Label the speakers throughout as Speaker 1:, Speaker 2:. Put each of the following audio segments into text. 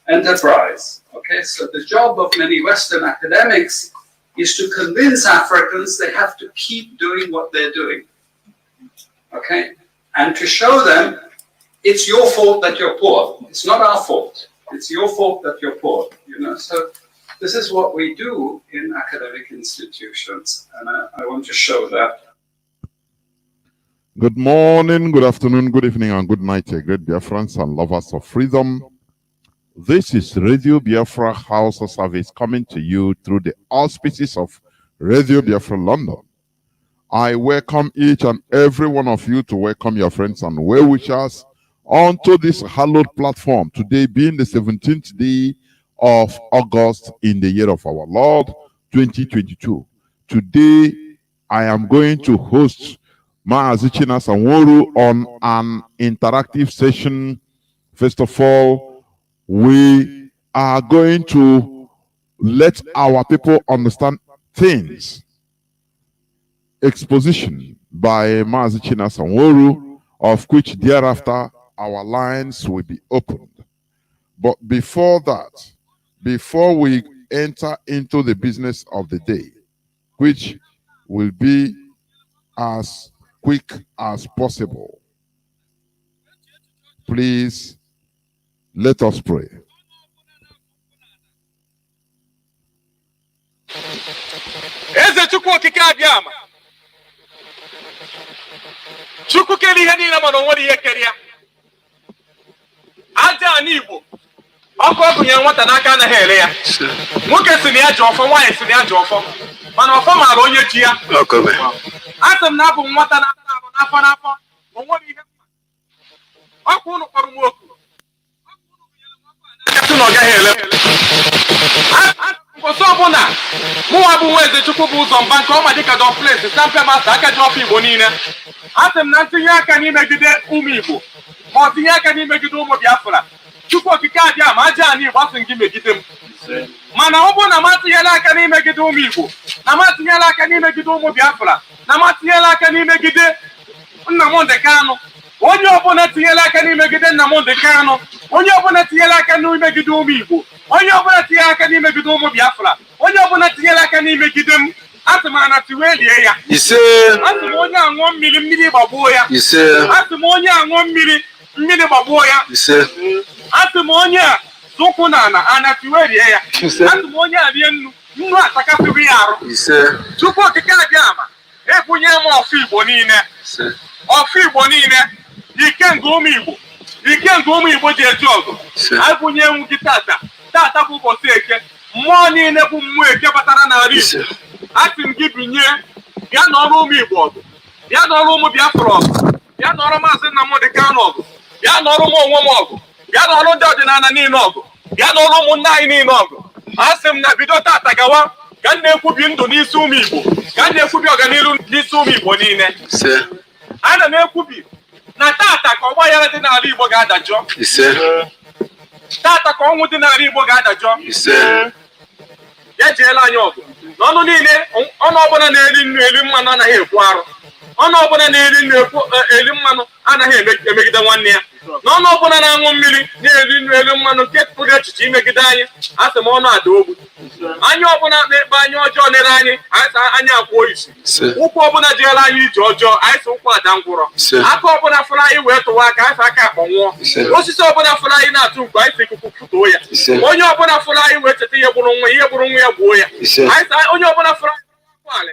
Speaker 1: enterprise. Okay, so the job of many Western academics is to convince Africans they have to keep doing what they're doing. Okay, and to show them it's your fault that you're poor. It's not our fault. It's your fault that you're poor. You know, so this is what we do in academic institutions, and I want to show that.
Speaker 2: Good morning, good afternoon, good evening, and good night, great Biafrans and lovers of freedom. This is Radio Biafra House of Service coming to you through the auspices of Radio Biafra London. I welcome each and every one of you to welcome your friends and well-wishers onto this hallowed platform, today being the 17th day of August in the year of our Lord, 2022. Today, I am going to host Mazi Chinasa and Nworu on an interactive session. First of all, we are going to let our people understand things. Exposition by Mazi Chinasa and Nworu, of which thereafter our lines will be opened. But before that, before we enter into the business of the day, which will be as quick as possible, please let us pray.
Speaker 3: Ọkọ bunye nwata n'aka na hele ya. Nwoke si na ya ji ọfọ, nwaanyị si na ya ji ọfọ. Mana ọfọ mara onye chi ya. Asị m na abụ nwata n'afọ. Onwere ihe mma. Ọkụ unu kpọrọ m oku. Ọkụ unu gaghị ele. Mbosi ọbụla mụnwa bụ nwa eze Chukwu bụ ụzọ mba nke ọma dịka Don Place Stampe Master aka ji ọfọ Igbo niile. Asị m na ntinye aka n'imegide ụmụ Igbo ma ọ tinye aka n'imegide ụmụ Biafra. Chukwu okike abịa ma aja anyị gbasị gị megide m. Mana ọ bụrụ na m atinyela aka n'imegide ụmụ Igbo, na m atinyela aka n'imegide ụmụ Biafra, na m atinyela aka n'imegide Nnamdi Kanu, onye ọbụla tinyela aka n'imegide Nnamdi Kanu, onye ọbụla tinyela aka n'imegide ụmụ Igbo, onye ọbụla tinyela aka n'imegide ụmụ Biafra, onye ọbụla tinyela aka n'imegide m, asị m ana tiwe lie ya. Asị m onye aṅụọ mmiri, mmiri gbagbuo ya. Asị m onye aṅụọ mmiri, mmiri gbagbuo ya. Asị m onye a zụkwụ na ana tiwe lie ya. Asị m onye a rie nnu, nnu atakasịrị ya arụ. Chukwu okike abịa ama ebunye m ọfụ Igbo niile. Ọfụ Igbo niile, ike nke ụmụ Igbo, ike nke ụmụ Igbo ji eji ọgụ. Abụnye m gị tata bụ ụbọchị Eke, mmụọ niile bụ mmụọ Eke batara n'ala Igbo. Asị m gị binye, bịa n'ọrụ ụmụ Igbo ọgụ, bịa n'ọrụ ụmụ Biafra ọgụ, bịa n'ọrụ Maazị Nnamdi Kanu ọgụ, bịa n'ọrụ m onwe m ọgụ, bịa n'ọrụ ndị ọdịnala niile ọgụ, bịa n'ọrụ ụmụnne anyị niile ọgụ. Asị m na bido tata gawa ka m na-ekwubi ndụ n'isi ụmụ Igbo, ka m na-ekwubi ọganihu n'isi ụmụ Igbo niile. Ana m ekwubi na tata ka ọgbaghara dị n'ala Igbo ga-adajọ. Tata ka ọnwụ dị n'ala Igbo ga-adajọ. Ya jeela anyị ọgụ n'ọnụ niile, ọnụ ọbụla na-eri nnu eri mmanụ anaghị ekwu arụ. Ọnụ ọbụla na-eri nnu eri mmanụ anaghị emegide nwanne ya. N'ọnụ ọbụla na-aṅụ mmiri na-eri nnu eri mmanụ nke pụrụ echiche imegide anyị, asị m ọnụ ada ogbu. Anya ọbụla na-ekpe anya ọjọọ nere anyị, anya akwụọ isi. Ụkwụ ọbụla jeela anyị ije ọjọọ, anyị sị ụkwụ ada ngwụrọ. Aka ọbụla fụrụ anyị wee tụwa aka, anyị sị aka akpọnwụọ. Osisi ọbụla fụrụ anyị na-atụ mkpu, anyị sị ikuku futuo ya. Onye ọbụla fụrụ anyị wee cheta ihe gburu nwa ya gbuo ya. Onye ọbụla fụrụ anyị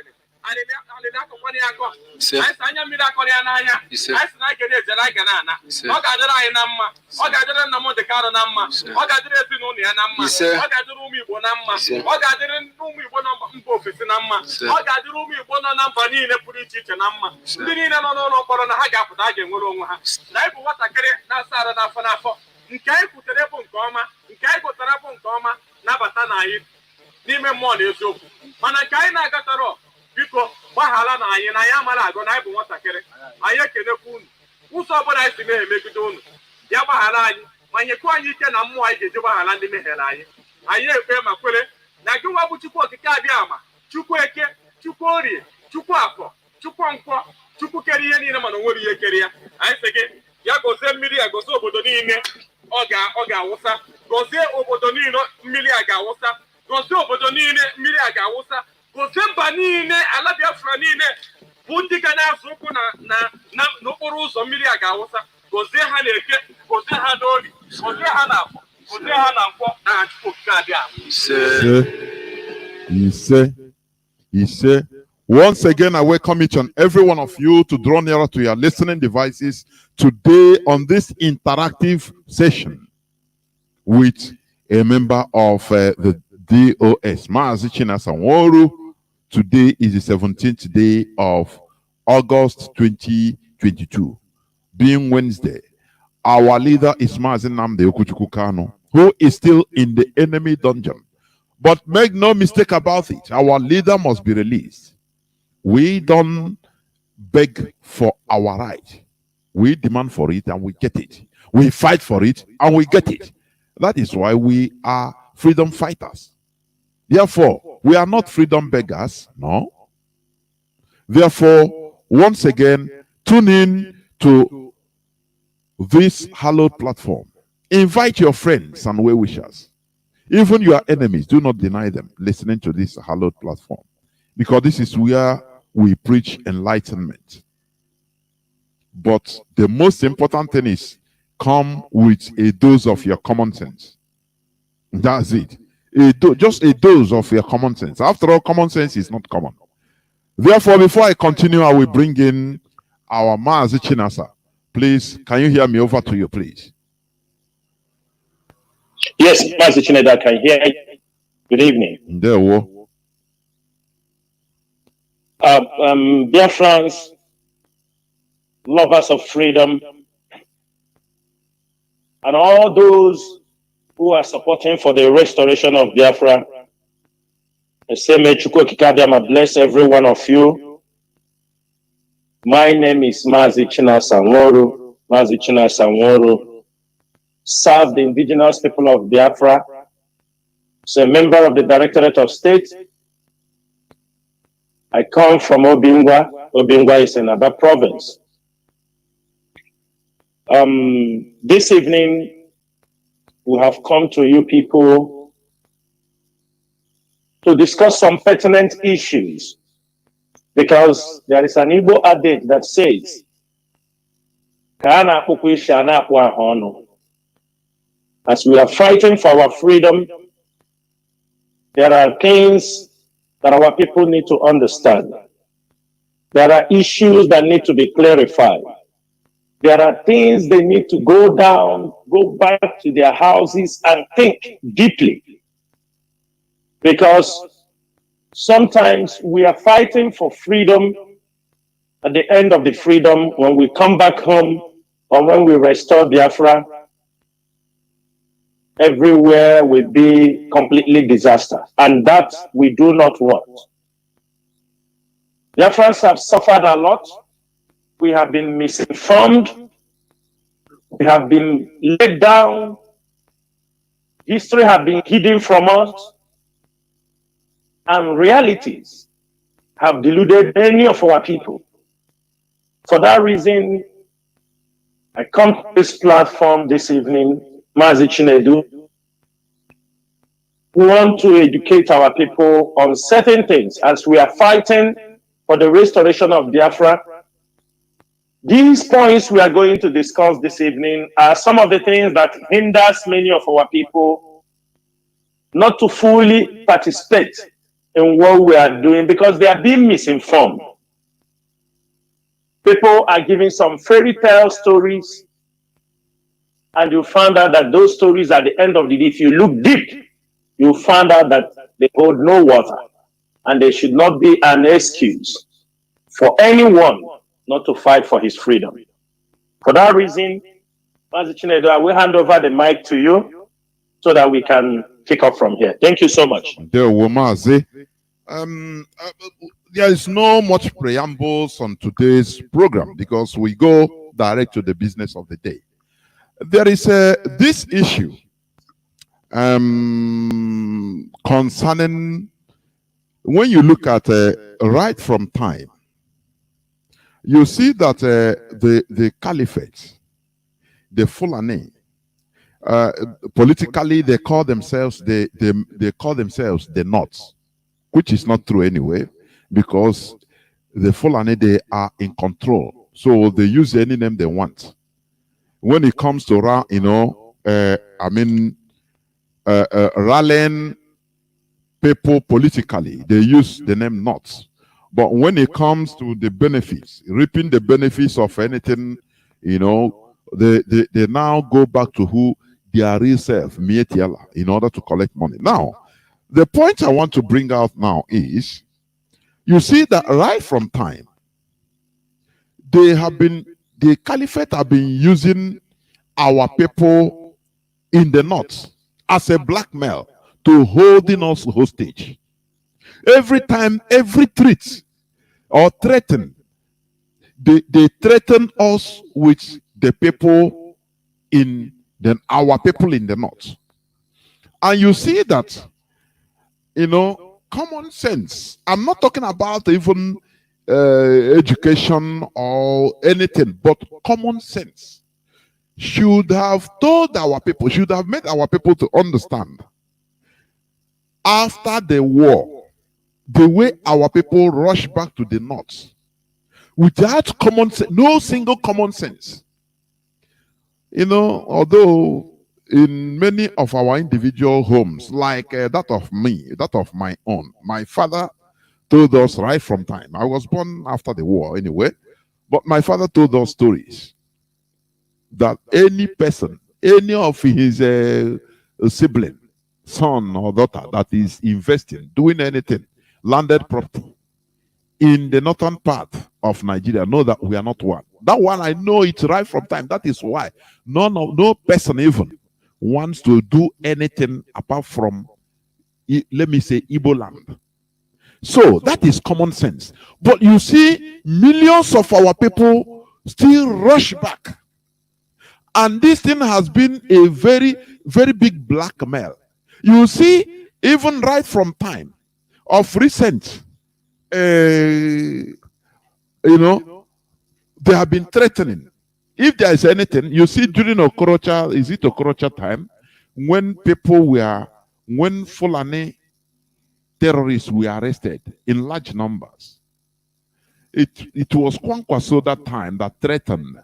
Speaker 3: alịlị akọkwana ya akọ, anyị sị anya mmiri akọrọ ya n'anya, anyị sị na anyị ga ejere anyị ga na-ana. Ọ ga-adịrị anyị na mma, ọ ga-adịrị Nnamdi Kanu na mma, ọ ga-adịrị ezinụlọ ya na mma, ọ ga-adịrị ụmụ Igbo na mma, ọ ga-adịrị ụmụ Igbo nọ mba ofesi na mma, ọ ga-adịrị ụmụ Igbo nọ na mba niile pụrụ iche iche na mma. Ndị niile nọ n'ụlọ mkpọrọ na ha ga-apụta, ha ga-enwere onwe ha. Na anyị bụ nwatakịrị na-asa arụ n'afọ n'afọ, nke anyị kwutere bụ nke ọma, nke anyị gụtara bụ nke ọma, nabata na anyị n'ime mmụọ na eziokwu. Mana nke anyị na-agatara, biko gbaghara na anyị na anyị amara agụ na anyị bụ nwatakịrị. Anyị ekelekwa unu ụzọ ọbụla anyị si na-emegide unu, ya gbaghara anyị ma nyekwa anyị ike na mmụọ anyị ga-eji gbaghara ndị mehiere anyị. Anyị ekpe ma kwere na gị nwa bụ Chukwu okike abịa ama, Chukwu Eke, Chukwu Orie, Chukwu Afọ, Chukwu Nkwọ, Chukwu kere ihe niile mana o nwere ihe kere ya. Anyị sị gị ya gozie mmiri, ya gozie obodo niile ọ ga-awụsa. gozie obodo niile mmiri a ga-awụsa, gozie obodo niile mmiri a ga-awụsa, gozie mba niile, ala Biafra niile bụ ndị ga na-azụ ụkwụ n'okporo ụzọ mmiri a ga-awụsa, gozie ha na-eke, gozie ha n'Ori, gozie ha n'Afọ, gozie ha na Nkwọ, na Chukwu okike abịa.
Speaker 2: He said, once again, I welcome each and every one of you to draw nearer to your listening devices today on this interactive session with a member of the DOS, Mazi Chinasa, Nworu. Today is the 17th day of August 2022, being Wednesday. Our leader is Mazi Nnamdi Kanu, who is still in the enemy dungeon. But make no mistake about it, our leader must be released. We don't beg for our right. We demand for it and we get it. We fight for it and we get it. That is why we are freedom fighters. Therefore, we are not freedom beggars, no. Therefore, once again, tune in to this hallowed platform. Invite your friends and well-wishers. Even your enemies, do not deny them listening to this hallowed platform. Because this is where we preach enlightenment. But the most important thing is come with a dose of your common sense. That's it. Just a dose of your common sense. After all, common sense is not common. Therefore, before I continue, I will bring in our Mazi Chinasa. Please, can you hear me? Over to you, please.
Speaker 4: Yes, Mazi Chinasa, can hear you. Good evening.
Speaker 2: There we
Speaker 4: Biafrans, lovers of freedom, and all those who are supporting for the restoration of Biafra, I say, may Chukwu okike abịa bless every one of you. My name is Mazi Chinasa Nworu. Mazi Chinasa Nworu. Serve the indigenous people of Biafra. So a member of the Directorate of State. I come from Obingwa. Obingwa is in Aba province. This evening, we have come to you people to discuss some pertinent issues, because there is an Igbo adage that says, as we are fighting for our freedom, there are things that our people need to understand. There are issues that need to be clarified. There are things they need to go back to their houses and think deeply. Because sometimes we are fighting for freedom. At the end of the freedom, when we come back home or when we restore Biafra, everywhere will be completely disaster. And that we do not want. Biafrans have suffered a lot. We have been misinformed. We have been let down. History has been hidden from us. And realities have deluded many of our people. For that reason, I come to this platform this evening, Mazi Chinedu. We want to educate our people on certain things as we are fighting for the restoration of Biafra. These points we are going to discuss this evening are some of the things that hinders many of our people not to fully participate in what we are doing because they are being misinformed. People are giving some fairy tale stories, and you find out that those stories at the end of the day, if you look deep, you find out that they hold no water, and they should not be an excuse for anyone not to fight for his freedom. For that reason, Mazi Chinedu, I will hand over the mic to you so that we can kick off from here. Thank you so much.
Speaker 2: There is no much preambles on today's program because we go direct to the business of the day. There is this issue concerning, when you look at right from time, you see that the caliphate, the Fulani, politically they call themselves they call themselves the North, which is not true anyway, because the Fulani, they are in control, so they use any name they want. When it comes to rallying people politically, they use the name North. But when it comes to the benefits, reaping the benefits of anything, they now go back to who their real self, Mietiala, in order to collect money. Now, the point I want to bring out now is, you see that right from time, the caliphate have been using our people in the North as a blackmail to holding us hostage. Every time, every threat or threaten, they threaten us with the people our people in the North. And you see that, common sense. I'm not talking about even education or anything, but common sense should have told our people, should have made our people to understand, after the war, the way our people rush back to the North without common sense, no single common sense. Although in many of our individual homes, like that of my own, my father told us right from time. I was born after the war anyway, but my father told us stories that any person, any of his sibling, son or daughter that is investing, doing anything, landed property in the northern part of Nigeria, know that we are not one. That one, I know it right from time. That is why no person even wants to do anything apart from, let me say, Igbo land. So that is common sense. But you see, millions of our people still rush back. And this thing has been a very, very big blackmail. You see, even right from time of recent, they have been threatening. If there is anything, you see during Okorocha, is it Okorocha time, when Fulani terrorists were arrested in large numbers. It was Kwankwaso that time that threatened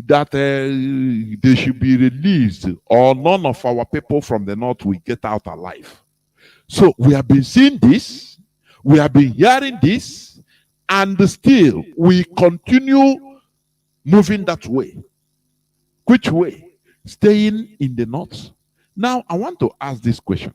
Speaker 2: that they should be released, or none of our people from the North will get out alive. So we have been seeing this, we have been hearing this, and still we continue moving that way. Which way? Staying in the North. Now I want to ask this question.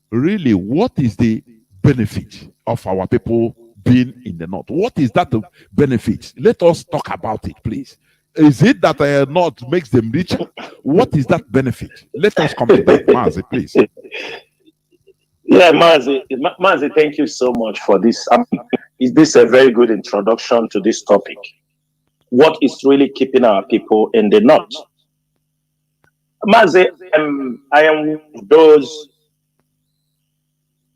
Speaker 2: Really, what is the benefit of our people being in the North? What is that benefit? Let us talk about it, please. Is it that North makes them richer? What is that benefit? Let us comment that, Mazi, please.
Speaker 4: Yeah, Mazi, thank you so much for this. Is this a very good introduction to this topic? What is really keeping our people in the North? Mazi, I am those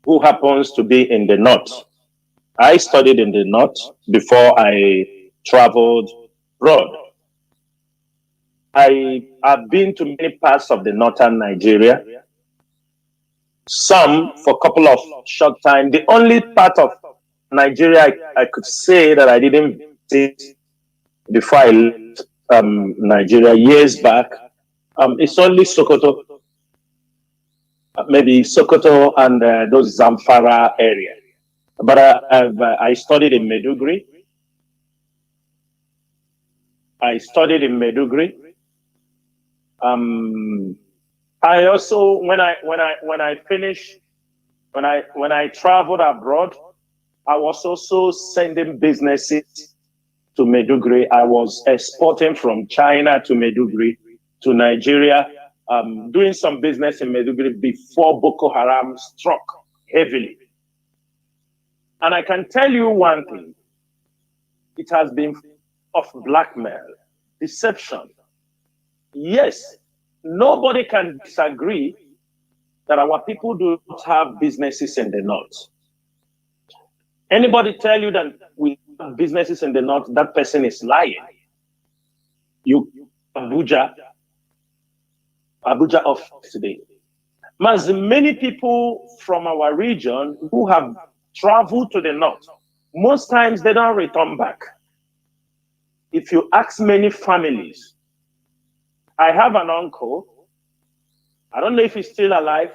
Speaker 4: who happens to be in the North. I studied in the North before I traveled abroad. I have been to many parts of the northern Nigeria, some for a couple of short time. The only part of Nigeria I could say that I didn't visit before I left Nigeria years back, it's only Sokoto, maybe Sokoto and those Zamfara area. But I studied in Maiduguri. I also, when I traveled abroad, I was also sending businesses to Maiduguri. I was exporting from China to Maiduguri, to Nigeria, doing some business in Maiduguri before Boko Haram struck heavily. And I can tell you one thing, it has been of blackmail, deception. Yes, nobody can disagree that our people do not have businesses in the North. Anybody tell you that we have businesses in the North, that person is lying. You Abuja, Abuja office today. As many people from our region who have traveled to the north, most times they don't return back. If you ask many families, I have an uncle, I don't know if he's still alive.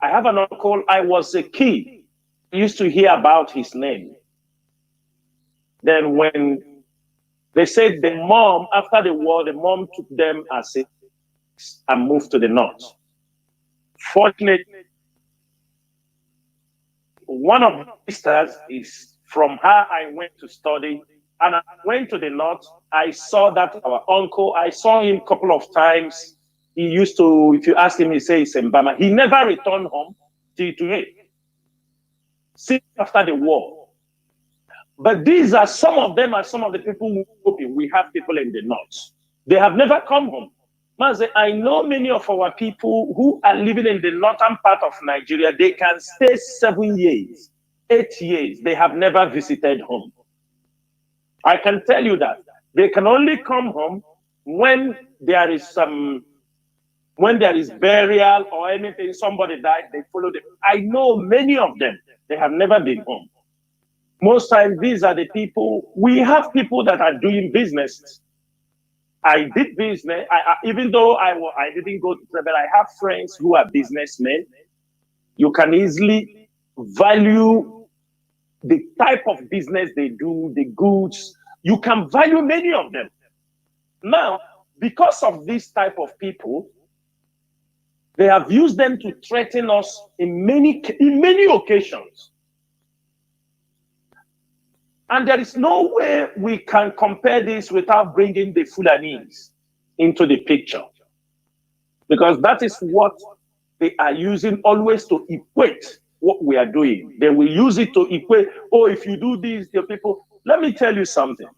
Speaker 4: I have an uncle, I was a kid, I used to hear about his name. Then when they said the mom, after the war, the mom took them as a and moved to the north. Fortunately, one of my sisters is from her I went to study, and I went to the north. I saw that our uncle, I saw him a couple of times. He used to, if you ask him, he says in Bama. He never returned home till today, since after the war. But these are some of them, are some of the people who hoping. We have people in the north. They have never come home. Mazi, I know many of our people who are living in the northern part of Nigeria, they can stay 7 years, 8 years. They have never visited home. I can tell you that. They can only come home when there is burial or anything, somebody died, they follow them. I know many of them, they have never been home. Most times, these are the people, we have people that are doing business. I did business, even though I didn't go to, but I have friends who are businessmen. You can easily value the type of business they do, the goods. You can value many of them. Now, because of this type of people, they have used them to threaten us in many occasions. And there is no way we can compare this without bringing the Fulanis into the picture. Because that is what they are using always to equate what we are doing. They will use it to equate, oh, if you do this, the people. Let me tell you something.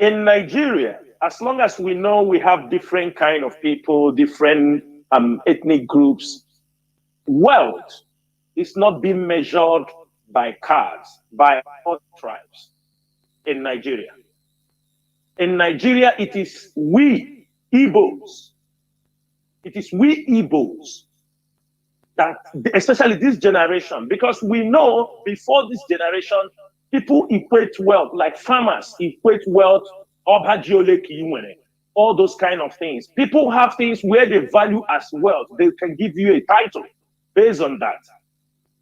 Speaker 4: In Nigeria, as long as we know we have different kind of people, different ethnic groups, wealth is not being measured by cars, by other tribes in Nigeria. In Nigeria, it is we Igbos. It is we Igbos that, especially this generation, because we know before this generation, people equate wealth, like farmers equate wealth, all those kind of things. People have things where they value as wealth. They can give you a title based on that.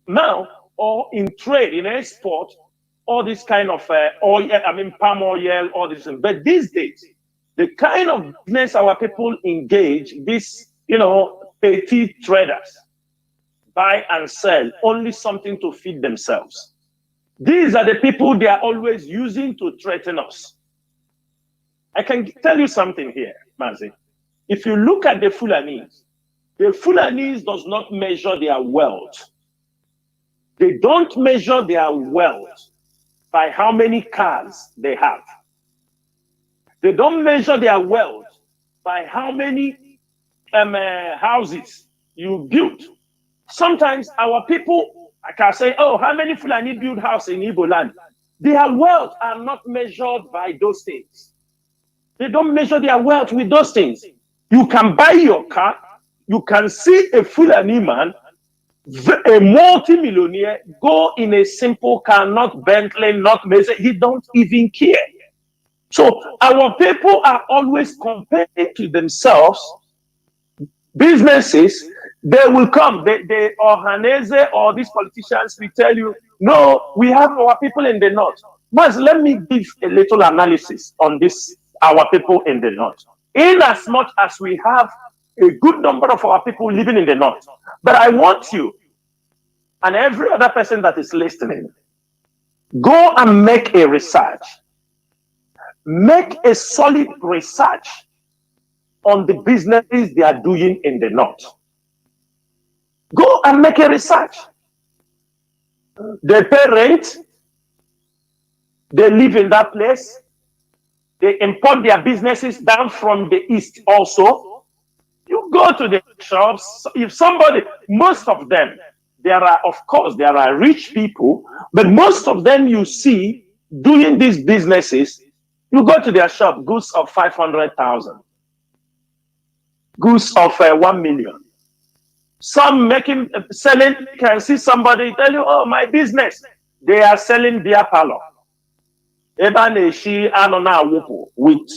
Speaker 4: Now, or in trade, in export, all this kind of oil, palm oil, all this. But these days, the kind of business our people engage, these, petty traders, buy and sell only something to feed themselves. These are the people they are always using to threaten us. I can tell you something here, Mazi. If you look at the Fulanis does not measure their wealth. They don't measure their wealth by how many cars they have. They don't measure their wealth by how many houses you built. Sometimes our people, I can say, oh, how many Fulani build house in Igbo land? Their wealth are not measured by those things. They don't measure their wealth with those things. You can buy your car, you can see a Fulani man, a multi-millionaire, go in a simple car, not Bentley, not Mercedes. He don't even care. So our people are always comparing to themselves businesses. They will come, the Ohanese or these politicians will tell you, no, we have our people in the north. But let me give a little analysis on this, our people in the north. In as much as we have a good number of our people living in the north, but I want you and every other person that is listening, go and make a research. Make a solid research on the businesses they are doing in the north. Go and make a research. They pay rent. They live in that place. They import their businesses down from the east also. You go to the shops. If somebody, most of them, there are rich people, but most of them you see doing these businesses, you go to their shop, goods of 500,000. goods of 1 million. Some selling, can see somebody tell you, oh, my business. They are selling beer parlor. With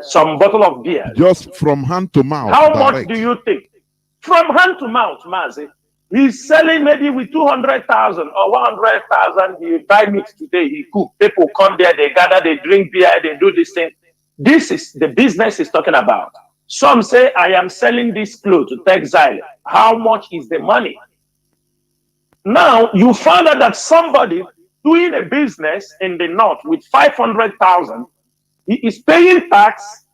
Speaker 4: some bottle of beer.
Speaker 2: Just from hand to mouth.
Speaker 4: How
Speaker 2: direct.
Speaker 4: much do you think? From hand to mouth, Mazi. He's selling maybe with 200,000 or 100,000. He buy meat today, he cook. People come there, they gather, they drink beer, they do this thing. This is the business he's talking about. Some say, I am selling this clothes to Texile. How much is the money? Now, you found out that somebody doing a business in the north with 500,000, he is paying tax,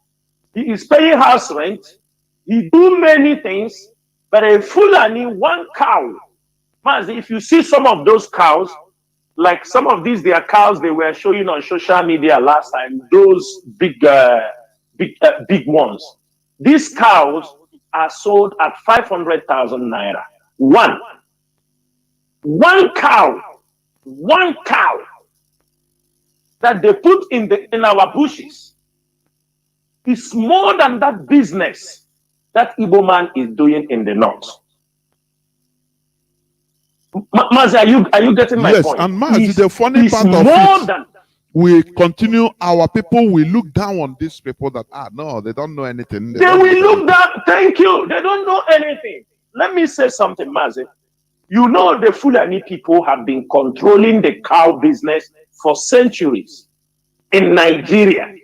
Speaker 4: he is paying house rent, he do many things, but a Fulani, one cow. Mazi, if you see some of those cows, like some of these, they are cows they were showing on social media last time, those big big ones. These cows are sold at 500,000 naira. One cow that they put in our bushes is more than that business that Igbo man is doing in the north. Mazi, are you getting my point?
Speaker 2: Yes, and Mazi, the funny part of it, we continue, our people will look down on these people that no, they don't know anything.
Speaker 4: They will look down, thank you, they don't know anything. Let me say something, Mazi. You know, the Fulani people have been controlling the cow business for centuries in Nigeria.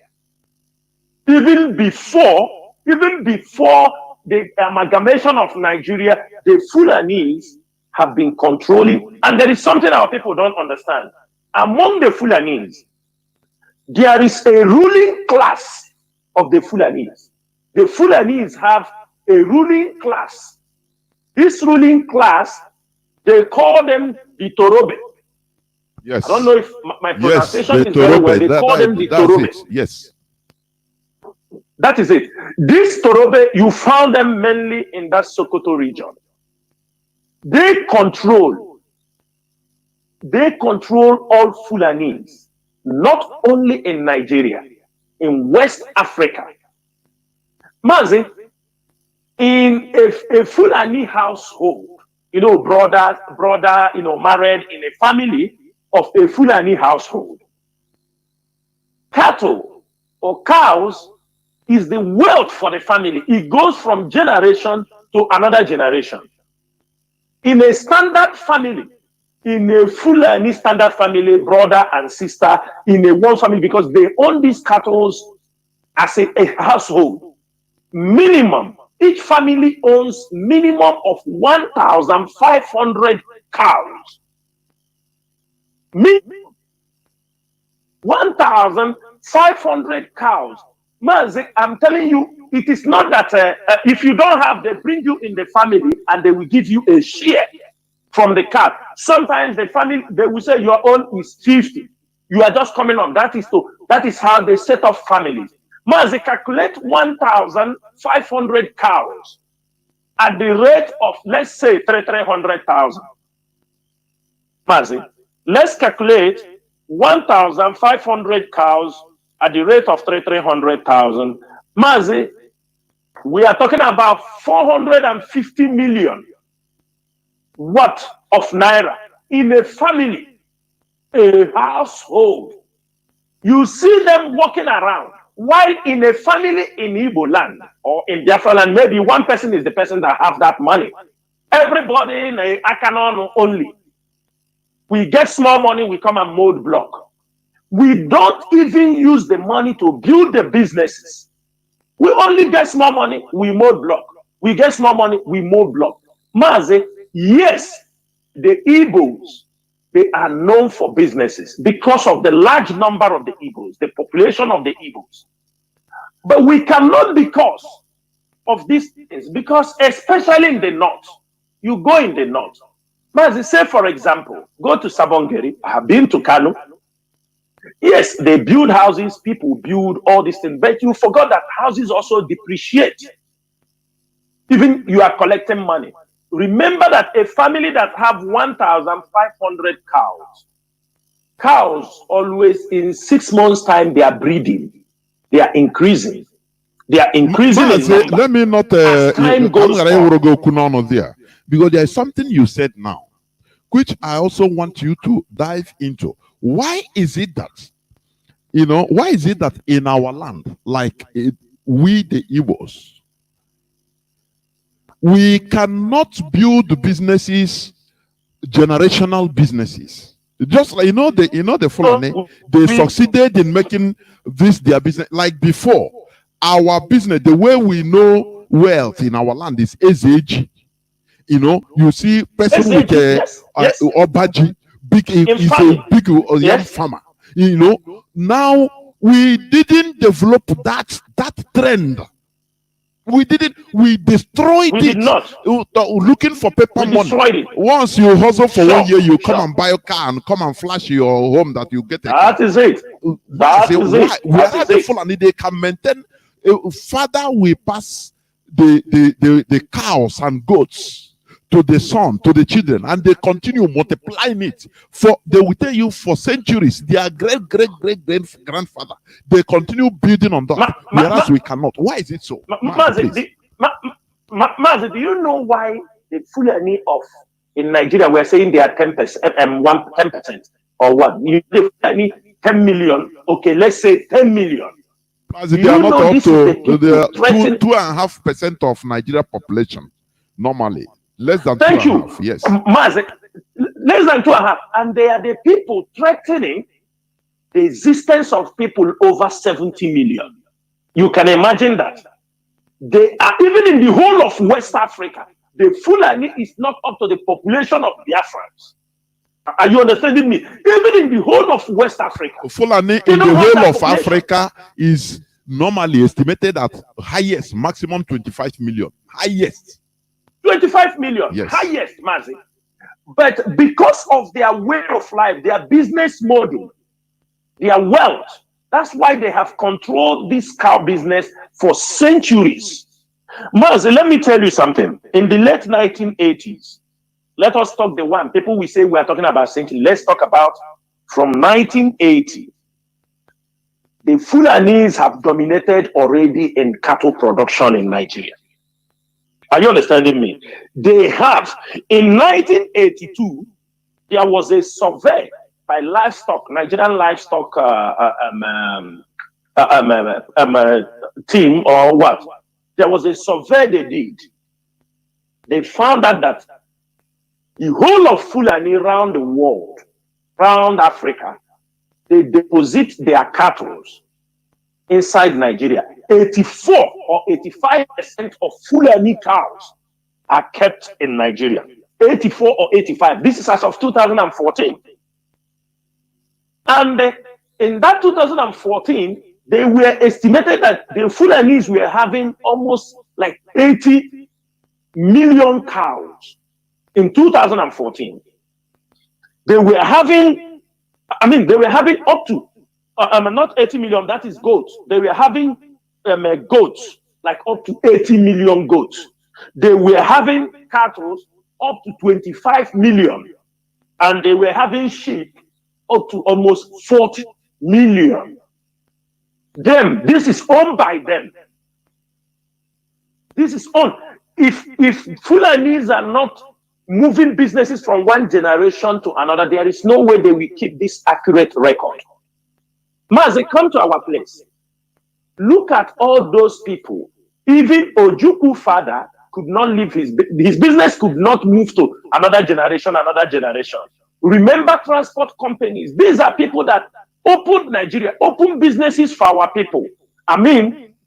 Speaker 4: Even before the amalgamation of Nigeria, the Fulanis have been controlling. And there is something our people don't understand. Among the Fulanis, there is a ruling class of the Fulanis. The Fulanis have a ruling class. This ruling class, they call them the Torobe.
Speaker 2: Yes.
Speaker 4: I don't know if my pronunciation
Speaker 2: yes,
Speaker 4: is very well. They call them the Torobe.
Speaker 2: Yes.
Speaker 4: That is it. This Torobe, you found them mainly in that Sokoto region. They control all Fulanis, not only in Nigeria, in West Africa. Mazi, in a Fulani household, you know, brother, you know, married in a family of a Fulani household, cattle or cows is the wealth for the family. It goes from generation to another generation. In a standard family, in a Fulani standard family, brother and sister, in a one family, because they own these cattle as a household, minimum, each family owns minimum of 1,500 cows. 1,500 cows. Mazi, I'm telling you, it is not that if you don't have, they bring you in the family and they will give you a share from the cow. Sometimes the family, they will say your own is 50. You are just coming on. That is how they set up families. Mazi, calculate 1,500 cows at the rate of, let's say, 300,000. Mazi, let's calculate 1,500 cows at the rate of 300,000. Mazi, we are talking about 450 million what of naira in a family, a household. You see them walking around, while in a family in Igbo land or in Biafra land, maybe one person is the person that have that money. Everybody in a Akanon only. We get small money, we come and mold block. We don't even use the money to build the businesses. We only get small money, we mold block. We get small money, we mold block. Mazi, yes, the Igbos, they are known for businesses because of the large number of the Igbos, the population of the Igbos. But we cannot, because of these things, because especially in the north, you go in the north. Mazi, say for example, go to Sabongeri, I have been to Kanu. Yes, they build houses, people build all these things, but you forgot that houses also depreciate. Even you are collecting money. Remember that a family that have 1,500 cows always in 6 months' time, they are breeding, they are increasing. They are increasing in number.
Speaker 2: Let me not
Speaker 4: time goes on.
Speaker 2: there, because there is something you said now, which I also want you to dive into. Why is it that, why is it that in our land, like we the Igbos, we cannot build businesses, generational businesses? Just like the Fulani, they succeeded in making this their business. Like before, our business, the way we know wealth in our land is SAG. You see person with Obaji, is a big young farmer. Now we didn't develop that trend. We destroyed it.
Speaker 4: Did not.
Speaker 2: Looking for paper money. Once you hustle for 1 year, you come and buy a car and come and flash your home that you get a car.
Speaker 4: That is it.
Speaker 2: Whereas the Fulani, they can maintain. Father will pass the cows and goats to the son, to the children, and they continue multiplying it. They will tell you for centuries, their great-great-great-grandfather, they continue building on that, whereas we cannot. Why is it so?
Speaker 4: Mazi, do you know why the Fulani in Nigeria we're saying they are 10%, 10% or what? You Fulani 10 million. Okay, let's say 10 million.
Speaker 2: They are not up to the 2.5% of Nigeria population normally. Less than 2.5%. Yes.
Speaker 4: Mazi, less than 2.5%. And they are the people threatening the existence of people over 70 million. You can imagine that. They are, even in the whole of West Africa, the Fulani is not up to the population of Biafrans. Are you understanding me? Even in the whole of West Africa.
Speaker 2: Fulani in the whole of Africa is normally estimated at highest, maximum 25 million. Highest.
Speaker 4: 25 million. Yes. Highest, Mazi. But because of their way of life, their business model, their wealth, that's why they have controlled this cow business for centuries. Mazi, let me tell you something. In the late 1980s, let us talk the one. People will say we are talking about century. Let's talk about from 1980. The Fulanis have dominated already in cattle production in Nigeria. Are you understanding me? They have. In 1982, there was a survey by livestock, Nigerian livestock team or what? There was a survey they did. They found out that the whole of Fulani around the world, around Africa, they deposit their cattle inside Nigeria. 84 or 85% of Fulani cows are kept in Nigeria. 84 or 85. This is as of 2014. And in that 2014, they were estimated that the Fulanis were having almost like 80 million cows. In 2014, they were having, up to, not 80 million, that is goats. They were having goats, like up to 80 million goats. They were having cattle up to 25 million. And they were having sheep up to almost 40 million. This is owned by them. This is owned. If Fulanis are not moving businesses from one generation to another, there is no way they will keep this accurate record. Mazi, come to our place. Look at all those people. Even Ojukwu father could not leave his business, could not move to another generation. Remember transport companies. These are people that opened Nigeria, open businesses for our people.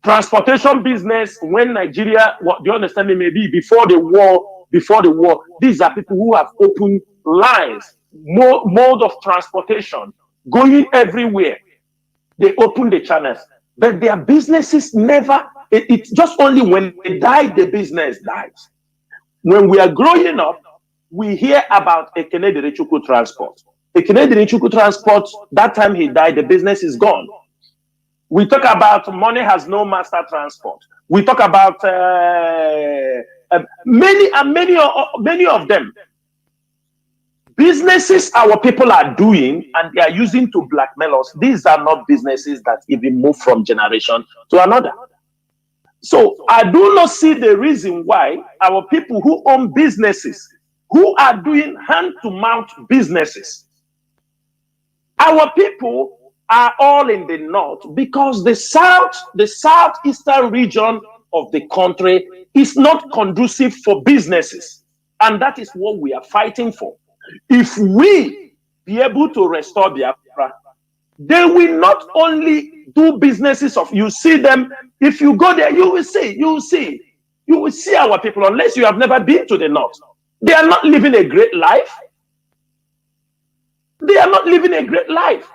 Speaker 4: Transportation business when Nigeria, do you understand me? Maybe before the war, these are people who have opened lines, mode of transportation, going everywhere. They open the channels, but their businesses never, it's just only when they die, the business dies. When we are growing up, we hear about Ekene Derechukwu Transport. Ekene Derechukwu Transport, that time he died, the business is gone. We talk about Money Has No Master Transport. We talk about many of them. Businesses our people are doing and they are using to blackmail us. These are not businesses that even move from generation to another. So I do not see the reason why our people who own businesses, who are doing hand-to-mouth businesses, our people are all in the north because the southeastern region of the country is not conducive for businesses. And that is what we are fighting for. If we be able to restore Biafra, they will not only do businesses of, you see them, if you go there, you will see our people, unless you have never been to the north. They are not living a great life. They are not living a great life.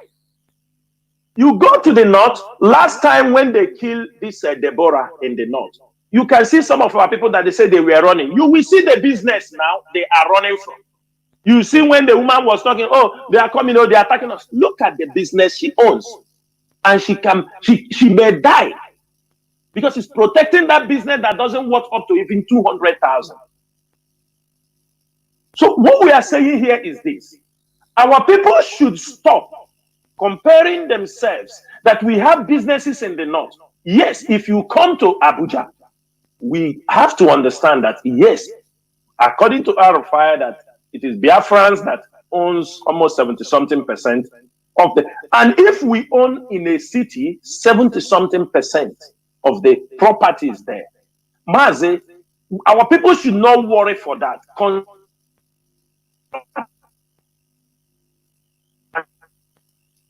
Speaker 4: You go to the north, last time when they killed this Deborah in the north, you can see some of our people that they say they were running. You will see the business now they are running from. You see when the woman was talking, oh, they are coming, oh, they are attacking us. Look at the business she owns. And she may die because she's protecting that business that doesn't worth up to even 200,000. So what we are saying here is this. Our people should stop comparing themselves that we have businesses in the north. Yes, if you come to Abuja, we have to understand that, yes, according to our fire, that it is Biafrans that owns almost 70-something% of the, and if we own in a city 70-something% of the properties there, Mazi, our people should not worry for that.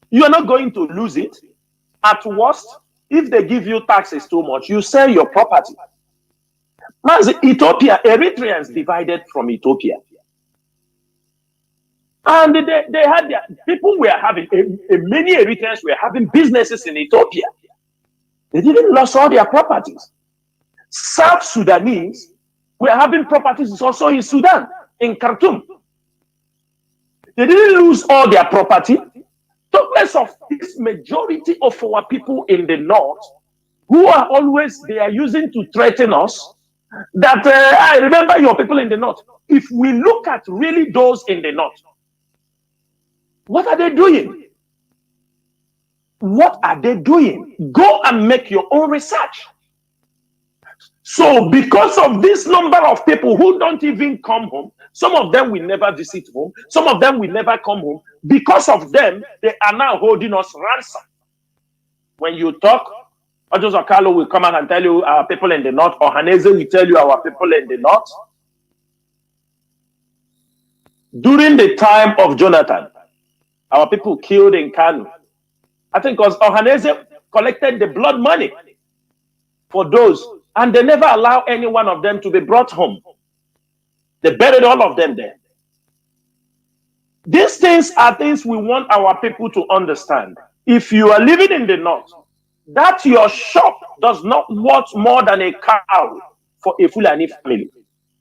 Speaker 4: You are not going to lose it. At worst, if they give you taxes too much, you sell your property. Mazi, Ethiopia, Eritreans divided from Ethiopia. And they had their, people were having, many Eritreans were having businesses in Ethiopia. They didn't lose all their properties. South Sudanese were having properties also in Sudan, in Khartoum. They didn't lose all their property. Talkless of this majority of our people in the north, who are always, they are using to threaten us, that I remember your people in the north. If we look at really those in the north, what are they doing? What are they doing? Go and make your own research. So because of this number of people who don't even come home, some of them will never visit home, some of them will never come home. Because of them, they are now holding us ransom. When you talk, Ojo Zakalo will come out and tell you our people in the north, or Haneze will tell you our people in the north. During the time of Jonathan, our people killed in Kanu. I think because Ohaneze collected the blood money for those, and they never allow any one of them to be brought home. They buried all of them there. These things are things we want our people to understand. If you are living in the north, that your shop does not worth more than a cow for a Fulani family.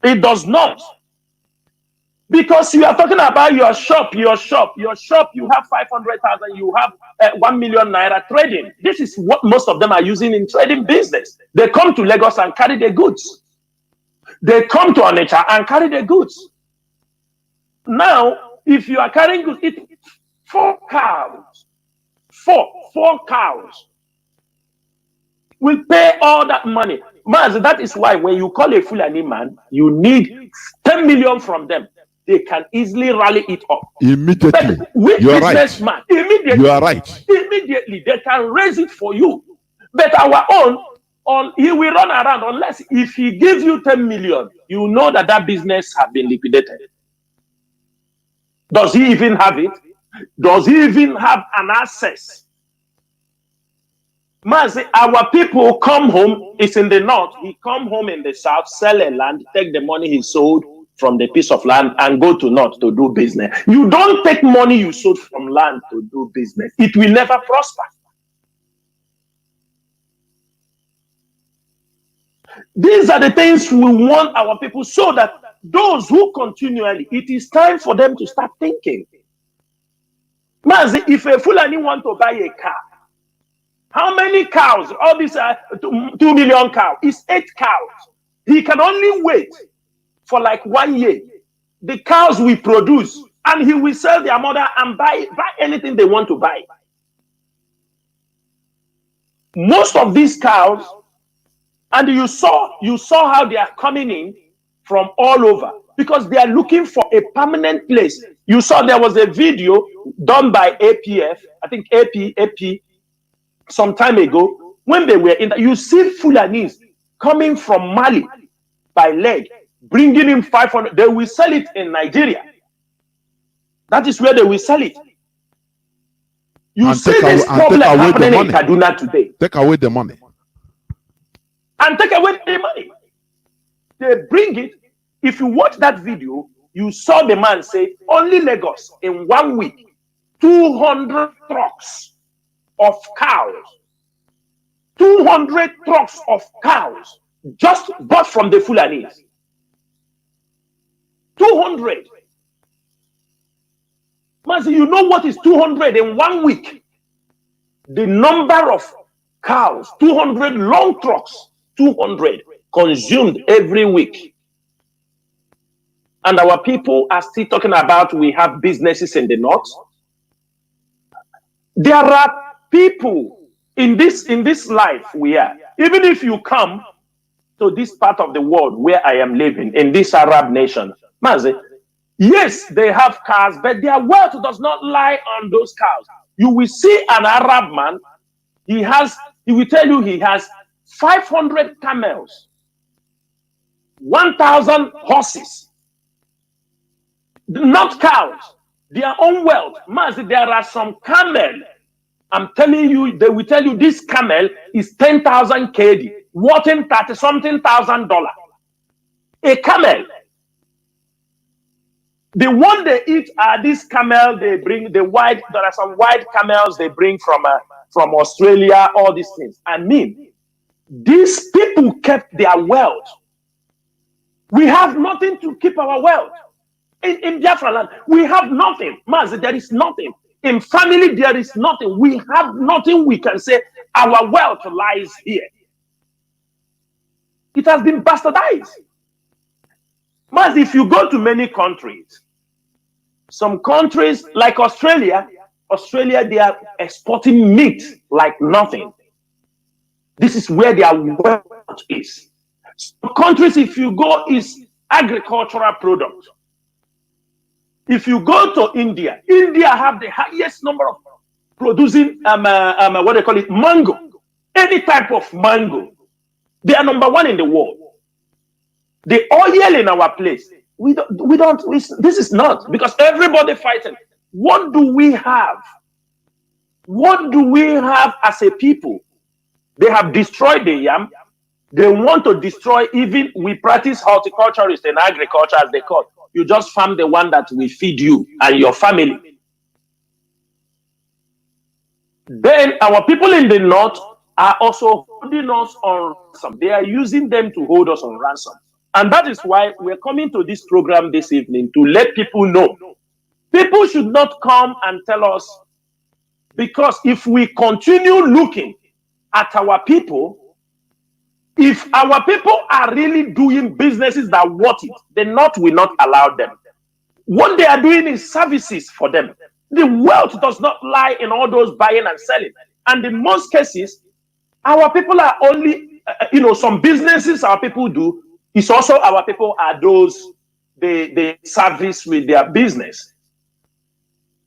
Speaker 4: It does not. Because you are talking about your shop, you have 500,000, you have 1 million naira trading. This is what most of them are using in trading business. They come to Lagos and carry the goods. They come to Onitsha and carry the goods. Now, if you are carrying goods, it 4 cows, four cows will pay all that money. Mazi, that is why when you call a Fulani man, you need 10 million from them. They can easily rally it up.
Speaker 2: Immediately. You are right.
Speaker 4: Man, immediately,
Speaker 2: you are right.
Speaker 4: Immediately, they can raise it for you. But our own, he will run around unless if he gives you 10 million, you know that that business has been liquidated. Does he even have it? Does he even have an access? Mazi, our people come home, it's in the north, he come home in the south, sell a land, take the money he sold from the piece of land and go to north to do business. You don't take money you sold from land to do business. It will never prosper. These are the things we want our people, so that those who continually, it is time for them to start thinking. Mazi, if a Fulani want to buy a car, how many cows? All these 2 million cows. It's 8 cows. He can only wait for like 1 year. The cows we produce, and he will sell their mother and buy anything they want to buy. Most of these cows And you saw how they are coming in from all over because they are looking for a permanent place. You saw there was a video done by APF, I think AP, some time ago, when they were in. You see Fulanis coming from Mali by leg, bringing in 500. They will sell it in Nigeria. That is where they will sell it. You
Speaker 2: And
Speaker 4: see this problem happening in Kaduna today.
Speaker 2: Take away the money.
Speaker 4: And take away the money. They bring it. If you watch that video, you saw the man say, only Lagos in 1 week, 200 trucks of cows. 200 trucks of cows just bought from the Fulanis. 200. Mazi, you know what is 200 in 1 week? The number of cows, 200 long trucks, 200 consumed every week. And our people are still talking about we have businesses in the north. There are people in this life we are. Even if you come to this part of the world where I am living, in this Arab nation, Mazi, yes, they have cars, but their wealth does not lie on those cars. You will see an Arab man, he will tell you he has 500 camels, 1,000 horses, not cows, their own wealth. Mazi, there are some camel, I'm telling you, they will tell you this camel is 10,000 KD, worth $30-something thousand. A camel. The one they eat are these camel they bring, there are some white camels they bring from Australia, all these things. I mean, these people kept their wealth. We have nothing to keep our wealth. In Biafra land, we have nothing. Mazi, there is nothing. In family, there is nothing. We have nothing we can say our wealth lies here. It has been bastardized. Mazi, if you go to many countries, some countries like Australia, they are exporting meat like nothing. This is where their wealth is. Some countries, if you go, is agricultural products. If you go to India have the highest number of producing what they call it, mango. Any type of mango. They are #1 in the world. The oil in our place, this is not, because everybody fighting. What do we have? What do we have as a people? They have destroyed the yam. They want to destroy, even we practice horticulturist and agriculture as they call. You just farm the one that will feed you and your family. Then our people in the north are also holding us on ransom. They are using them to hold us on ransom. And that is why we're coming to this program this evening, to let people know. People should not come and tell us, because if we continue looking at our people, if our people are really doing businesses that worth it, the North will not allow them. What they are doing is services for them. The wealth does not lie in all those buying and selling. And in most cases, our people are only, some businesses our people do, it's also our people are those, they service with their business.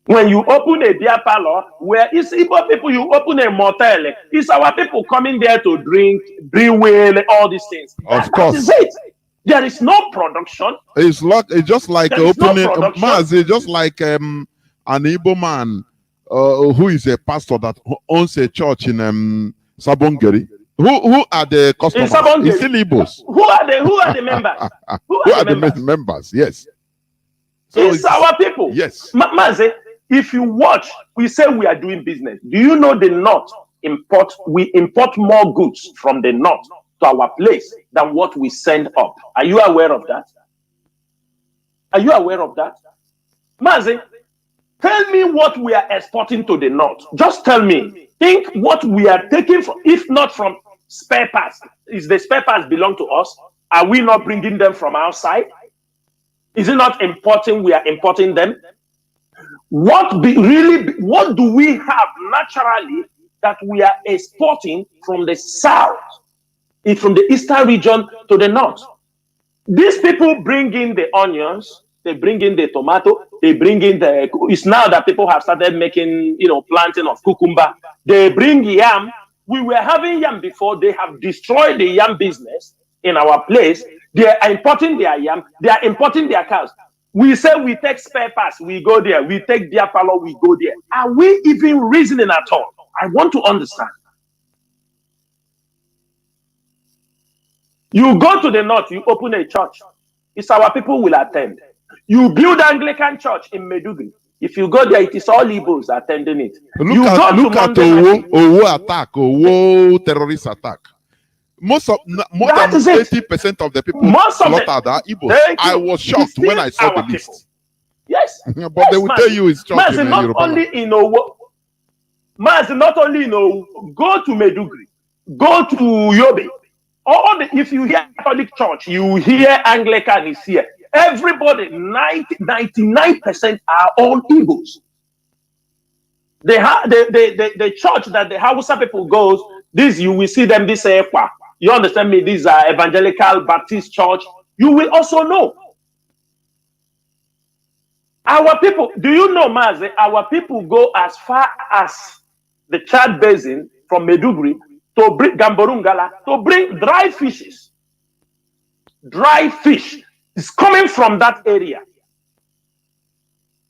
Speaker 4: When you open a beer parlor, where it's Ipob people, you open a motel, it's our people coming there to drink, brew whale, all these things.
Speaker 2: Of course.
Speaker 4: That is it. There is no production.
Speaker 2: It's just like opening,
Speaker 4: Mazi,
Speaker 2: it's just like an Igbo man who is a pastor that owns a church in Sabongeri. Who are the customers? It's still Igbos.
Speaker 4: Who are the members?
Speaker 2: Who are the members? Yes.
Speaker 4: So it's our people.
Speaker 2: Yes.
Speaker 4: Mazi, if you watch, we say we are doing business. Do you know the North we import more goods from the North to our place than what we send up? Are you aware of that? Are you aware of that? Mazi, tell me what we are exporting to the North. Just tell me. Think what we are taking from, if not from spare parts. Is the spare parts belong to us? Are we not bringing them from outside? Is it not importing? We are importing them. What do we have naturally that we are exporting from the South? It's from the eastern region to the north. These people bring in the onions, they bring in the tomato, they bring in the, it's now that people have started making, planting of cucumber. They bring yam. We were having yam before. They have destroyed the yam business in our place. They are importing their yam. They are importing their cows. We say we take spare parts, we go there. We take their palo, we go there. Are we even reasoning at all? I want to understand. You go to the north, you open a church. It's our people will attend. You build Anglican church in Medugri. If you go there, it is all Igbos attending it.
Speaker 2: Look at Owo attack, Owo terrorist attack. More than 80% of the people slaughtered are Igbos. I was shocked when I saw the list.
Speaker 4: People. Yes.
Speaker 2: But they will tell you it's just
Speaker 4: Mazi, not only in Owo. Mazi, not only in Owo. Go to Medugri. Go to Yobe. If you hear Catholic Church, you hear Anglican is here. Everybody, 99% are all Igbos. The church that the Hausa people goes, this you will see them this Ekwa. You understand me? These are evangelical Baptist church. You will also know. Our people, do you know, Mazi? Our people go as far as the Chad Basin from Medugri to bring Gamborungala, to bring dry fishes. Dry fish is coming from that area.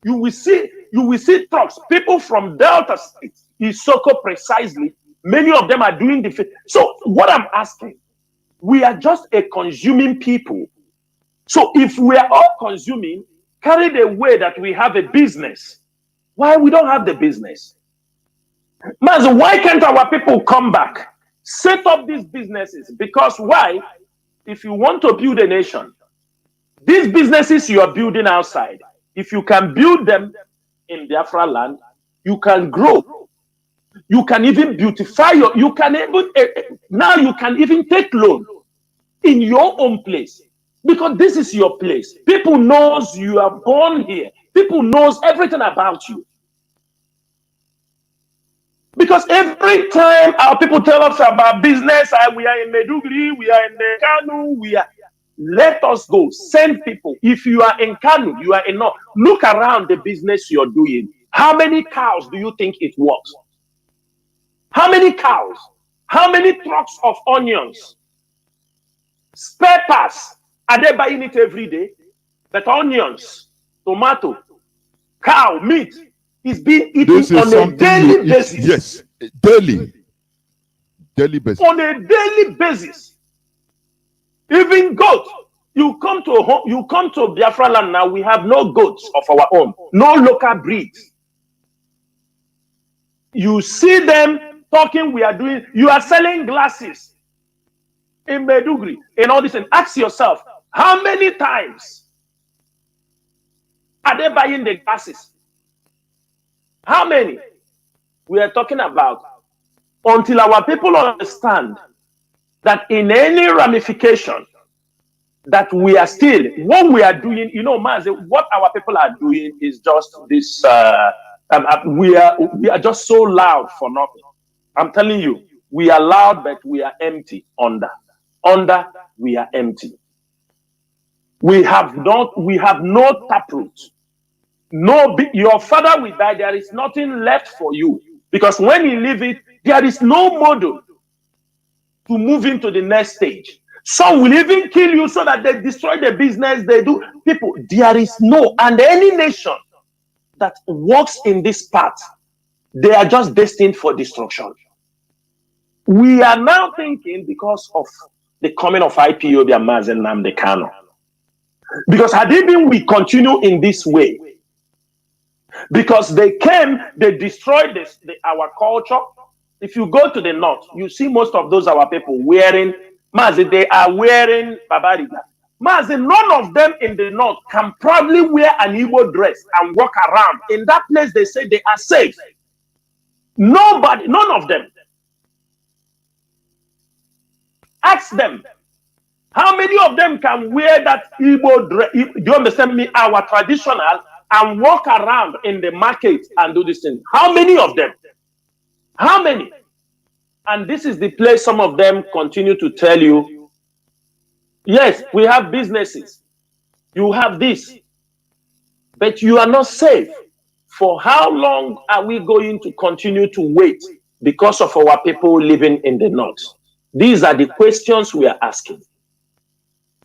Speaker 4: You will see trucks, people from Delta State, Isoko precisely. Many of them are doing the fish. So what I'm asking, we are just a consuming people. So if we are all consuming, carried away that we have a business, why we don't have the business? Mazi, why can't our people come back? Set up these businesses, because why? If you want to build a nation, these businesses you are building outside, if you can build them in Biafra land, you can grow. You can even beautify now you can even take loan in your own place, because this is your place. People knows you are born here. People knows everything about you. Because every time our people tell us about business, we are in Medugri, we are in the Kanu, let us go, send people. If you are in Kanu, you are in North, look around the business you're doing. How many cows do you think it works? How many cows? How many trucks of onions? Spare parts. Are they buying it every day? But onions, tomato, cow, meat is being eaten on a daily basis.
Speaker 2: Yes, daily basis.
Speaker 4: On a daily basis. Even goat. You come to Biafra land now, we have no goats of our own, no local breeds. You see them talking, you are selling glasses in Medugri, in all this, and ask yourself, how many times are they buying the glasses? How many? We are talking about until our people understand that in any ramification that we are still, what we are doing, Mazi, what our people are doing is just this, we are just so loud for nothing. I'm telling you, we are loud, but we are empty under. Under, we are empty. We have no taproot. Your father will die, there is nothing left for you. Because when you leave it, there is no model to move into the next stage. Some will even kill you so that they destroy the business they do. People, there is no, and any nation that works in this path, they are just destined for destruction. We are now thinking, because of the coming of Ipob and Mazi and Nnamdi Kanu, because had it been we continue in this way, because they came, they destroyed our culture. If you go to the north, you see most of those our people wearing, Mazi, they are wearing babariga. Mazi, none of them in the north can probably wear an Igbo dress and walk around. In that place, they say they are safe. Nobody, none of them. Ask them, how many of them can wear that Igbo dress? Do you understand me? Our traditional, and walk around in the market and do this thing. How many of them? How many? And this is the place some of them continue to tell you, yes, we have businesses, you have this, but you are not safe. For how long are we going to continue to wait because of our people living in the north? These are the questions we are asking.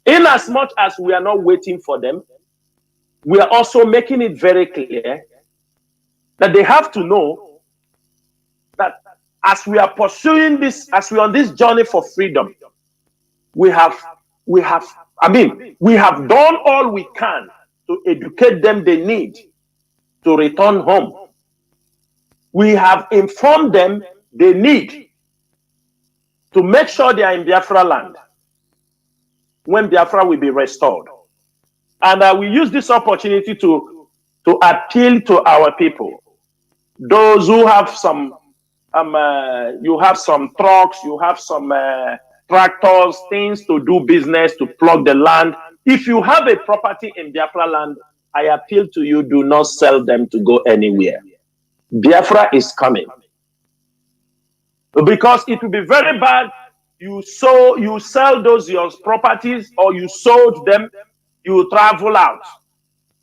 Speaker 4: In as much as we are not waiting for them, we are also making it very clear that they have to know that as we are pursuing this, as we are on this journey for freedom, we have done all we can to educate them they need to return home. We have informed them they need to make sure they are in Biafra land when Biafra will be restored. And we use this opportunity to appeal to our people. Those who have some, you have some trucks, you have some tractors, things to do business, to plug the land. If you have a property in Biafra land, I appeal to you, do not sell them to go anywhere. Biafra is coming. Because it will be very bad. You sell those your properties, or you sold them, you travel out.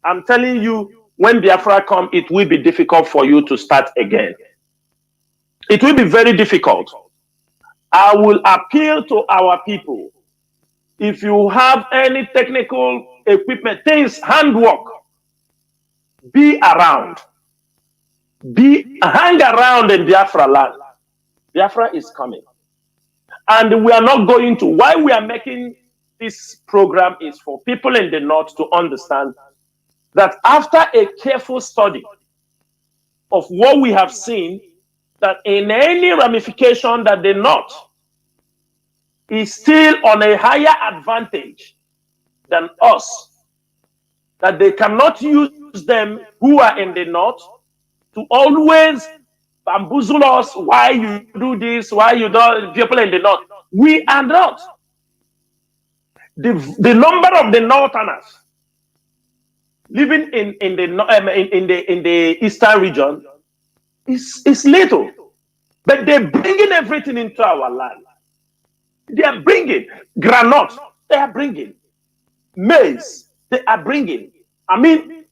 Speaker 4: I'm telling you, when Biafra come, it will be difficult for you to start again. It will be very difficult. I will appeal to our people. If you have any technical equipment, things, handwork, be around. Hang around in Biafra land. Biafra is coming. And we are not going to, why we are making this program is for people in the north to understand that after a careful study of what we have seen, that in any ramification that the north is still on a higher advantage than us, that they cannot use them who are in the north to always bamboozle us, why you do this, why you don't, people in the north. We are not. The number of the northerners living in the eastern region is little, but they're bringing everything into our land. They are bringing granite, they are bringing maize, they are bringing. I mean,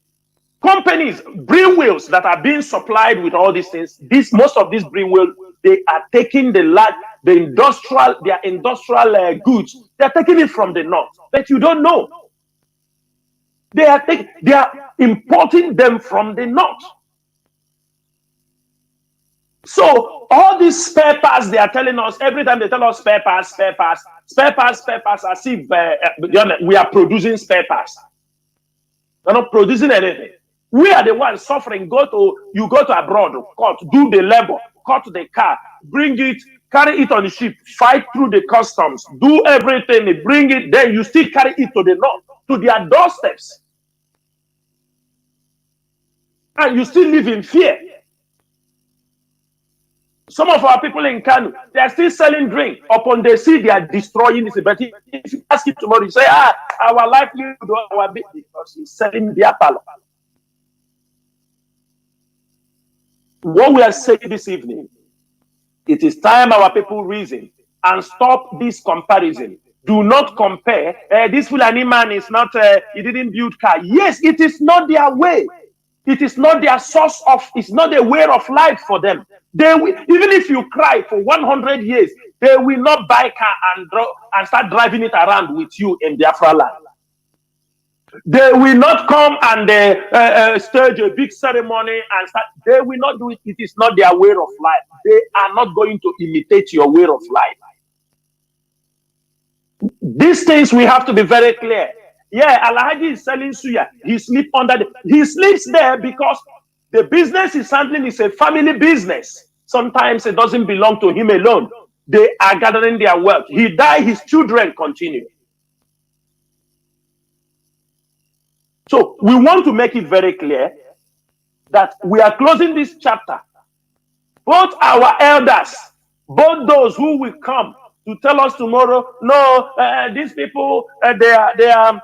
Speaker 4: companies, brew wheels that are being supplied with all these things. Most of these brew wheels, they are taking their industrial goods. They are taking it from the north, but you don't know. They are importing them from the north. So all these spare parts they are telling us, every time they tell us spare parts, as if we are producing spare parts. We're not producing anything. We are the ones suffering. You go to abroad, cut, do the labor, cut the car, bring it, carry it on the ship, fight through the customs, do everything, bring it, then you still carry it to the north, to their doorsteps. And you still live in fear. Some of our people in Kanu, they are still selling drink. Upon they see they are destroying this. But if you ask him tomorrow, you say, our livelihood, our business, because he's selling their palo. What we are saying this evening, it is time our people reason and stop this comparison. Do not compare. This Fulani man is not, he didn't build car. Yes, it is not their way. It is not their source of, it's not a way of life for them. They will, even if you cry for 100 years, they will not buy car and start driving it around with you in Biafra land. They will not come and stage a big ceremony and start. They will not do it. It is not their way of life. They are not going to imitate your way of life. These things we have to be very clear. Yeah, Alhaji is selling suya. He sleeps he sleeps there because the business he's handling is a family business. Sometimes it doesn't belong to him alone. They are gathering their wealth. He died, his children continue. So we want to make it very clear that we are closing this chapter. Both our elders, both those who will come to tell us tomorrow, no, these people, they are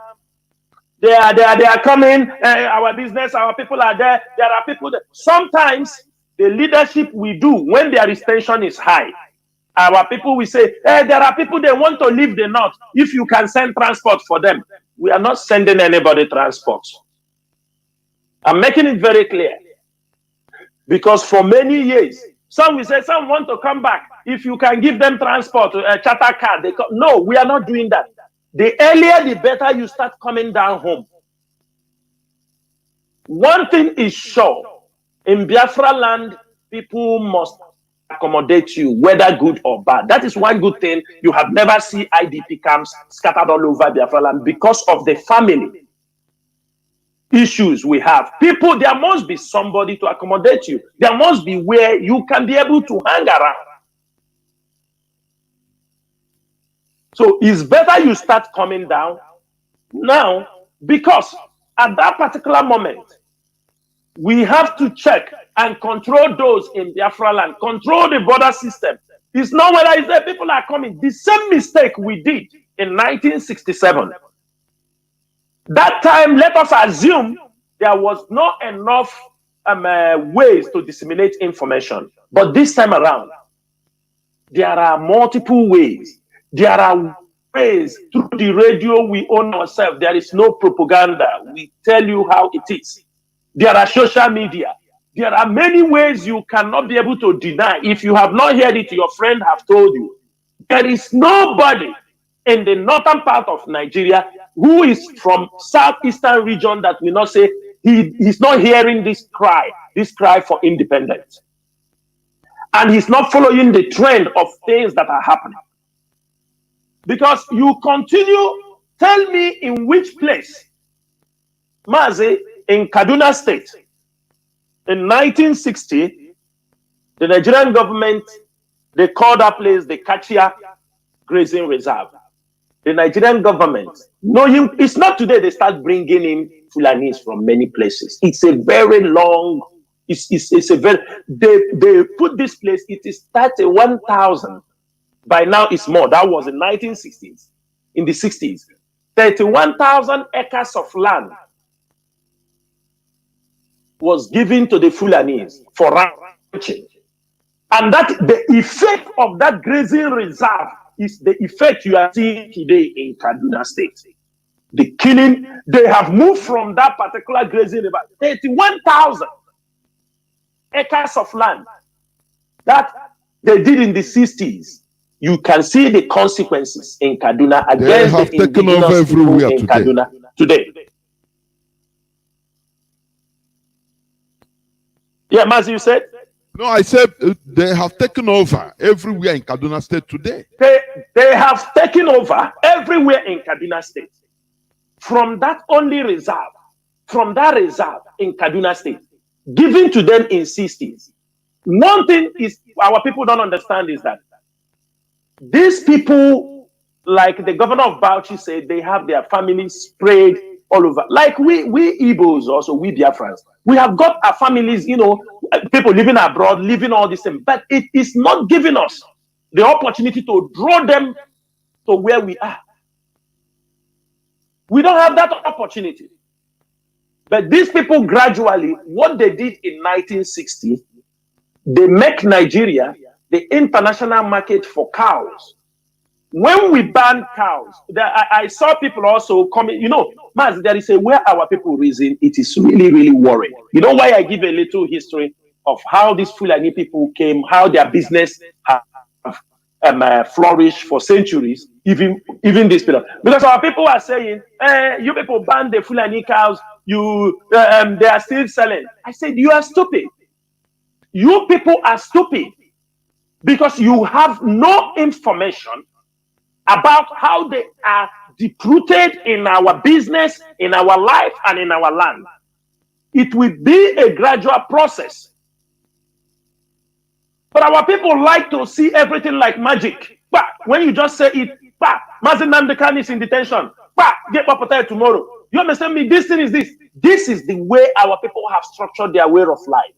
Speaker 4: coming, our business, our people are there. There are people there. Sometimes the leadership we do when their tension is high, Our people will say, hey, there are people they want to leave the north. If you can send transport for them. We are not sending anybody transport. I'm making it very clear. Because for many years, some will say, some want to come back. If you can give them transport, a charter car, they come. No, we are not doing that. The earlier, the better you start coming down home. One thing is sure, in Biafra land, people must accommodate you, whether good or bad. That is one good thing. You have never seen IDP camps scattered all over Biafra land because of the family issues we have. People, there must be somebody to accommodate you. There must be where you can be able to hang around. So it's better you start coming down now, because at that particular moment, we have to check and control those in Biafra land, control the border system. It's not whether it's that people are coming. The same mistake we did in 1967. That time, let us assume there was not enough ways to disseminate information. But this time around, there are multiple ways. There are ways through the radio we own ourselves. There is no propaganda. We tell you how it is. There are social media. There are many ways you cannot be able to deny. If you have not heard it, your friend have told you. There is nobody in the northern part of Nigeria who is from southeastern region that will not say he's not hearing this cry for independence. And he's not following the trend of things that are happening. Because you continue, tell me in which place, Mazi, in Kaduna State, in 1960, the Nigerian government, they called that place the Kachia Grazing Reserve. The Nigerian government, knowing it's not today they start bringing in Fulanis from many places. It's a very long, it's a very, they put this place, it is 31,000. By now it's more. That was in 1960s, in the 60s. 31,000 acres of land was given to the Fulanis for ranching. And that the effect of that grazing reserve is the effect you are seeing today in Kaduna State. The killing, they have moved from that particular grazing reserve, 31,000 acres of land that they did in the 60s. You can see the consequences in Kaduna against the indigenous people in Kaduna today. Yeah, Mazi, you said?
Speaker 2: No, I said they have taken over everywhere in Kaduna State today.
Speaker 4: They have taken over everywhere in Kaduna State. From that only reserve, from that reserve in Kaduna State, given to them in 60s. One thing is our people don't understand is that these people, like the governor of Bauchi said, they have their families spread all over. Like we Igbos also, we Biafrans, we have got our families, you know, people living abroad, living all this thing, but it is not giving us the opportunity to draw them to where we are. We don't have that opportunity. But these people gradually, what they did in 1960, they make Nigeria the international market for cows. When we ban cows, I saw people also coming, you know, Maz, there is a where our people reason, it is really, really worrying. You know why I give a little history of how these Fulani people came, how their business have flourished for centuries, even this period. Because our people are saying, you people ban the Fulani cows, they are still selling. I said, you are stupid. You people are stupid because you have no information about how they are deep-rooted in our business, in our life, and in our land. It will be a gradual process. But our people like to see everything like magic. But when you just say it, Mazi Nnamdi is in detention. Get Papatai tomorrow. You understand me? This thing is this. This is the way our people have structured their way of life.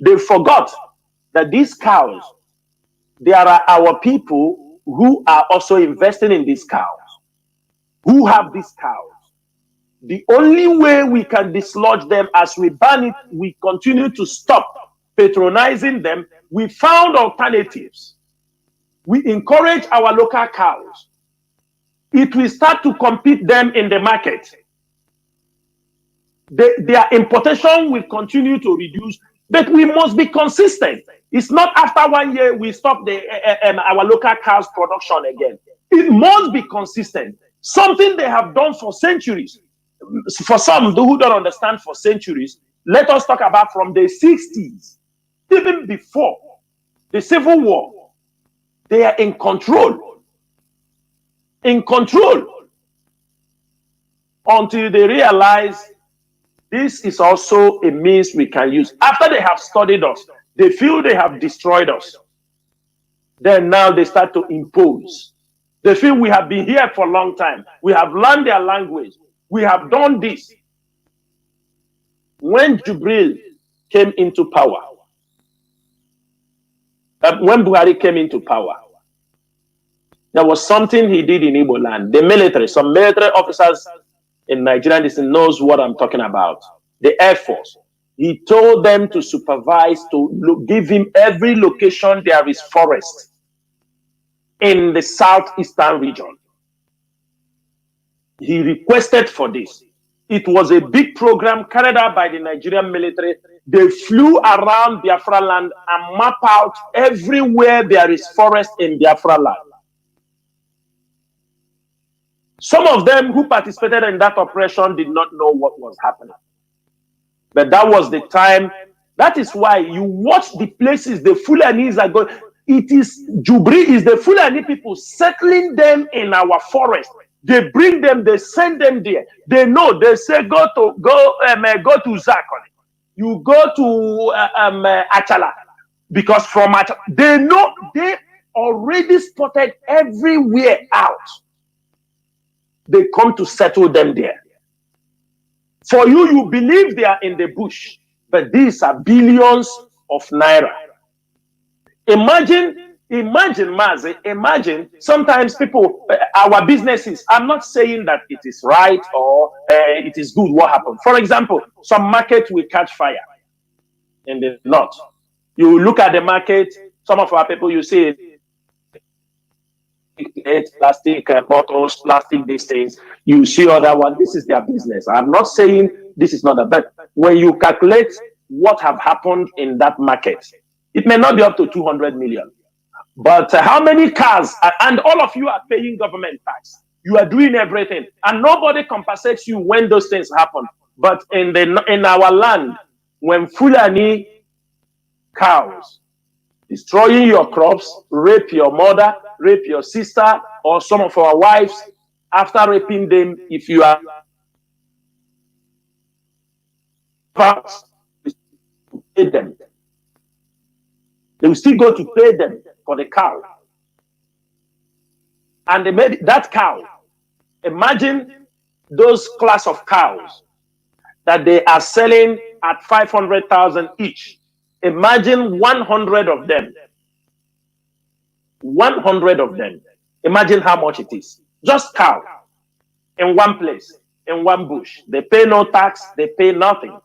Speaker 4: They forgot that these cows, there are our people who are also investing in these cows, who have these cows. The only way we can dislodge them as we ban it, we continue to stop patronizing them. We found alternatives. we encourage our local cows, it will start to compete them in the market. Their importation will continue to reduce, but we must be consistent. It's not after 1 year we stop our local cows production again. It must be consistent. Something they have done for centuries. For some who don't understand, for centuries, let us talk about from the 60s, even before the Civil War. They are in control. In control. Until they realize this is also a means we can use. After they have studied us, they feel they have destroyed us. Then now they start to impose. They feel we have been here for a long time. We have learned their language. We have done this. When Jubril came into power, when Buhari came into power, there was something he did in Igbo land. The military, some military officers in Nigeria knows what I'm talking about. The Air Force. He told them to supervise, to give him every location there is forest in the southeastern region. He requested for this. It was a big program carried out by the Nigerian military. They flew around Biafra land and map out everywhere there is forest in Biafra land. Some of them who participated in that operation did not know what was happening. But that was the time. That is why you watch the places the Fulanis are going. It is Jubri, is the Fulani people settling them in our forest. They bring them, they send them there. They know, they say, go to Zakon. You go to Achala. Because from Achala, they know they already spotted everywhere out. They come to settle them there. For you, you believe they are in the bush, but these are billions of naira. Imagine, Mazi, imagine sometimes people, our businesses, I'm not saying that it is right or it is good what happened. For example, some market will catch fire in the north. You look at the market, some of our people, you see plastic bottles, plastic these things, you see other one, this is their business. I'm not saying this is not a bad. When you calculate what have happened in that market, it may not be up to 200 million. But how many cars, and all of you are paying government tax. You are doing everything, and nobody compensates you when those things happen. But in our land, when Fulani cows destroying your crops, rape your mother, rape your sister, or some of our wives, after raping them, if you are pay them, they will still go to pay them for the cow. And they made that cow. Imagine those class of cows that they are selling at 500,000 each. Imagine 100 of them. 100 of them. Imagine how much it is. Just cow in one place, in one bush. They pay no tax, they pay nothing.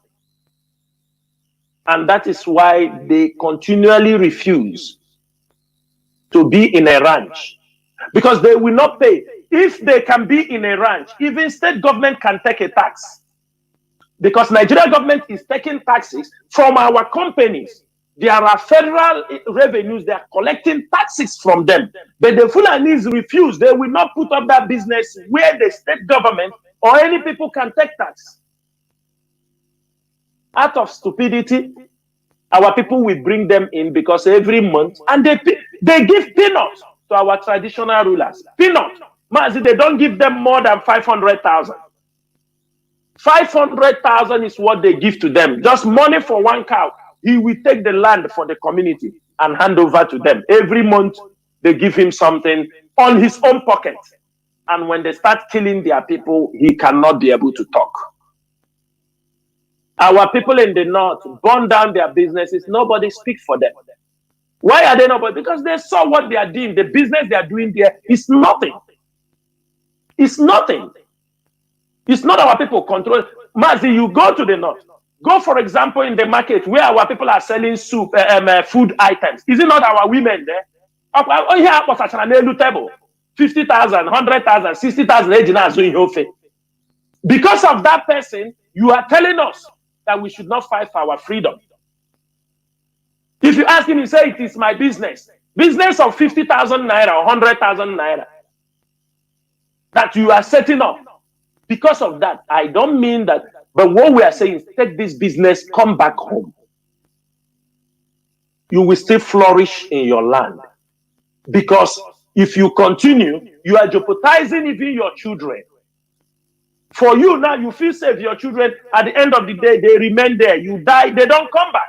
Speaker 4: And that is why they continually refuse to be in a ranch, because they will not pay. If they can be in a ranch, even state government can take a tax, because Nigeria government is taking taxes from our companies. There are federal revenues, they are collecting taxes from them. But the Fulanis refuse. They will not put up that business where the state government or any people can take tax. Out of stupidity, our people will bring them in, because every month, and they give peanuts to our traditional rulers. Peanut. Mazi, they don't give them more than 500,000. 500,000 is what they give to them. Just money for one cow. He will take the land for the community and hand over to them. Every month, they give him something on his own pocket. And when they start killing their people, he cannot be able to talk. Our people in the north burn down their businesses. Nobody speaks for them. Why are they not? Because they saw what they are doing. The business they are doing there is nothing. It's nothing. It's not our people control. Mazi, you go to the north. Go, for example, in the market where our people are selling soup, food items. Is it not our women there? Oh, here was a new table. 50,000, 100,000, 60,000. Because of that person, you are telling us that we should not fight for our freedom. If you ask him, he say it is my business. Business of 50,000 naira or 100,000 naira that you are setting up. Because of that, I don't mean that, but what we are saying is take this business, come back home. You will still flourish in your land. Because if you continue, you are jeopardizing even your children. For you now, you feel safe. Your children, at the end of the day, they remain there. You die, they don't come back.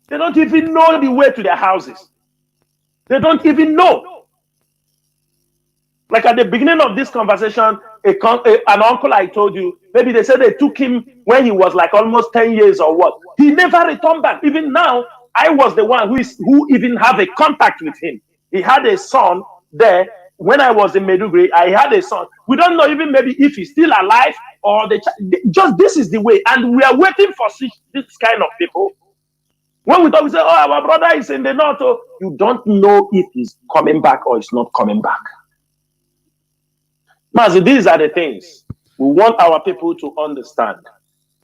Speaker 4: They don't even know the way to their houses. They don't even know. Like at the beginning of this conversation, an uncle I told you, maybe they said they took him when he was like almost 10 years or what. He never returned back. Even now, I was the one who even have a contact with him. He had a son there. When I was in Meduguri, I had a son. We don't know even maybe if he's still alive or just this is the way. And we are waiting for this kind of people. When we talk, we say, oh, our brother is in the north. Oh, you don't know if he's coming back or he's not coming back. Mazi, these are the things we want our people to understand.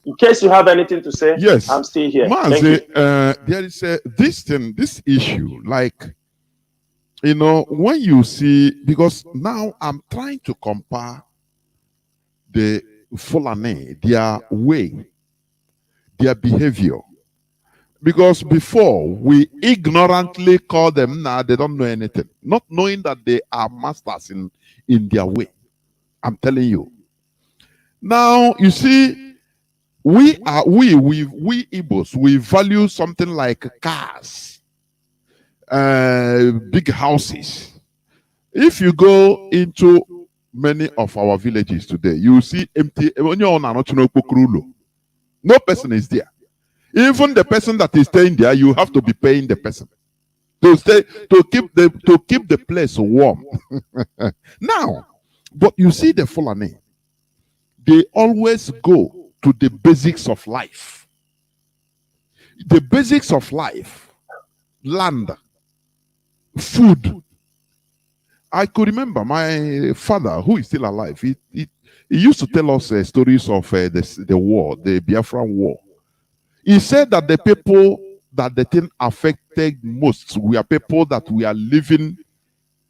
Speaker 4: In case you have anything to say,
Speaker 2: yes,
Speaker 4: I'm still here.
Speaker 2: Mazi, there is this issue, like, you know, when you see, because now I'm trying to compare the Fulani, their way, their behavior. Because before, we ignorantly call them, now they don't know anything. Not knowing that they are masters in their way. I'm telling you. Now, you see, we Igbos, we value something like cars, big houses. If you go into many of our villages today, you see empty. No person is there. Even the person that is staying there, you have to be paying the person to stay to keep the place warm. Now, but you see the Fulani, they always go to the basics of life. The basics of life, land, food. I could remember my father, who is still alive. He used to tell us stories of the war, the Biafran war. He said that the people that the thing affected most were people that we are living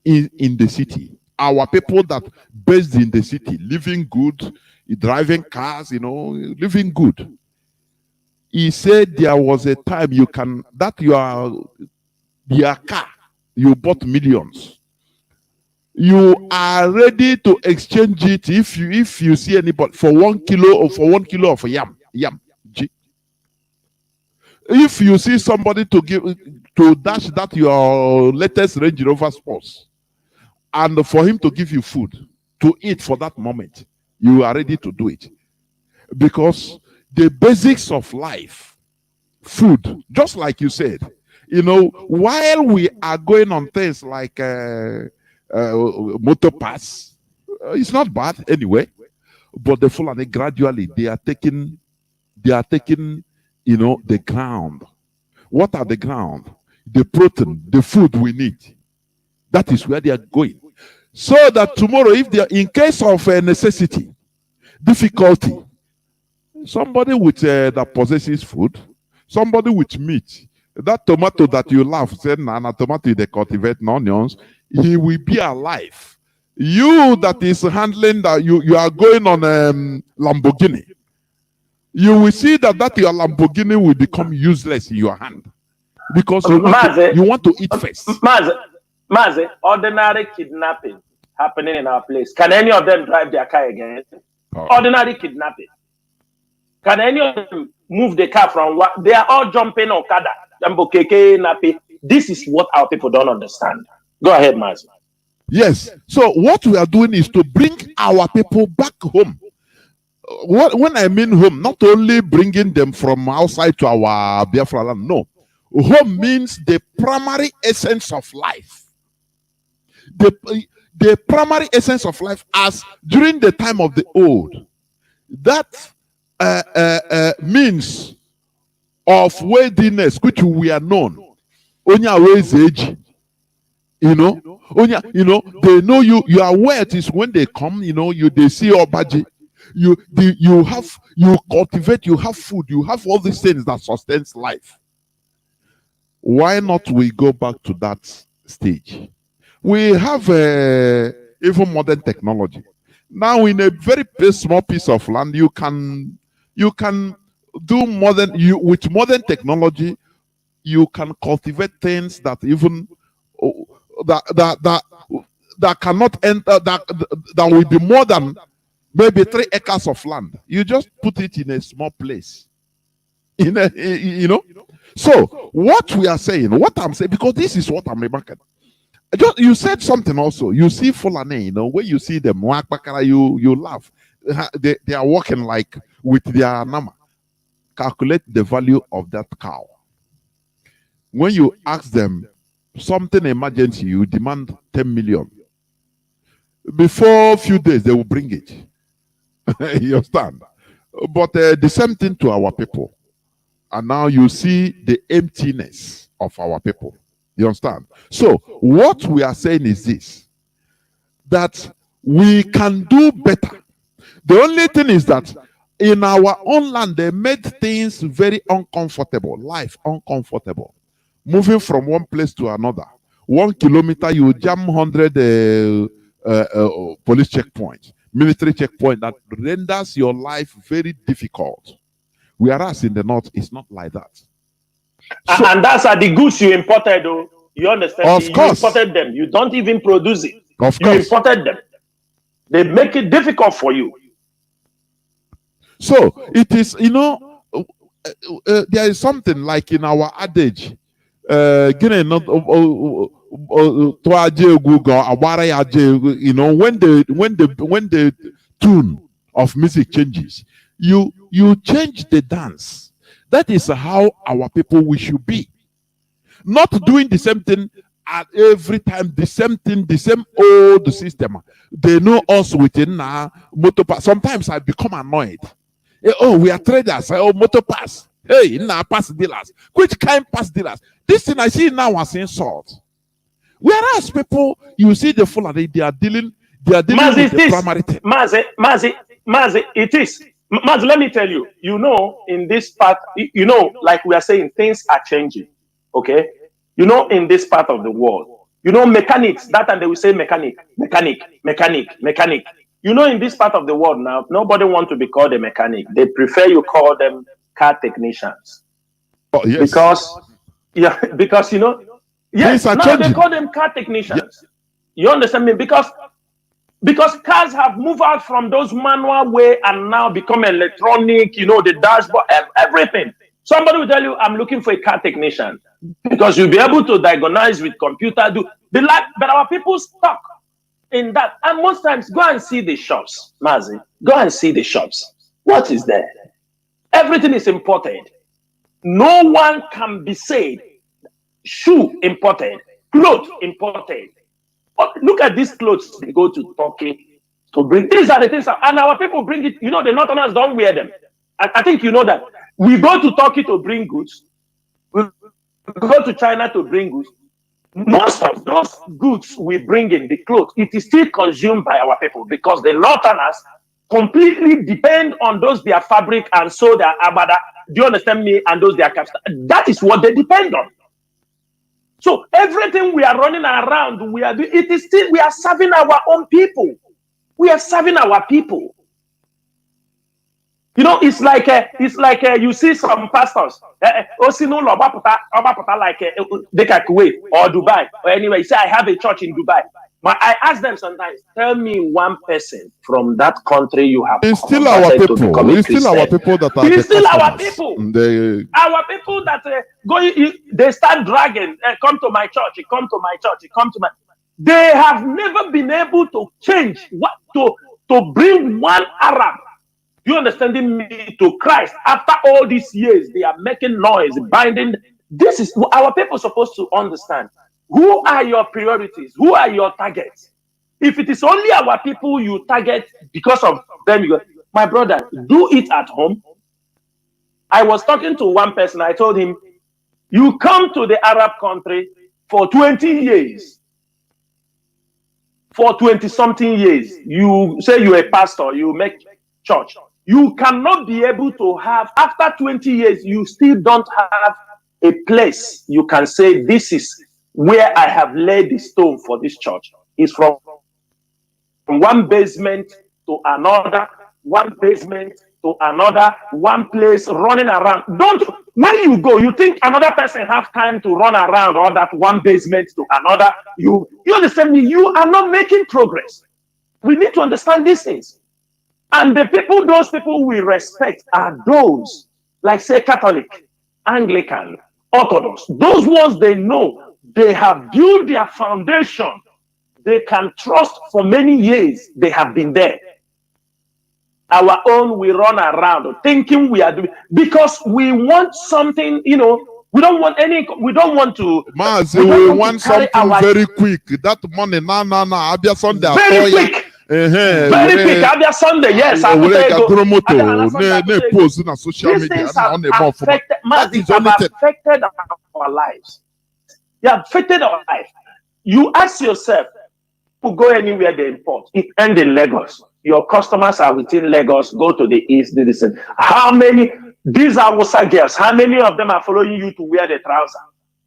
Speaker 2: in the city. Our people that based in the city, living good, driving cars, you know, living good. He said there was a time your car, you bought millions. You are ready to exchange it if you see anybody for 1 kilo of yam. If you see somebody to dash that your latest Range Rover Sports, and for him to give you food to eat for that moment, you are ready to do it. Because the basics of life, food, just like you said, you know, while we are going on things like motor pass, it's not bad anyway. But the Fulani gradually they are taking, you know, the ground. What are the ground? The protein, the food we need. That is where they are going. So that tomorrow, if they are in case of necessity, difficulty, somebody with that possesses food, somebody with meat, that tomato that you love, said, and a tomato they cultivate onions, he will be alive. You that is handling that, you are going on Lamborghini. You will see that your Lamborghini will become useless in your hand because you want to eat first.
Speaker 4: Mazi, ordinary kidnapping happening in our place. Can any of them drive their car again? Oh. Ordinary kidnapping. Can any of them move the car from what? They are all jumping on Okada, Jambo Keke, Napi. This is what our people don't understand. Go ahead, Mazi.
Speaker 2: Yes. So what we are doing is to bring our people back home. When I mean home, not only bringing them from outside to our Biafra land, no. Home means the primary essence of life. The primary essence of life, as during the time of the old, that means of worthiness which we are known. Only always age. You know, only they know you. You are aware it is when they come. They see your budget. You cultivate. You have food. You have all these things that sustains life. Why not we go back to that stage? We have even modern technology. Now, in a very small piece of land, you can do with modern technology. You can cultivate things that even that cannot enter that will be more than maybe 3 acres of land. You just put it in a small place. So what we are saying, what I'm saying, because this is what I'm remarking. You said something also. You see Fulani, when you see them, you laugh. They are walking like with their nama. Calculate the value of that cow. When you ask them something emergency, you demand 10 million. Before a few days, they will bring it. You understand? But the same thing to our people. And now you see the emptiness of our people. You understand? So what we are saying is this, that we can do better. The only thing is that in our own land, they made things very uncomfortable, life uncomfortable. Moving from one place to another. 1 kilometer, you jam 100 police checkpoints, military checkpoint that renders your life very difficult. Whereas in the north, it's not like that.
Speaker 4: So, and that's the goods you imported, though. You understand?
Speaker 2: Of course.
Speaker 4: You imported them. You don't even produce it.
Speaker 2: Of course.
Speaker 4: You imported them. They make it difficult for you.
Speaker 2: So it is, there is something like in our adage, when the tune of music changes, you change the dance. That is how our people we should be. Not doing the same thing at every time, the same thing, the same old system. They know us within motor pass. Sometimes I become annoyed. Oh, we are traders. Oh, motor pass. Hey, pass dealers. Which kind pass dealers? This thing I see now as insult. Whereas people, you see the Fulani, they are dealing with the primary thing.
Speaker 4: Mazi, it is. Mazi, let me tell you, in this part, like we are saying, things are changing. Okay? In this part of the world, mechanics, that and they will say mechanic. In this part of the world now, nobody wants to be called a mechanic. They prefer you call them car technicians.
Speaker 2: Oh, yes.
Speaker 4: Because now they call them car technicians. Yeah. You understand me? Because cars have moved out from those manual way and now become electronic, the dashboard, everything. Somebody will tell you, I'm looking for a car technician because you'll be able to diagnose with computer, but our people stuck in that. And most times, go and see the shops, Mazi. Go and see the shops. What is there? Everything is imported. No one can be said, shoe imported, clothes imported. Look at these clothes they go to Turkey to bring. These are the things, and our people bring it. The Northerners don't wear them. I think you know that. We go to Turkey to bring goods. We go to China to bring goods. Most of those goods we bring in, the clothes, it is still consumed by our people because the Northerners completely depend on those their fabric and so their abada. Do you understand me? And those their caps. That is what they depend on. So everything we are running around, we are serving our own people. We are serving our people. It's like you see some pastors, like Kuwait or Dubai or anywhere. You say, I have a church in Dubai. I ask them sometimes, tell me one person from that country you have.
Speaker 2: It's still our people. It's still our people that are.
Speaker 4: It's still our people. Our people that they start dragging. Come to my church. Come to my church. Come to my. They have never been able to change to bring one Arab. You understanding me to Christ? After all these years, they are making noise, binding. This is our people supposed to understand. Who are your priorities? Who are your targets? If it is only our people you target because of them, my brother, do it at home. I was talking to one person. I told him, You come to the Arab country for 20 years. For 20-something years, you say you're a pastor, you make church. You cannot be able to have, after 20 years, you still don't have a place you can say, this is where I have laid the stone for this church. It's from one basement to another, one basement to another, one place running around. When you go, you think another person have time to run around or that one basement to another. You understand me? You are not making progress. We need to understand these things. And those people we respect are those, like say Catholic, Anglican, Orthodox. Those ones they know, they have built their foundation. They can trust for many years. They have been there. Our own, we run around thinking we are doing, because we want something, we don't want to.
Speaker 2: Mazi, we want something very quick. That money, Abia Sunday.
Speaker 4: Very quick. Very quick. Abia Sunday, yes.
Speaker 2: Post on social media.
Speaker 4: Affected our lives. They have affected our life. You ask yourself, to go anywhere they import, it ends in Lagos. Your customers are within Lagos, go to the east, do this. How many, these are Hausa girls, how many of them are following you to wear the trouser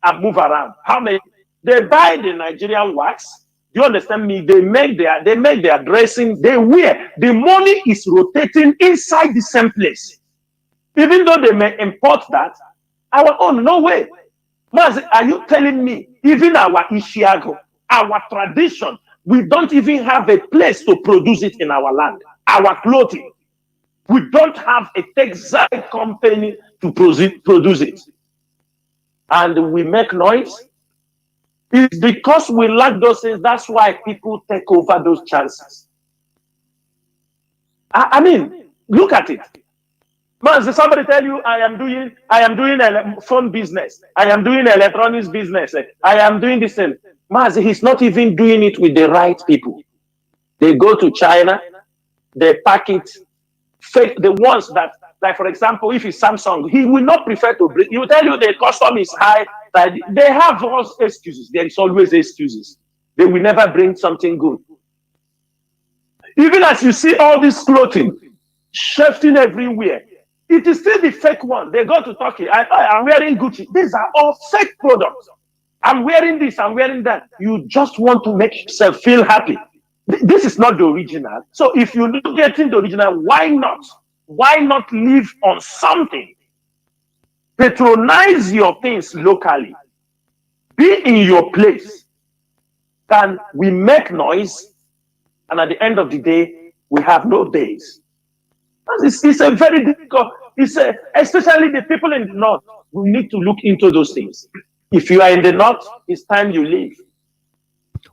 Speaker 4: and move around? How many? They buy the Nigerian wax. Do you understand me? They make their dressing, they wear. The money is rotating inside the same place. Even though they may import that, our own, no way. Mazi, are you telling me, even our Ishiago, our tradition, we don't even have a place to produce it in our land. Our clothing, we don't have a textile company to produce it. And we make noise. It's because we lack those things. That's why people take over those chances. I mean, look at it. Man, somebody tell you, I am doing a phone business. I am doing electronics business. I am doing this thing. Mazi, he's not even doing it with the right people. They go to China, they pack it, fake the ones that, like for example, if it's Samsung, he will not prefer to bring. He will tell you the custom is high. That they have all excuses. There is always excuses. They will never bring something good. Even as you see all this clothing shifting everywhere, it is still the fake one. They go to Turkey. I'm wearing Gucci. These are all fake products. I'm wearing this, I'm wearing that. You just want to make yourself feel happy. This is not the original. So if you're not getting the original, why not? Why not live on something? Patronize your things locally. Be in your place. Then we make noise, and at the end of the day, we have no days. It's a very difficult, especially the people in the north, we need to look into those things. If you are in the north, it's time you leave.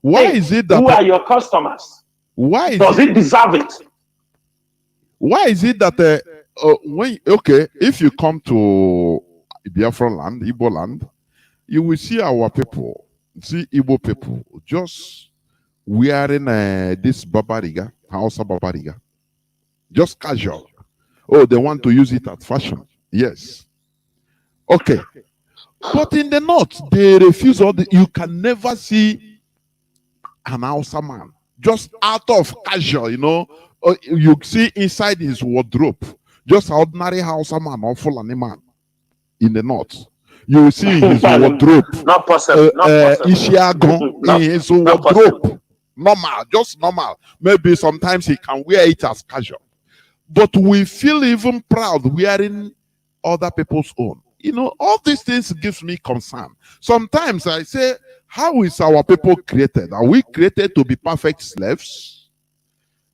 Speaker 2: Why is it that...
Speaker 4: Who are your customers?
Speaker 2: Why
Speaker 4: does it deserve it?
Speaker 2: Why is it that if you come to Biafra land, Igbo land, you will see our people, see Igbo people just wearing this babariga, Hausa babariga, just casual. Oh, they want to use it as fashion. Yes. Okay. But in the north, they refuse all the, you can never see an Hausa man just out of casual, you see inside his wardrobe, just ordinary Hausa man or Fulani man in the north. You will see his wardrobe.
Speaker 4: Not possible.
Speaker 2: Ishiagon in his wardrobe. Normal, just normal. Maybe sometimes he can wear it as casual. But we feel even proud wearing other people's own. All these things gives me concern. Sometimes I say, how is our people created? Are we created to be perfect slaves?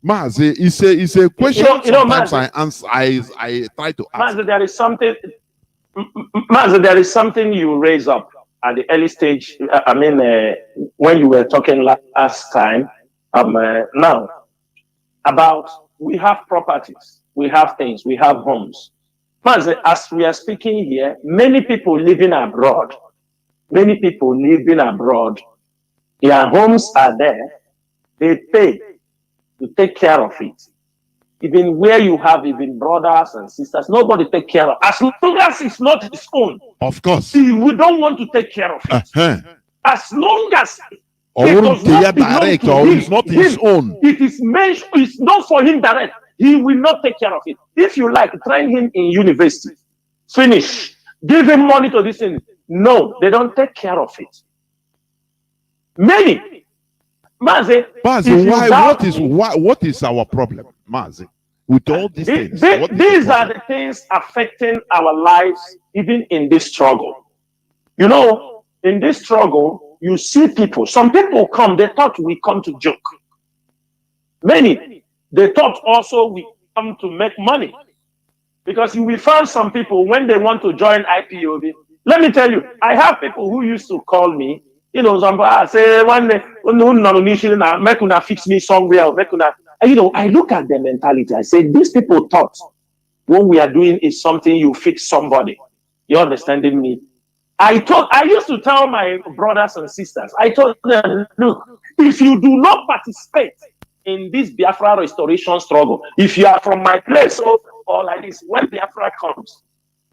Speaker 2: Mazi, it's a question sometimes I try to ask.
Speaker 4: Mazi, there is something you raise up at the early stage. When you were talking last time, now, about we have properties, we have things, we have homes. Mazi, as we are speaking here, many people living abroad, their homes are there, they pay to take care of it. even where you have even brothers and sisters, nobody take care of. As long as it's not his own,
Speaker 2: of course,
Speaker 4: we don't want to take care of it. As long as
Speaker 2: or
Speaker 4: it does not belong
Speaker 2: direct,
Speaker 4: to
Speaker 2: or
Speaker 4: him,
Speaker 2: it's not his own.
Speaker 4: It is mentioned, it's not for him direct. He will not take care of it. If you like, train him in university, finish, give him money to this thing. No, they don't take care of it. Many. Mazi,
Speaker 2: what is our problem, Mazi, with all these things?
Speaker 4: These are the things affecting our lives, even in this struggle. You know, in this struggle, you see people, some people come, they thought we come to joke. Many, they thought also we come to make money. Because you will find some people, when they want to join IPOB, let me tell you, I have people who used to call me, you know, I say, one day, make una fix me somewhere, you know, I look at their mentality. I say, these people thought what we are doing is something you fix somebody. You understanding me? I used to tell my brothers and sisters, I told them, look, if you do not participate in this Biafra restoration struggle, if you are from my place or like this, when Biafra comes,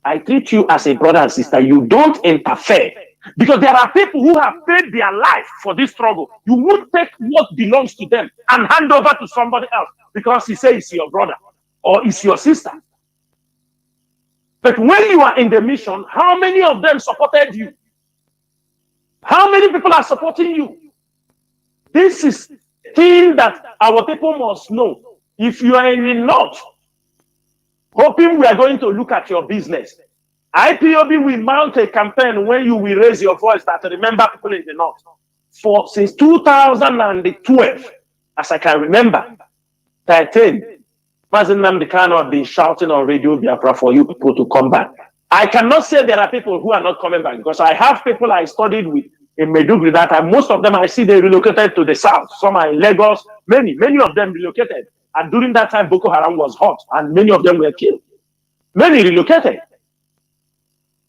Speaker 4: I treat you as a brother and sister. You don't interfere. Because there are people who have paid their life for this struggle. You won't take what belongs to them and hand over to somebody else because he says it's your brother or it's your sister. But when you are in the mission, how many of them supported you? How many people are supporting you? This is the thing that our people must know. If you are in the north, hoping we are going to look at your business, IPOB will mount a campaign when you will raise your voice that remember people in the north. Since 2012, as I can remember, 13, Mazi Nnamdi Kanu have been shouting on Radio Biafra for you people to come back. I cannot say there are people who are not coming back because I have people I studied with in Maiduguri that time. Most of them I see they relocated to the south. Some are in Lagos. Many of them relocated. And during that time, Boko Haram was hot and many of them were killed. Many relocated.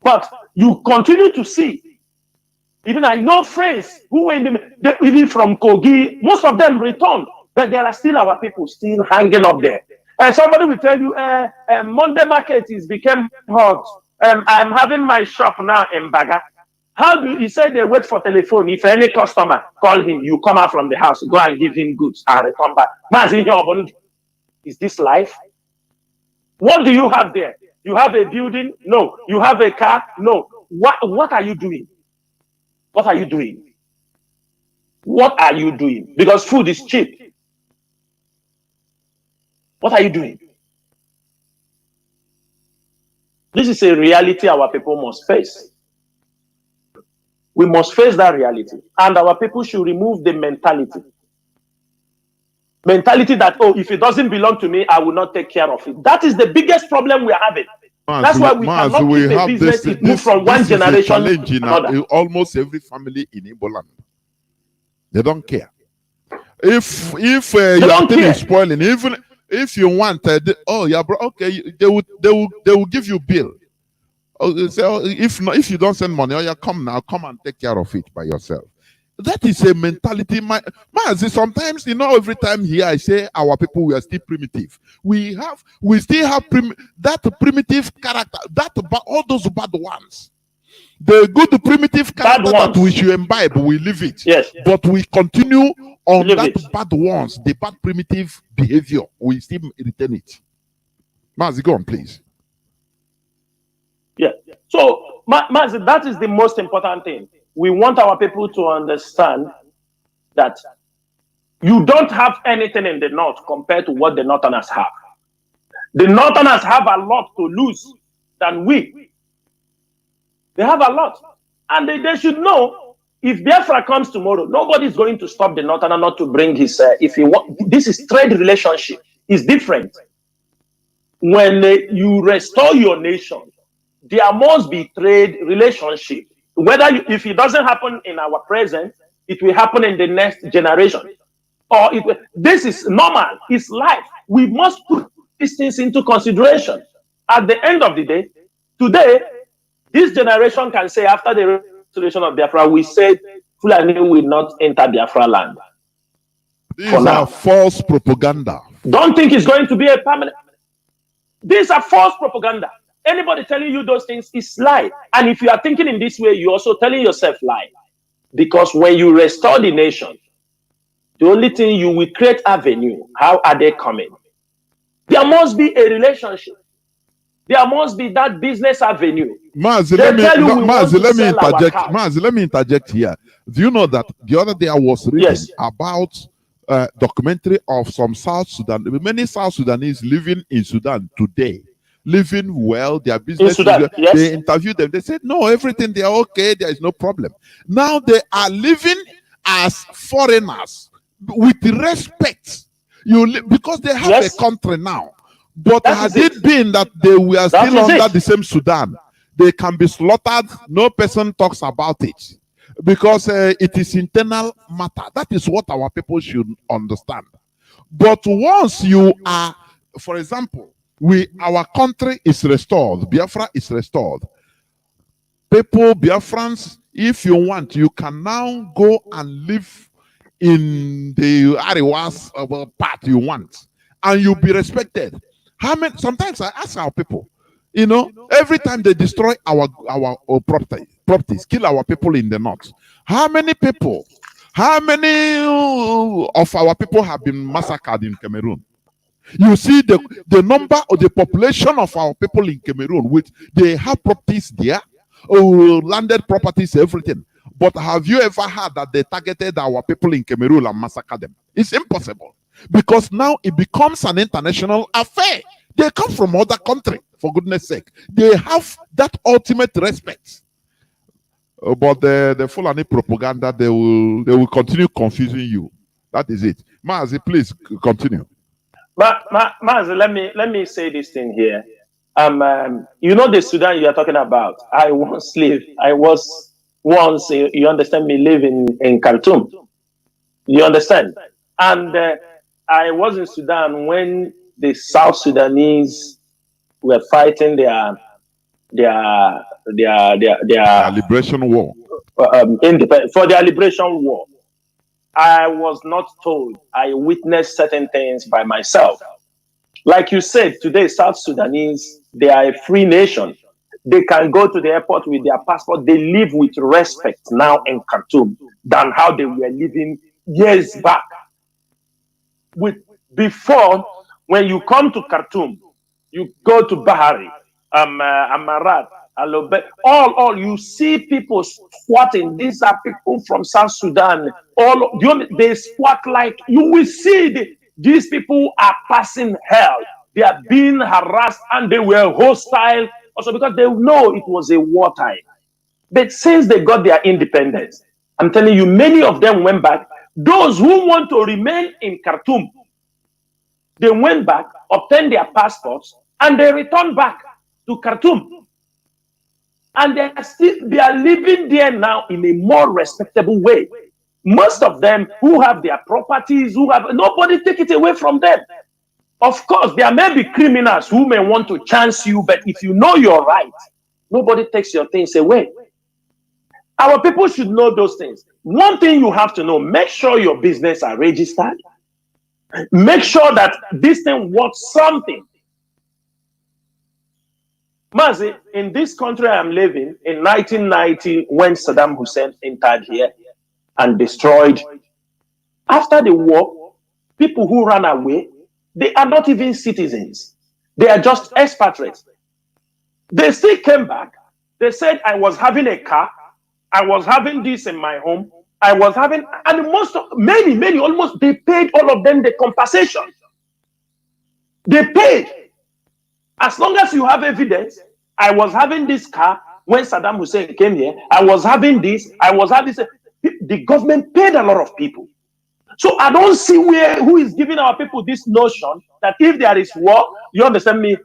Speaker 4: But you continue to see, even I know friends who were even from Kogi, most of them returned, but there are still our people still hanging up there. And somebody will tell you, Monday market is became hot. I'm having my shop now in Baga. How do you say they wait for telephone? If any customer call him, you come out from the house, go and give him goods and return back. Is this life? What do you have there? You have a building? No. You have a car? No. What are you doing? What are you doing? What are you doing? Because food is cheap. What are you doing? This is a reality our people must face. We must face that reality. And our people should remove the mentality. Mentality that, oh, if it doesn't belong to me, I will not take care of it. That is the biggest problem we are having. That's why we cannot keep a business to move from one generation to another.
Speaker 2: Almost every family in Igbo land, they don't care. If your thing is spoiling, even if you want, oh yeah, bro, okay, they will give you bill. So if you don't send money, oh yeah, come and take care of it by yourself. That is a mentality. Mazi, sometimes, you know, every time here I say our people, we are still primitive. We still have that primitive character, all those bad ones. The good primitive character that we should imbibe, we leave it.
Speaker 4: Yes.
Speaker 2: But we continue on bad ones, the bad primitive behavior. We still retain it. Mazi, go on, please.
Speaker 4: Yeah. So, Mazi, that is the most important thing. We want our people to understand that you don't have anything in the north compared to what the northerners have. The northerners have a lot to lose than we. They have a lot. And they should know, if Biafra comes tomorrow, nobody is going to stop the northerner not to bring his, if he want, this is trade relationship. It's different. When you restore your nation, there must be trade relationship. If it doesn't happen in our present, it will happen in the next generation. Or this is normal. It's life. We must put these things into consideration. At the end of the day, today, this generation can say, after the restoration of Biafra, we said Fulani will not enter Biafra land.
Speaker 2: These are false propaganda.
Speaker 4: Don't think it's going to be a permanent. These are false propaganda. Anybody telling you those things is lie. And if you are thinking in this way, you're also telling yourself lie. Because when you restore the nation, the only thing you will create avenue. How are they coming? There must be a relationship. There must be that business avenue.
Speaker 2: Mazi, let me interject here. Do you know that the other day I was reading about documentary of some South Sudan, many South Sudanese living in Sudan today, living well, their business. They interviewed them. They said, no, everything, they are okay. There is no problem. Now they are living as foreigners with respect. Because they have a country now. But had it been that they were still under the same Sudan, they can be slaughtered. No person talks about it. Because it is internal matter. That is what our people should understand. But once you are, for example, our country is restored, Biafra is restored. People, Biafrans, if you want, you can now go and live in the Ariwas part you want, and you'll be respected. How many? Sometimes I ask our people, you know, every time they destroy our properties, kill our people in the north. How many of our people have been massacred in Cameroon? You see the number of the population of our people in Cameroon, which they have properties there, landed properties, everything. But have you ever heard that they targeted our people in Cameroon and massacred them? It's impossible. Because now it becomes an international affair. They come from other countries, for goodness sake. They have that ultimate respect. But the Fulani propaganda, they will continue confusing you. That is it. Mazi, please continue.
Speaker 4: Mazi, let me say this thing here. You know the Sudan you are talking about. I once lived. I was once, you understand me, living in Khartoum. You understand? And I was in Sudan when the South Sudanese were fighting their
Speaker 2: liberation war.
Speaker 4: For their liberation war. I was not told. I witnessed certain things by myself. Like you said, today, South Sudanese, they are a free nation. They can go to the airport with their passport. They live with respect now in Khartoum than how they were living years back. Before, when you come to Khartoum, you go to Bahari, Amarat, Alobe, all you see people squatting. These are people from South Sudan. They squat like you will see. These people are passing hell. They are being harassed and they were hostile also because they know it was a wartime. But since they got their independence, I'm telling you, many of them went back. Those who want to remain in Khartoum, they went back, obtained their passports, and they returned back to Khartoum. And they are living there now in a more respectable way. Most of them who have their properties, nobody take it away from them. Of course, there may be criminals who may want to chance you, but if you know your right, nobody takes your things away. Our people should know those things. One thing you have to know, make sure your business are registered. Make sure that this thing worth something. Mazi, in this country I'm living, in 1990, when Saddam Hussein entered here and destroyed, after the war, people who ran away, they are not even citizens. They are just expatriates. They still came back. They said, I was having a car. I was having this in my home. I was having, and many, almost, they paid all of them the compensation. They paid. As long as you have evidence, I was having this car when Saddam Hussein came here. I was having this. I was having this. The government paid a lot of people. So I don't see who is giving our people this notion that if there is war, you understand me?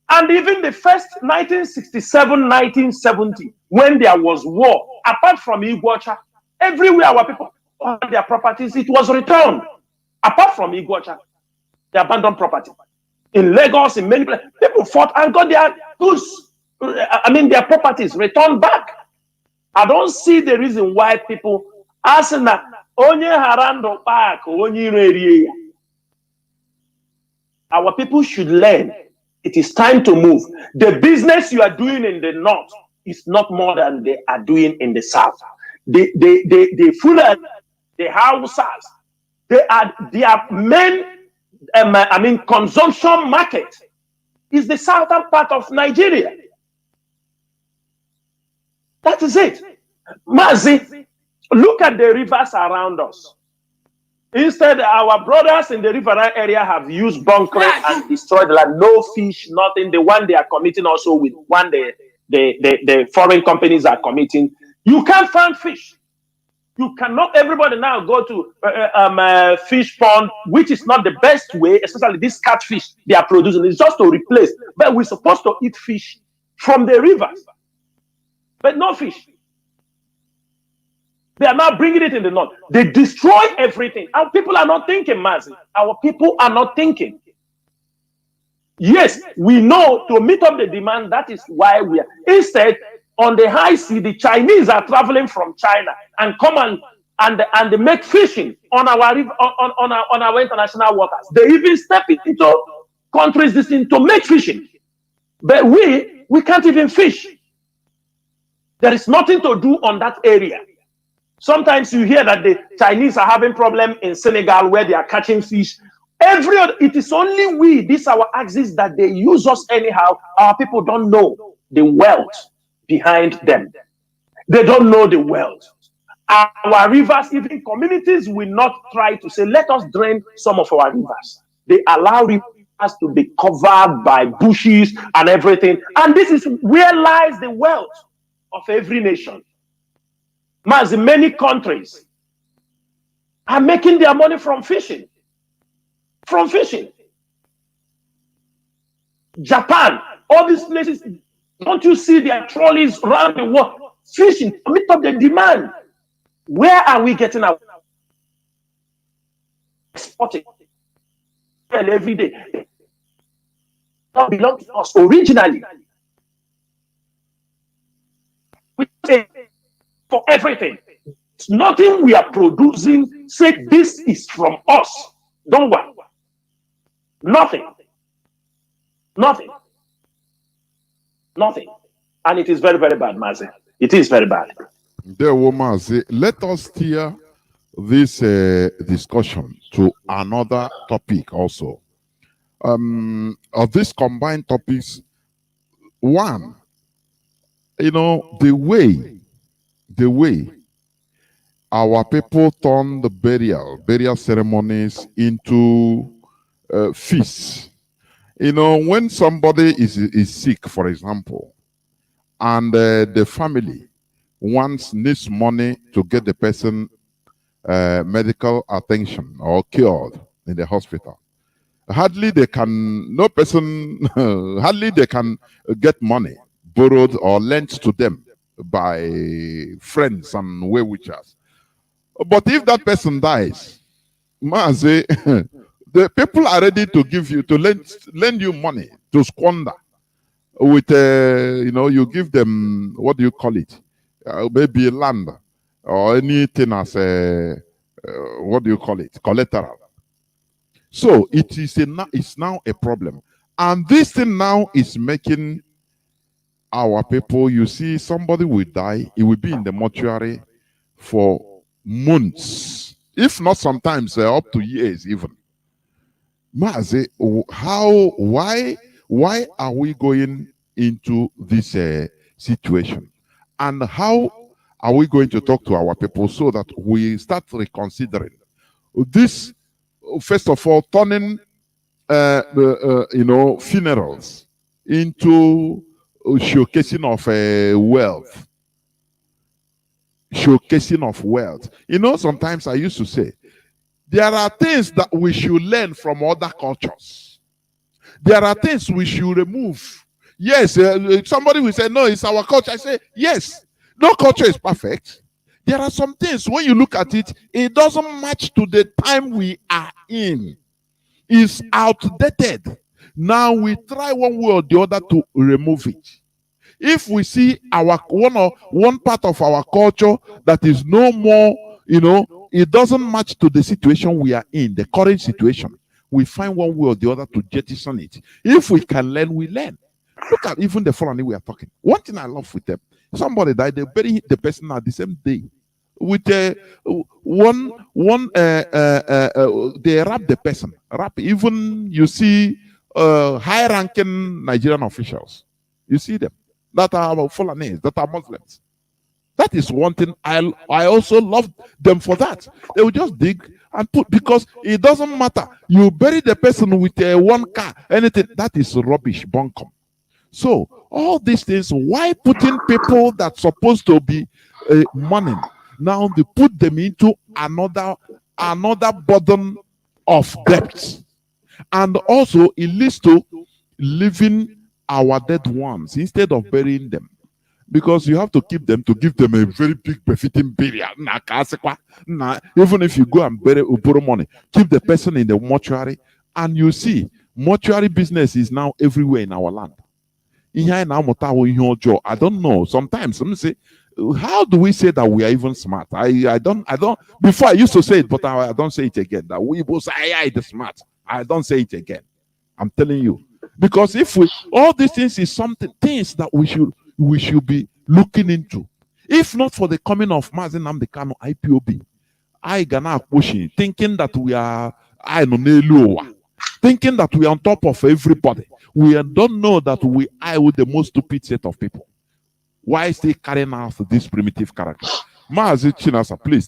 Speaker 4: And even the first 1967, 1970, when there was war, apart from Iguacha, everywhere our people had their properties, it was returned. Apart from Iguacha, the abandoned property. In Lagos, in many places, people fought and got their goods, their properties returned back. I don't see the reason why people asking that Onye harando park, onye area. Our people should learn. It is time to move. The business you are doing in the north is not more than they are doing in the south. The Fulani, the Hausas, their main consumption market is the southern part of Nigeria. That is it. Mazi, look at the rivers around us. Instead, our brothers in the river area have used bunkering and destroyed the land. No fish, nothing. The one they are committing also with one the foreign companies are committing. You can't find fish. You cannot, everybody now go to fish pond, which is not the best way, especially this catfish they are producing. It's just to replace. But we're supposed to eat fish from the rivers. But no fish. They are now bringing it in the north. They destroy everything. Our people are not thinking, Mazi. Our people are not thinking. Yes, we know to meet up the demand, that is why we are. Instead, on the high sea, the Chinese are traveling from China and come and they make fishing on our on our international waters. They even step into countries to make fishing. But we can't even fish. There is nothing to do on that area. Sometimes you hear that the Chinese are having problem in Senegal where they are catching fish. It is only we, this our axis, that they use us anyhow. Our people don't know the wealth behind them. They don't know the wealth. Our rivers, even communities will not try to say, let us drain some of our rivers. They allow rivers to be covered by bushes and everything. And this is where lies the wealth of every nation. Mazi, many countries are making their money from fishing. From fishing. Japan, all these places, don't you see their trolleys around the world? Fishing, meet up the demand. Where are we getting our exporting? Every day. That belongs to us originally. We say for everything. It's nothing we are producing. Say this is from us. Don't worry. Nothing. Nothing. Nothing. And it is very, very bad, Mazi. It is very bad.
Speaker 2: There, Mazi, let us steer this discussion to another topic also. Of these combined topics, one, the way our people turn the burial ceremonies into feasts. When somebody is sick, for example, and the family needs money to get the person medical attention or cured in the hospital, hardly they can get money borrowed or lent to them by friends and well-wishers. But if that person dies, Mazi, the people are ready to lend you money to squander with you give them, what do you call it, maybe land or anything as what do you call it, collateral. So it's now a problem, and this thing now is making our people, you see, somebody will die, it will be in the mortuary for months, if not sometimes up to years even. Mazi, why are we going into this situation? And how are we going to talk to our people so that we start reconsidering this, first of all, turning funerals into showcasing of wealth. Showcasing of wealth. Sometimes I used to say, there are things that we should learn from other cultures. There are things we should remove. Yes, somebody will say, no, it's our culture. I say, yes, no culture is perfect. There are some things, when you look at it, it doesn't match to the time we are in. It's outdated. Now we try one way or the other to remove it. If we see one part of our culture that is no more, it doesn't match to the situation we are in, the current situation. We find one way or the other to jettison it. If we can learn, we learn. Look at even the Fulani we are talking. One thing I love with them, somebody died, they bury the person at the same day. With they wrap the person. Even you see high-ranking Nigerian officials. You see them that are Fulanis, that are Muslims. That is one thing I also love them for that. They will just dig and put, because it doesn't matter. You bury the person with one car, anything, that is rubbish, bunkum. So all these things, why putting people that's supposed to be money, now they put them into another burden of debt. And also it leads to leaving our dead ones instead of burying them. Because you have to keep them, to give them a very big befitting burial. Even if you go and borrow money, keep the person in the mortuary, and you see mortuary business is now everywhere in our land. I don't know. Sometimes some say, how do we say that we are even smart? I don't. Before I used to say it, but I don't say it again. That we both say I the smart. I don't say it again. I'm telling you, because if we, all these things is things that we should be looking into. If not for the coming of Mazi Nnamdi Kanu IPOB, I gonna pushing, thinking that we are thinking that we are on top of everybody. We don't know that we are with the most stupid set of people. Why is they carrying out this primitive character? Mazi Chinasa, please,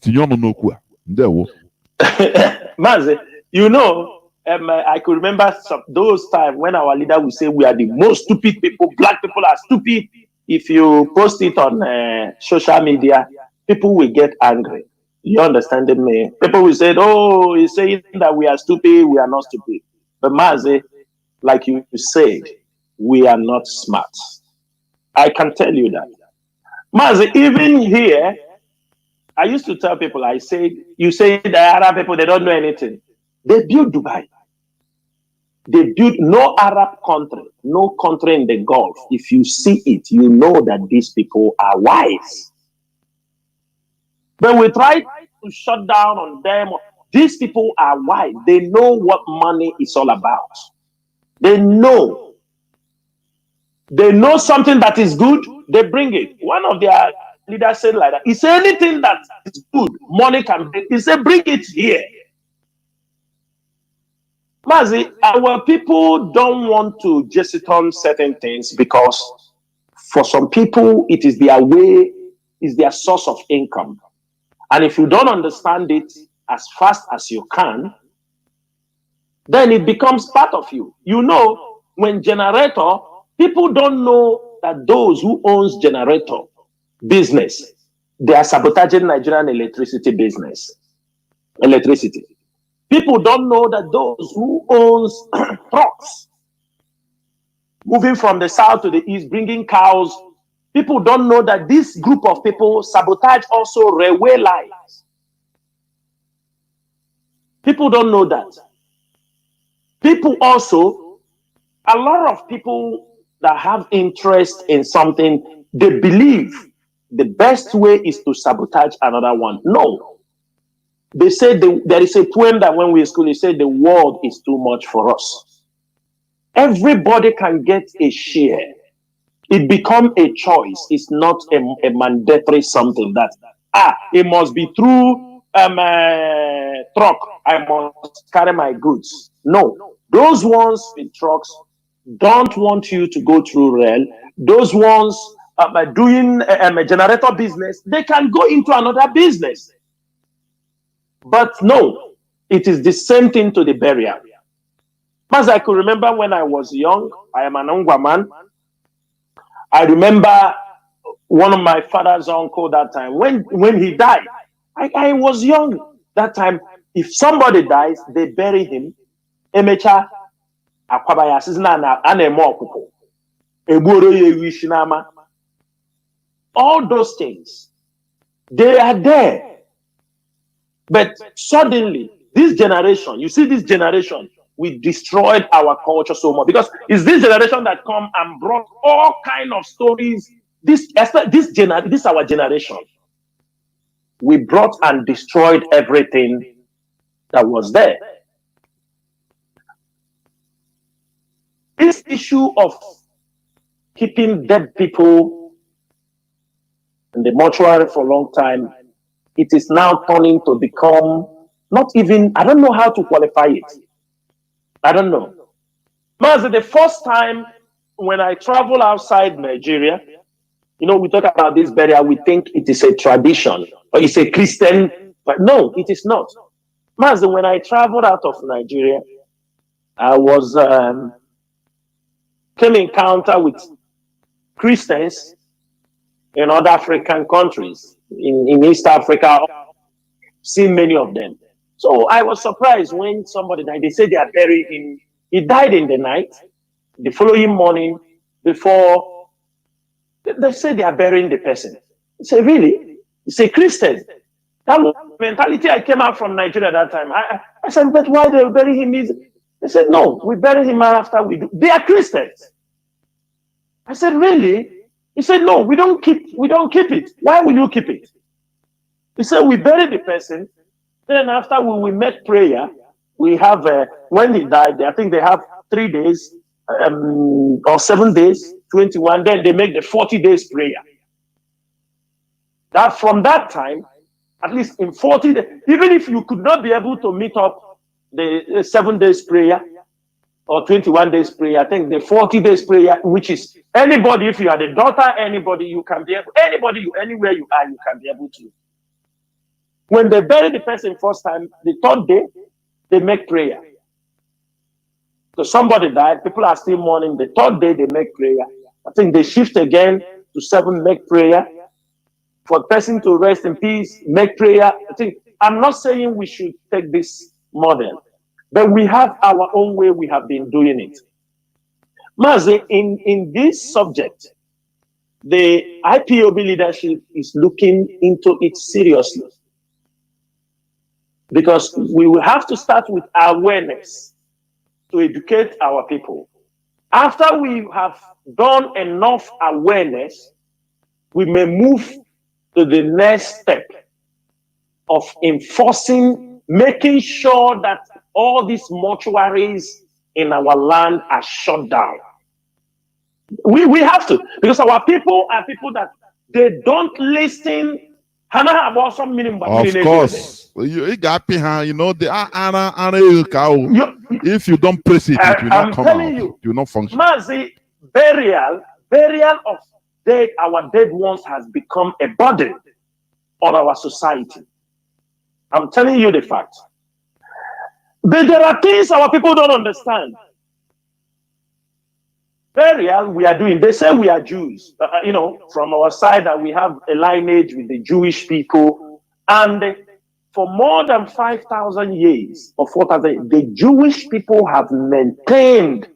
Speaker 4: Mazi, you know, I could remember those times when our leader would say we are the most stupid people, black people are stupid. If you post it on social media, people will get angry. You understand me? People will say, oh, he's saying that we are stupid, we are not stupid. But Mazi, like you said, we are not smart. I can tell you that. Mazi, even here, I used to tell people, I said, you say the Arab people, they don't know anything. They built Dubai. They built no Arab country, no country in the Gulf. If you see it, you know that these people are wise. But we try to shut down on them. These people are wise. They know what money is all about. They know. They know something that is good, they bring it. One of their leaders said like that. He said anything that is good, money can bring. He said bring it here. Mazi, our people don't want to jettison certain things because for some people, it is their way, is their source of income. And if you don't understand it as fast as you can, then it becomes part of you. You know, when generator, people don't know that those who owns generator business, they are sabotaging Nigerian electricity business. Electricity. People don't know that those who owns trucks, moving from the south to the east, bringing cows, people don't know that this group of people sabotage also railway lines. People don't know that. People also, a lot of people that have interest in something, they believe the best way is to sabotage another one. No. They say there is a poem that when we in school, they say the world is too much for us. Everybody can get a share. It becomes a choice. It's not a mandatory something that, it must be through truck. I must carry my goods. No. Those ones with trucks don't want you to go through rail. Those ones doing a generator business, they can go into another business. But no, it is the same thing to the burial. As I could remember when I was young, I am an Ongwa man. I remember one of my father's uncle that time, when he died, I was young that time. If somebody dies, they bury him. Emecha akwabaya sizna anemo okuko. Egboro ye wishinama. All those things, they are there. But suddenly, this generation, you see this generation, we destroyed our culture so much because it's this generation that come and brought all kind of stories. This our generation. we brought and destroyed everything that was there. This issue of keeping dead people in the mortuary for a long time, it is now turning to become not even, I don't know how to qualify it. I don't know. Mazi, the first time when I travel outside Nigeria, you know, we talk about this burial, we think it is a tradition or it's a Christian, but no, it is not. Mazi, when I traveled out of Nigeria, I was came in encounter with Christians in other African countries, in East Africa, seen many of them. So I was surprised when somebody died. They said they are buried in, he died in the night, the following morning, before, they said they are burying the person. I said, really? It's a Christian. That mentality, I came out from Nigeria at that time. I said, but why they bury him? They said, no, we bury him after we do. They are Christians. I said, really? He said, no, we don't keep it. Why will you keep it? He said, we bury the person. Then after we make prayer, we have, when he died, I think they have 3 days or 7 days, 21. Then they make the 40 days prayer. That from that time, at least in 40 days, even if you could not be able to meet up the 7 days prayer or 21 days prayer, I think the 40 days prayer, which is anybody, if you are the daughter, anybody, you can be able, anybody, you, anywhere you are, you can be able to. When they bury the person first time, the third day, they make prayer. So somebody died, people are still mourning. The third day, they make prayer. I think they shift again to 7, make prayer. For the person to rest in peace, make prayer. I think, I'm not saying we should take this model, but we have our own way we have been doing it. Mazi, in this subject, the IPOB leadership is looking into it seriously. Because we will have to start with awareness to educate our people. After we have done enough awareness, we may move to the next step of enforcing, making sure that all these mortuaries in our land are shut down. We have to, because our people are people that they don't listen.
Speaker 2: Of course, you got behind, you know, the if you don't press it, it will not come out. It will not function.
Speaker 4: Mazi, burial of dead, our dead ones has become a burden on our society. I'm telling you the fact. But there are things our people don't understand. Burial we are doing, they say we are Jews, you know, from our side that we have a lineage with the Jewish people, and for more than 5,000 years or 4,000, the Jewish people have maintained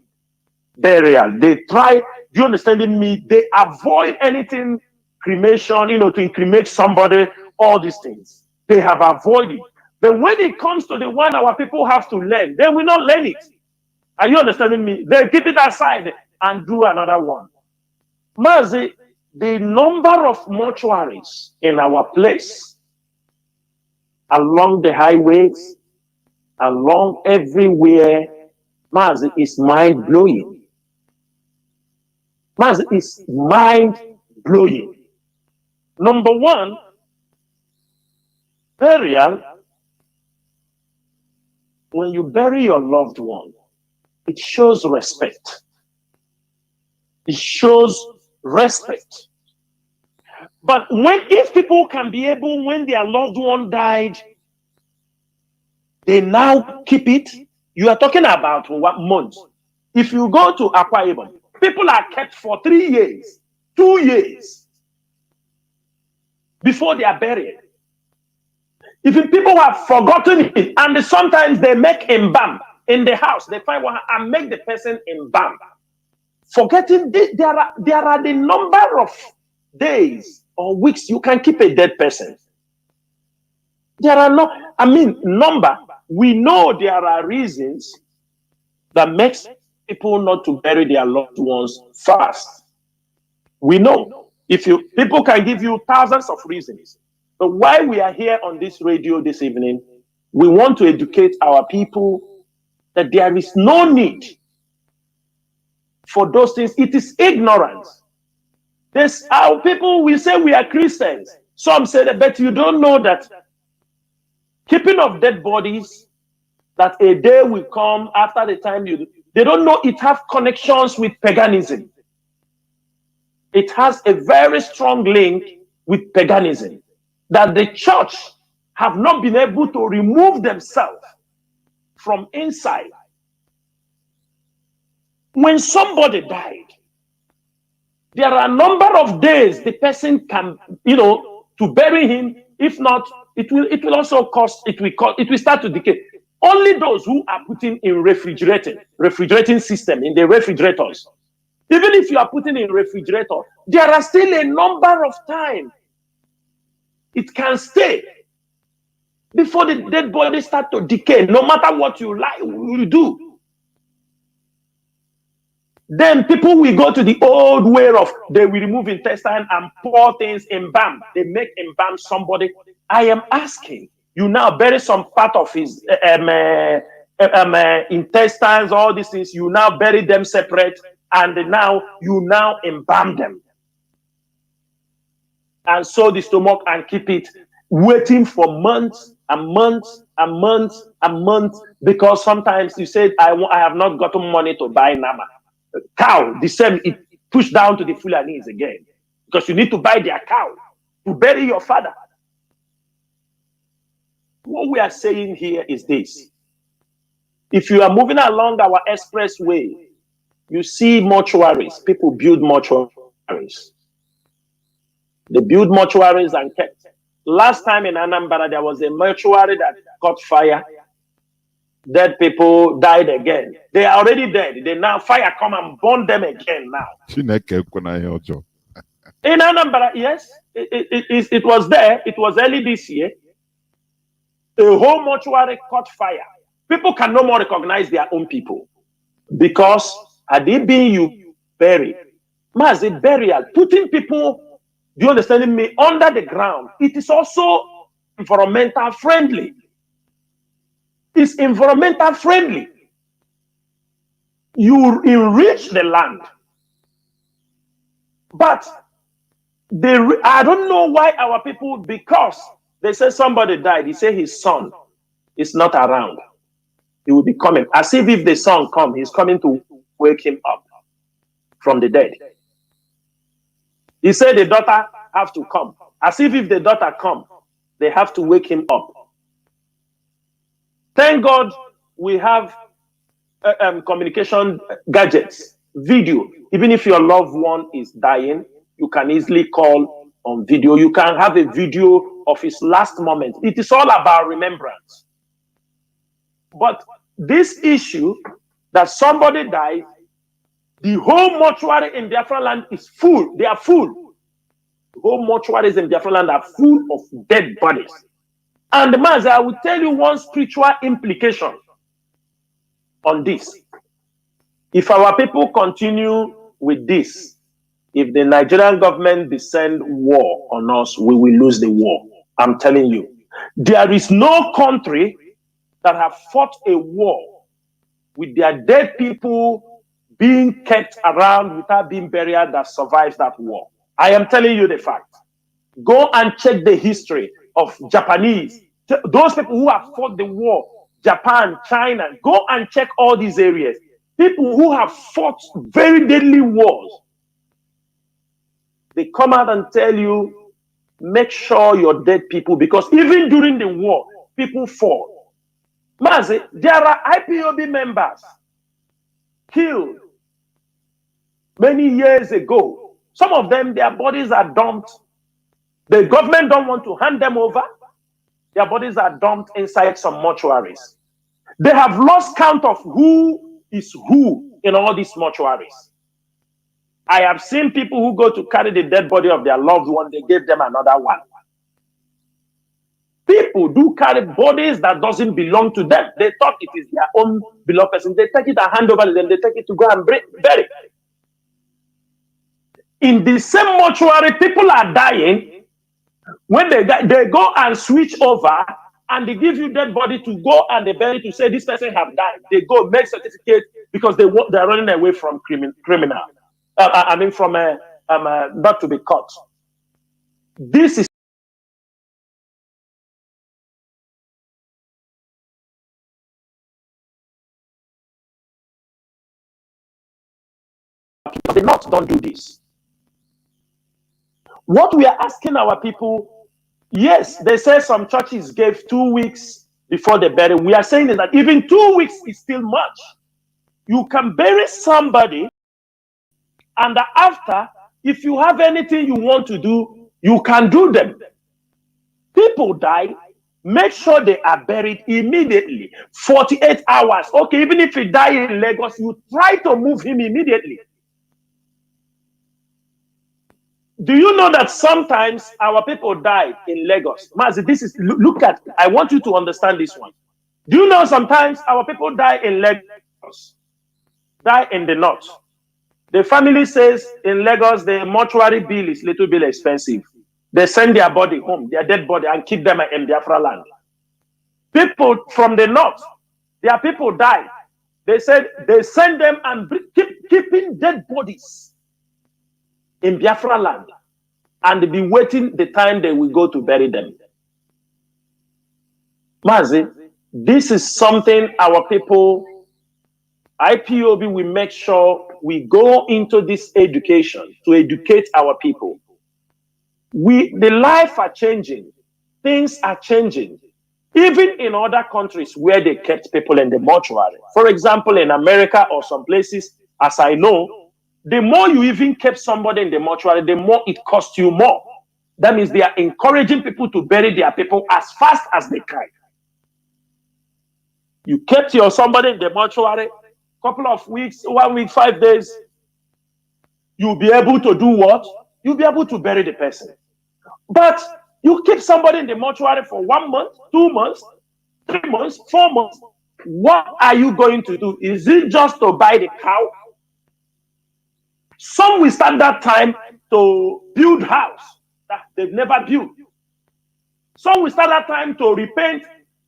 Speaker 4: burial. They try, do you understand me? They avoid anything cremation, you know, to cremate somebody, all these things. They have avoided. But when it comes to the one our people have to learn, they will not learn it. Are you understanding me? They keep it aside and do another one. Mazi, the number of mortuaries in our place, along the highways, along everywhere, Mazi, is mind-blowing. Mazi, is mind-blowing. Number one, burial, when you bury your loved one, it shows respect. It shows respect. But if people can be able, when their loved one died, they now keep it. You are talking about what month? If you go to Akwa Ibom, people are kept for 3 years, 2 years before they are buried. Even people have forgotten it, and sometimes they make embalm in the house. They find one and make the person embalm. Forgetting this, there are the number of days or weeks you can keep a dead person. There are no, I mean, number. We know there are reasons that makes people not to bury their loved ones fast. We know. People can give you thousands of reasons. But why we are here on this radio this evening, we want to educate our people that there is no need for those things. It is ignorance. Our people will say we are Christians. Some say that, but you don't know that keeping of dead bodies, that a day will come after the time they don't know it have connections with paganism. It has a very strong link with paganism, that the church have not been able to remove themselves from inside. When somebody died, there are a number of days the person can, to bury him. If not, it will also cost, it will start to decay. Only those who are putting in refrigerating system in the refrigerators. Even if you are putting in refrigerator, there are still a number of time it can stay before the dead body start to decay, no matter what you do. Then people will go to the old way of, they will remove intestine and pour things in balm. They make embalm somebody. I am asking, you now bury some part of his intestines, all these things, you now bury them separate, and now you now embalm them. And sew the stomach and keep it waiting for months and months and months and months, because sometimes you said, I have not gotten money to buy nama. Cow, the same, it pushed down to the Fulani again, because you need to buy their cow to bury your father. What we are saying here is this: if you are moving along our expressway, you see mortuaries. People build mortuaries. They build mortuaries and kept. Last time in Anambra, there was a mortuary that caught fire. Dead people died again. They are already dead. They now fire come and burn them again now. In Anambra, yes, it was there. It was early this year. A whole mortuary caught fire. People can no more recognize their own people, because had it been you buried, Mazi, burial, putting people, do you understand me, under the ground, it is also environmental friendly. It's environmental friendly. You enrich the land. But I don't know why our people, because they say somebody died, he say his son is not around. He will be coming. As if the son come, he's coming to wake him up from the dead. He said the daughter have to come. As if the daughter come, they have to wake him up. Thank God we have communication gadgets, video. Even if your loved one is dying, you can easily call on video. You can have a video of his last moment. It is all about remembrance. But this issue that somebody died, the whole mortuary in Biafra land is full. They are full. The whole mortuaries in Biafra land are full of dead bodies. And Mazi, I will tell you one spiritual implication on this. If our people continue with this, if the Nigerian government descend war on us, we will lose the war. I'm telling you. There is no country that have fought a war with their dead people being kept around without being buried that survives that war. I am telling you the fact. Go and check the history of Japanese, those people who have fought the war, Japan, China. Go and check all these areas. People who have fought very deadly wars. They come out and tell you, make sure your dead people, because even during the war, people fall. Mazi, there are IPOB members killed many years ago. Some of them, their bodies are dumped. The government don't want to hand them over. Their bodies are dumped inside some mortuaries. They have lost count of who is who in all these mortuaries. I have seen people who go to carry the dead body of their loved one, they gave them another one. People do carry bodies that doesn't belong to them. They thought it is their own beloved person. They take it and hand over to them. They take it to go and bury. In the same mortuary, people are dying, When they go and switch over and they give you dead body to go and they bury to say this person have died. They go make certificate because they're running away from criminal. I mean from not to be caught. This is the North don't do this. What we are asking our people, yes, they say some churches gave 2 weeks before they bury. We are saying that even 2 weeks is still much. You can bury somebody, and after, if you have anything you want to do, you can do them. People die, make sure they are buried immediately. 48 hours. Okay, even if he died in Lagos, you try to move him immediately. Do you know that sometimes our people die in Lagos? Mazi, this is, look at, I want you to understand this one. Do you know sometimes our people die in Lagos, die in the north? The family says in Lagos, the mortuary bill is a little bit expensive. They send their body home, their dead body, and keep them in Biafra land. People from the north, their people die. They said they send them and keeping dead bodies in Biafra land and be waiting the time they will go to bury them. Mazi, this is something our people, IPOB, will make sure we go into this education to educate our people. The life are changing, things are changing. Even in other countries where they kept people in the mortuary. For example, in America or some places, as I know, the more you even kept somebody in the mortuary, the more it costs you more. That means they are encouraging people to bury their people as fast as they can. You kept somebody in the mortuary, couple of weeks, 1 week, 5 days, you'll be able to do what? You'll be able to bury the person. But you keep somebody in the mortuary for 1 month, 2 months, 3 months, 4 months. What are you going to do? Is it just to buy the cow? Some will start that time to build house that they've never built. Some will start that time to repent.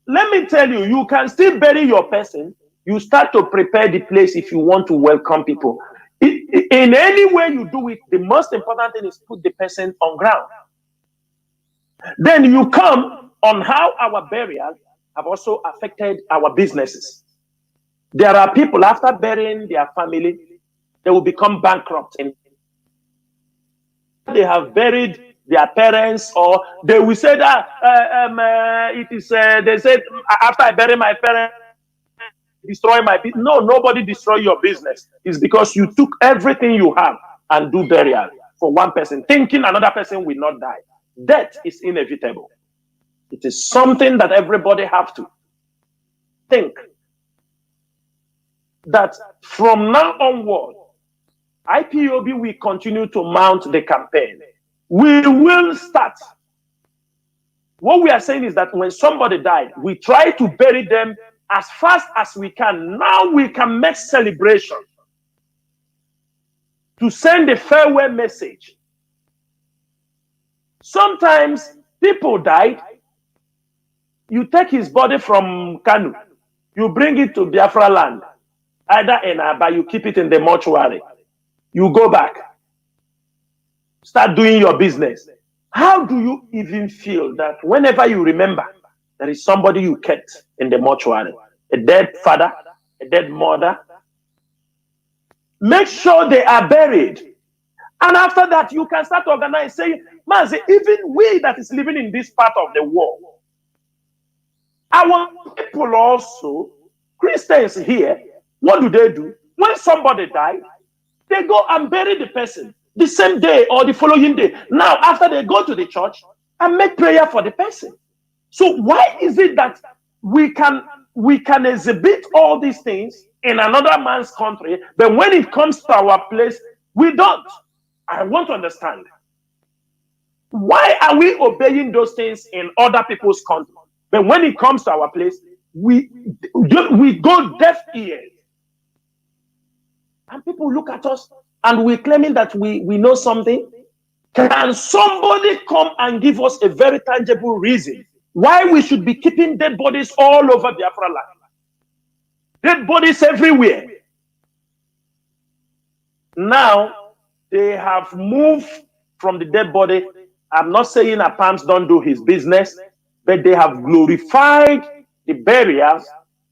Speaker 4: Let me tell you, you can still bury your person. You start to prepare the place if you want to welcome people. In any way you do it, the most important thing is put the person on ground. Then you come on how our burial have also affected our businesses. There are people after burying their family, they will become bankrupt. And they have buried their parents, or they will say that they said after I bury my parents, destroy my business. No, nobody destroy your business. It's because you took everything you have and do burial for one person, thinking another person will not die. Death is inevitable. It is something that everybody have to think that from now onward, IPOB will continue to mount the campaign. We will start. What we are saying is that when somebody died, we try to bury them as fast as we can. Now we can make celebration to send a farewell message. Sometimes people died. You take his body from Kanu, you bring it to Biafra land, either in Aba, you keep it in the mortuary. You go back, start doing your business. How do you even feel that whenever you remember there is somebody you kept in the mortuary, a dead father, a dead mother? Make sure they are buried. And after that, you can start to organize, saying, Mazi, even we that is living in this part of the world, our people also, Christians here, what do? When somebody died, they go and bury the person the same day or the following day. Now, after they go to the church and make prayer for the person. So why is it that we can exhibit all these things in another man's country, but when it comes to our place, we don't? I want to understand. Why are we obeying those things in other people's country, but when it comes to our place, we go deaf ears? And people look at us and we're claiming that we know something. Can somebody come and give us a very tangible reason why we should be keeping dead bodies all over Biafra land? Dead bodies everywhere. Now, they have moved from the dead body. I'm not saying that Palms don't do his business, but they have glorified the burials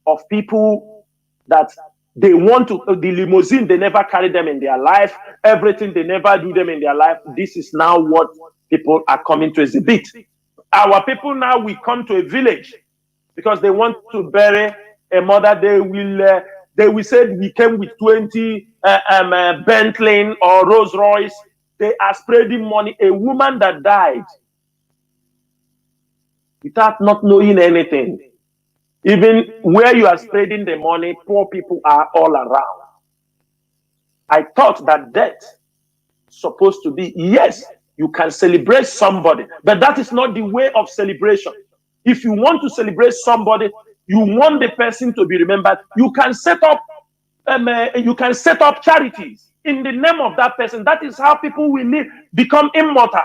Speaker 4: of people that they want to, the limousine, they never carry them in their life, everything, they never do them in their life. This is now what people are coming to exhibit. Our people now will come to a village because they want to bury a mother. They will say we came with 20 Bentley or Rolls Royce. They are spreading money. A woman that died without not knowing anything. Even where you are spreading the money, poor people are all around. I thought that death supposed to be, yes, you can celebrate somebody, but that is not the way of celebration. If you want to celebrate somebody, you want the person to be remembered, you can set up charities in the name of that person. That is how people will live, become immortal.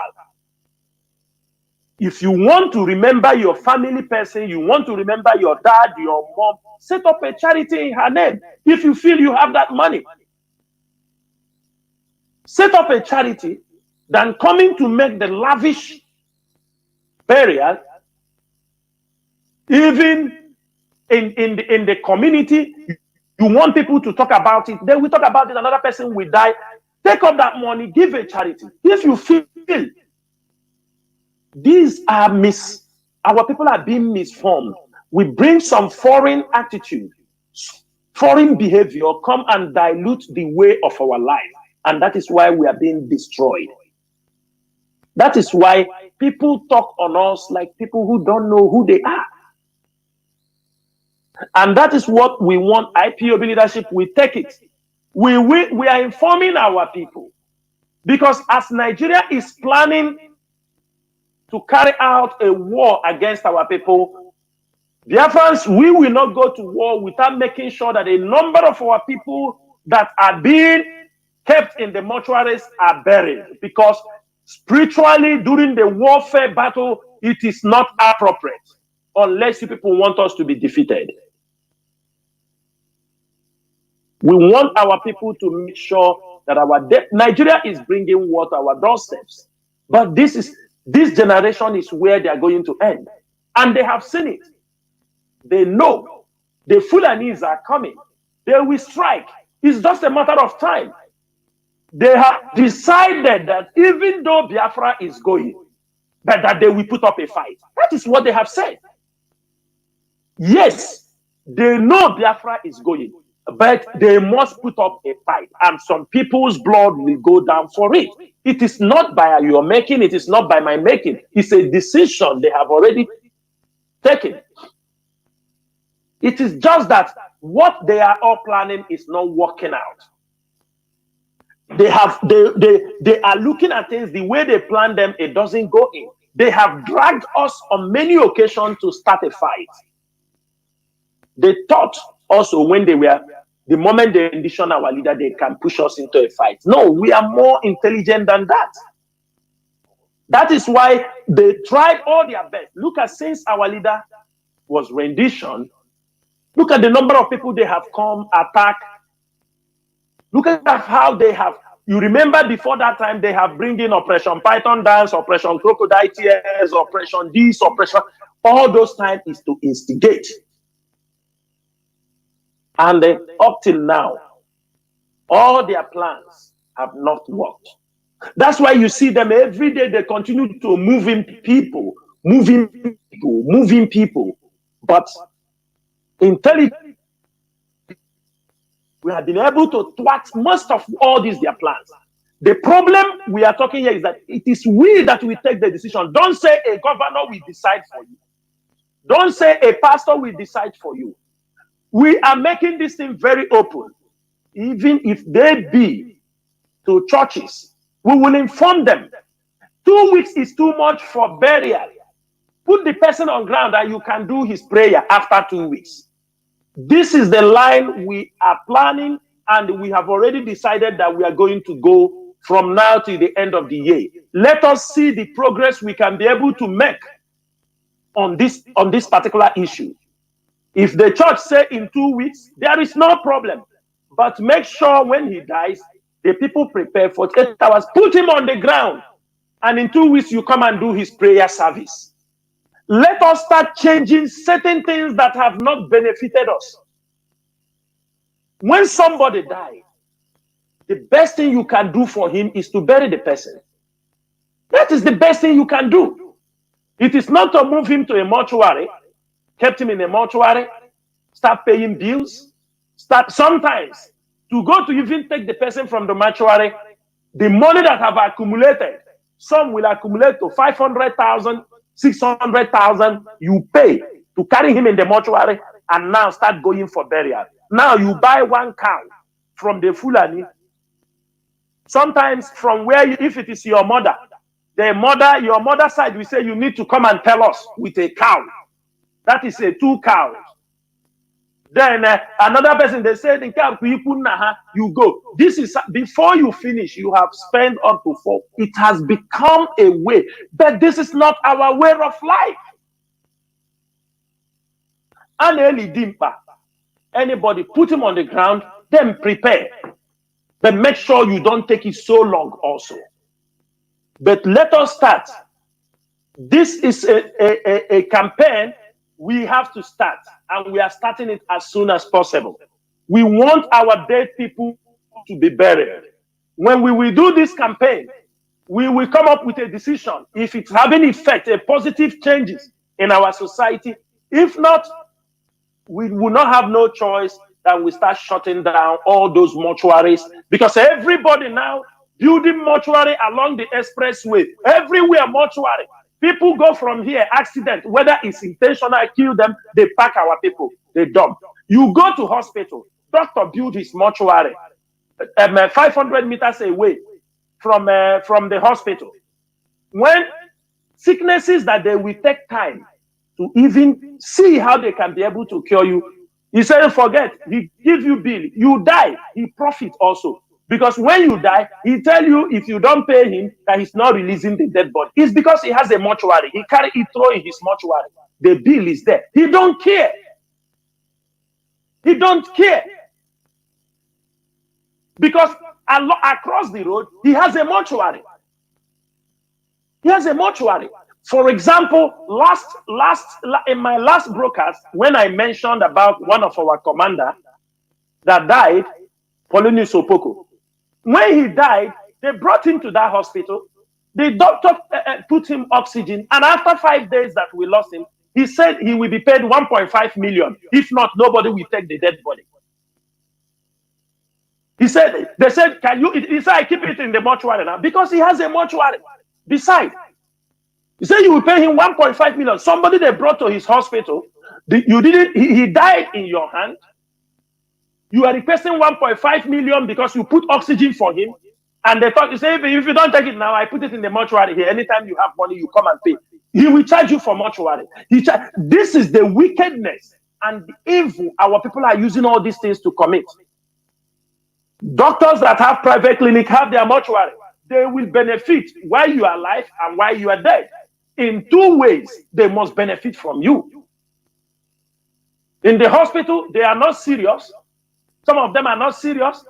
Speaker 4: If you want to remember your family person, you want to remember your dad, your mom, set up a charity in her name. If you feel you have that money, set up a charity than coming to make the lavish burial. Even in the community, you want people to talk about it. Then we talk about it, another person will die. Take up that money, give a charity. If you feel these are our people are being misformed. We bring some foreign attitude, foreign behavior, come and dilute the way of our life. And that is why we are being destroyed. That is why people talk on us like people who don't know who they are. And that is what we want. IPOB leadership, we take it. We are informing our people. Because as Nigeria is planning to carry out a war against our people, Biafrans, we will not go to war without making sure that a number of our people that are being kept in the mortuaries are buried. Because spiritually, during the warfare battle, it is not appropriate unless you people want us to be defeated. We want our people to make sure that Nigeria is bringing water our doorsteps. But this generation is where they are going to end. And they have seen it. They know the Fulanis are coming. They will strike. It's just a matter of time. They have decided that even though Biafra is going, but that they will put up a fight. That is what they have said. Yes, they know Biafra is going, but they must put up a fight. And some people's blood will go down for it. It is not by your making, it is not by my making. It's a decision they have already taken. It is just that what they are all planning is not working out. They are looking at things the way they plan them, it doesn't go in. They have dragged us on many occasions to start a fight. They thought also when the moment they envision our leader, they can push us into a fight. No, we are more intelligent than that. That is why they tried all their best. Look at, since our leader was rendition, look at the number of people they have come, attack. Look at how they have, you remember before that time, they have bring in Operation Python Dance, Operation Crocodile Tears, Operation this, Operation, all those times is to instigate. And up till now, all their plans have not worked. That's why you see them every day, they continue to moving people. But intelligently, we have been able to thwart most of all these their plans. The problem we are talking here is that it is we that will take the decision. Don't say a governor will decide for you. Don't say a pastor will decide for you. We are making this thing very open. Even if they be to churches, we will inform them. 2 weeks is too much for burial. Put the person on ground and you can do his prayer after 2 weeks. This is the line we are planning, and we have already decided that we are going to go from now to the end of the year. Let us see the progress we can be able to make on this particular issue. If the church say in 2 weeks, there is no problem. But make sure when he dies, the people prepare for 8 hours. Put him on the ground. And in 2 weeks, you come and do his prayer service. Let us start changing certain things that have not benefited us. When somebody died, the best thing you can do for him is to bury the person. That is the best thing you can do. It is not to move him to a mortuary, kept him in a mortuary, start paying bills, start sometimes to go to even take the person from the mortuary, the money that have accumulated, some will accumulate to 500,000, 600,000, you pay to carry him in the mortuary and now start going for burial. Now you buy one cow from the Fulani, sometimes from where, if it is your mother, your mother side will say you need to come and tell us with a cow. That is a 2 cows. Then another person, they said, you go. This is, before you finish, you have spent up to 4. It has become a way. But this is not our way of life. Anybody, put him on the ground, then prepare. But make sure you don't take it so long also. But let us start. This is a campaign we have to start, and we are starting it as soon as possible. We want our dead people to be buried. When we will do this campaign, we will come up with a decision if it's having effect, a positive changes in our society. If not, we will not have no choice than we start shutting down all those mortuaries, because everybody now building mortuary along the expressway, everywhere mortuary. People go from here, accident, whether it's intentional, kill them, they pack our people, they dump. You go to hospital, doctor build his mortuary 500 meters away from the hospital. When sicknesses that they will take time to even see how they can be able to cure you, he said, forget, he give you bill, you die, he profit also. Because when you die, he tell you if you don't pay him that he's not releasing the dead body. It's because he has a mortuary. He throw in his mortuary. The bill is there. He don't care. He don't care. Because across the road, he has a mortuary. He has a mortuary. For example, in my last broadcast, when I mentioned about one of our commander that died, Polonius Opoko. When he died, they brought him to that hospital. The doctor put him oxygen, and after 5 days that we lost him, he said he will be paid 1.5 million. If not, nobody will take the dead body. He said, they said, can you? He said, I keep it in the mortuary now because he has a mortuary. Besides, he said you will pay him 1.5 million. Somebody they brought to his hospital, he died in your hand. You are requesting 1.5 million because you put oxygen for him. And they thought, you say, if you don't take it now, I put it in the mortuary here. Anytime you have money, you come and pay. He will charge you for mortuary. This is the wickedness and the evil our people are using all these things to commit. Doctors that have private clinic have their mortuary. They will benefit while you are alive and while you are dead. In 2 ways, they must benefit from you. In the hospital, they are not serious. Some of them are not serious.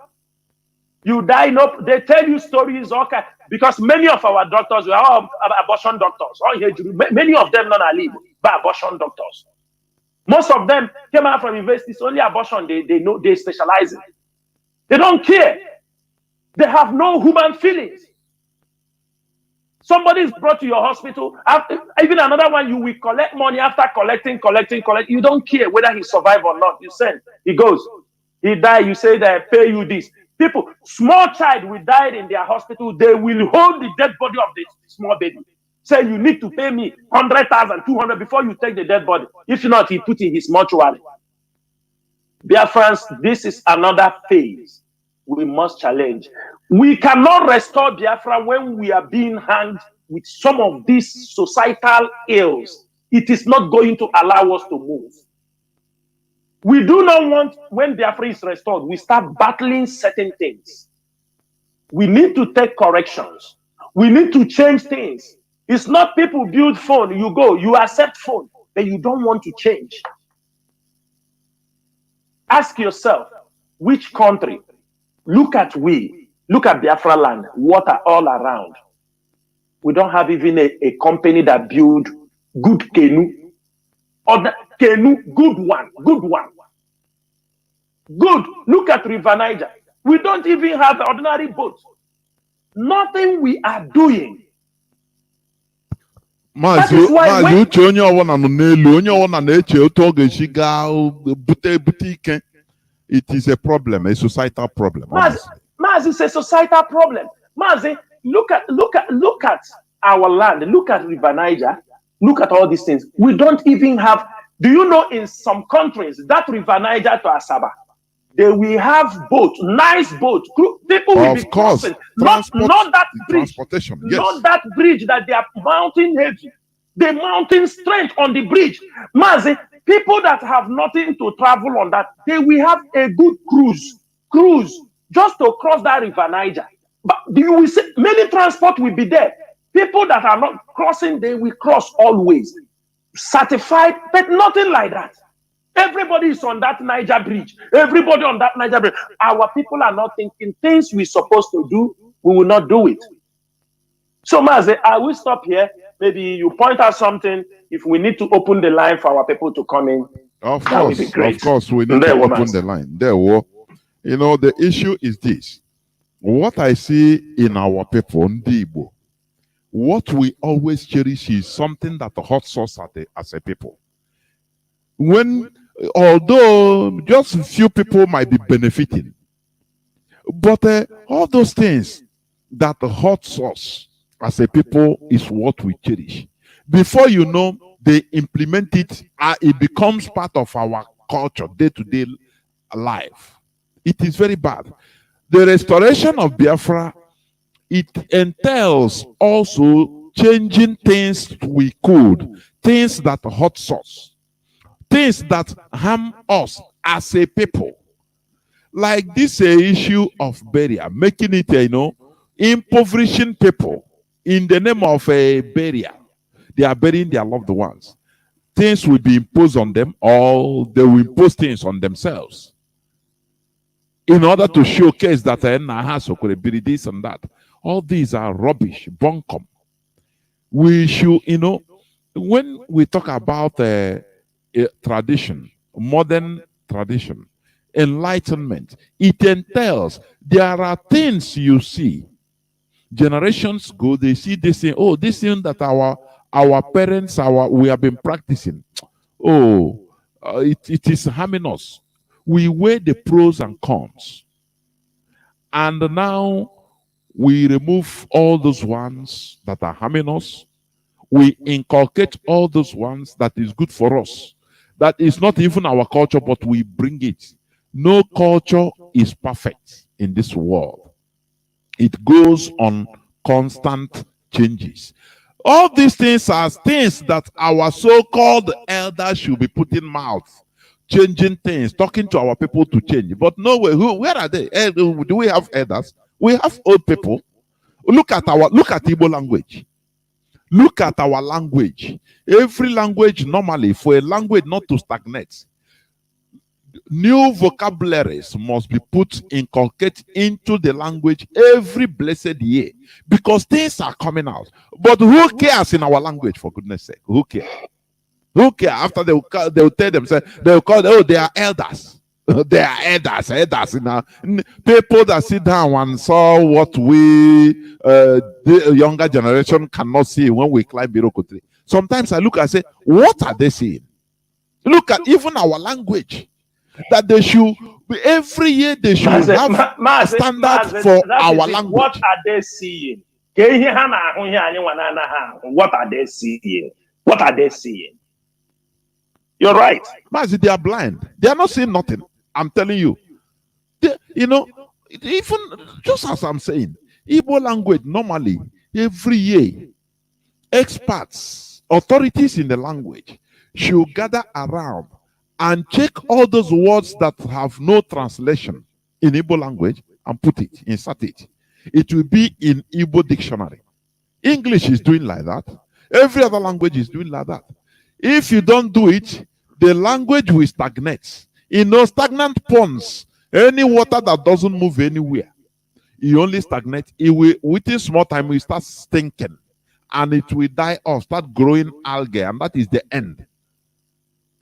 Speaker 4: You die, no, they tell you stories, okay, because many of our doctors are all abortion doctors. Many of them not alive, but abortion doctors. Most of them came out from universities, only abortion they know, they specialize in. They don't care. They have no human feelings. Somebody is brought to your hospital, even another one, you will collect money after collecting. You don't care whether he survive or not. You send, he goes. He died, you say that I pay you this. People, small child will die in their hospital, they will hold the dead body of the small baby. Say you need to pay me 100,000, 200 before you take the dead body. If not, he put in his mortuary. Biafrans, this is another phase we must challenge. We cannot restore Biafra when we are being hanged with some of these societal ills. It is not going to allow us to move. We do not want, when Biafra is restored, we start battling certain things. We need to take corrections. We need to change things. It's not people build phone, you go, you accept phone, but you don't want to change. Ask yourself, which country? Look at Biafra land, water all around. We don't have even a company that build good Kanu. Or the Kanu, good one. Good. Look at River Niger. We don't even have ordinary boats. Nothing we are doing.
Speaker 2: Mazi uche onye ọwụna nọ n'elu onye ọwụna na-eche otu ọ ga-esi gaa bute ike. It is a problem, a societal problem.
Speaker 4: Mazi, it's a societal problem. Mazi, look at our land. Look at River Niger. Look at all these things. We don't even have. Do you know in some countries that River Niger to Asaba, they will have boats, nice boats. People will be crossing. Not that bridge.
Speaker 2: Transportation. Yes.
Speaker 4: Not that bridge that they are mounting heavy. The mountain strength on the bridge. Mazi, people that have nothing to travel on that, they will have a good cruise just to cross that River Niger. But you will see many transport will be there. People that are not crossing, they will cross always. Certified, but nothing like that. Everybody is on that Niger bridge. Everybody on that Niger bridge. Our people are not thinking things we're supposed to do, we will not do it. So, Mazi, I will stop here. Maybe you point out something. If we need to open the line for our people to come in,
Speaker 2: of course, we need to open the line. You know, the issue is this. What I see in our people, Ndibo, what we always cherish is something that hurts us as a people. Although just a few people might be benefiting, but all those things that hurts us as a people is what we cherish. Before you know, they implement it, it becomes part of our culture, day-to-day life. It is very bad. The restoration of Biafra, it entails also changing things we could, things that hurt us, things that harm us as a people. Like this issue of burial, making it, impoverishing people in the name of a burial. They are burying their loved ones. Things will be imposed on them, or they will impose things on themselves in order to showcase that could be this and that. All these are rubbish, bunkum. We should, when we talk about tradition, modern tradition, enlightenment, it entails there are things you see. Generations go, they see this thing, this thing that our parents, we have been practicing. It is harming us. We weigh the pros and cons. And now we remove all those ones that are harming us. We inculcate all those ones that is good for us. That is not even our culture, but we bring it. No culture is perfect in this world. It goes on constant changes. All these things are things that our so-called elders should be putting mouth, changing things, talking to our people to change. But no way, where are they? Do we have elders? We have old people. Look at Igbo language. Look at our language. Every language, normally, for a language not to stagnate, new vocabularies must be inculcated into the language every blessed year, because things are coming out. But who cares in our language, for goodness sake? Who cares? Who cares? After they will tell themselves, they will call, they are elders. They are elders. People that sit down and saw what we, the younger generation, cannot see when we climb bureaucracy. Sometimes I look and say, what are they saying? Look at even our language. That they should, every year they should have a standard for our language.
Speaker 4: What are they seeing? What are they seeing? What are they seeing? You're right.
Speaker 2: Mazi, they are blind. They are not seeing nothing. I'm telling you. Even just as I'm saying, Igbo language normally, every year, experts, authorities in the language should gather around and check all those words that have no translation in Igbo language and insert it. it will be in Igbo dictionary. English is doing like that. Every other language is doing like that. If you don't do it, the language will stagnate. Stagnant ponds, any water that doesn't move anywhere, it only stagnates. It will, within small time, will start stinking, and it will die off, start growing algae, and that is the end.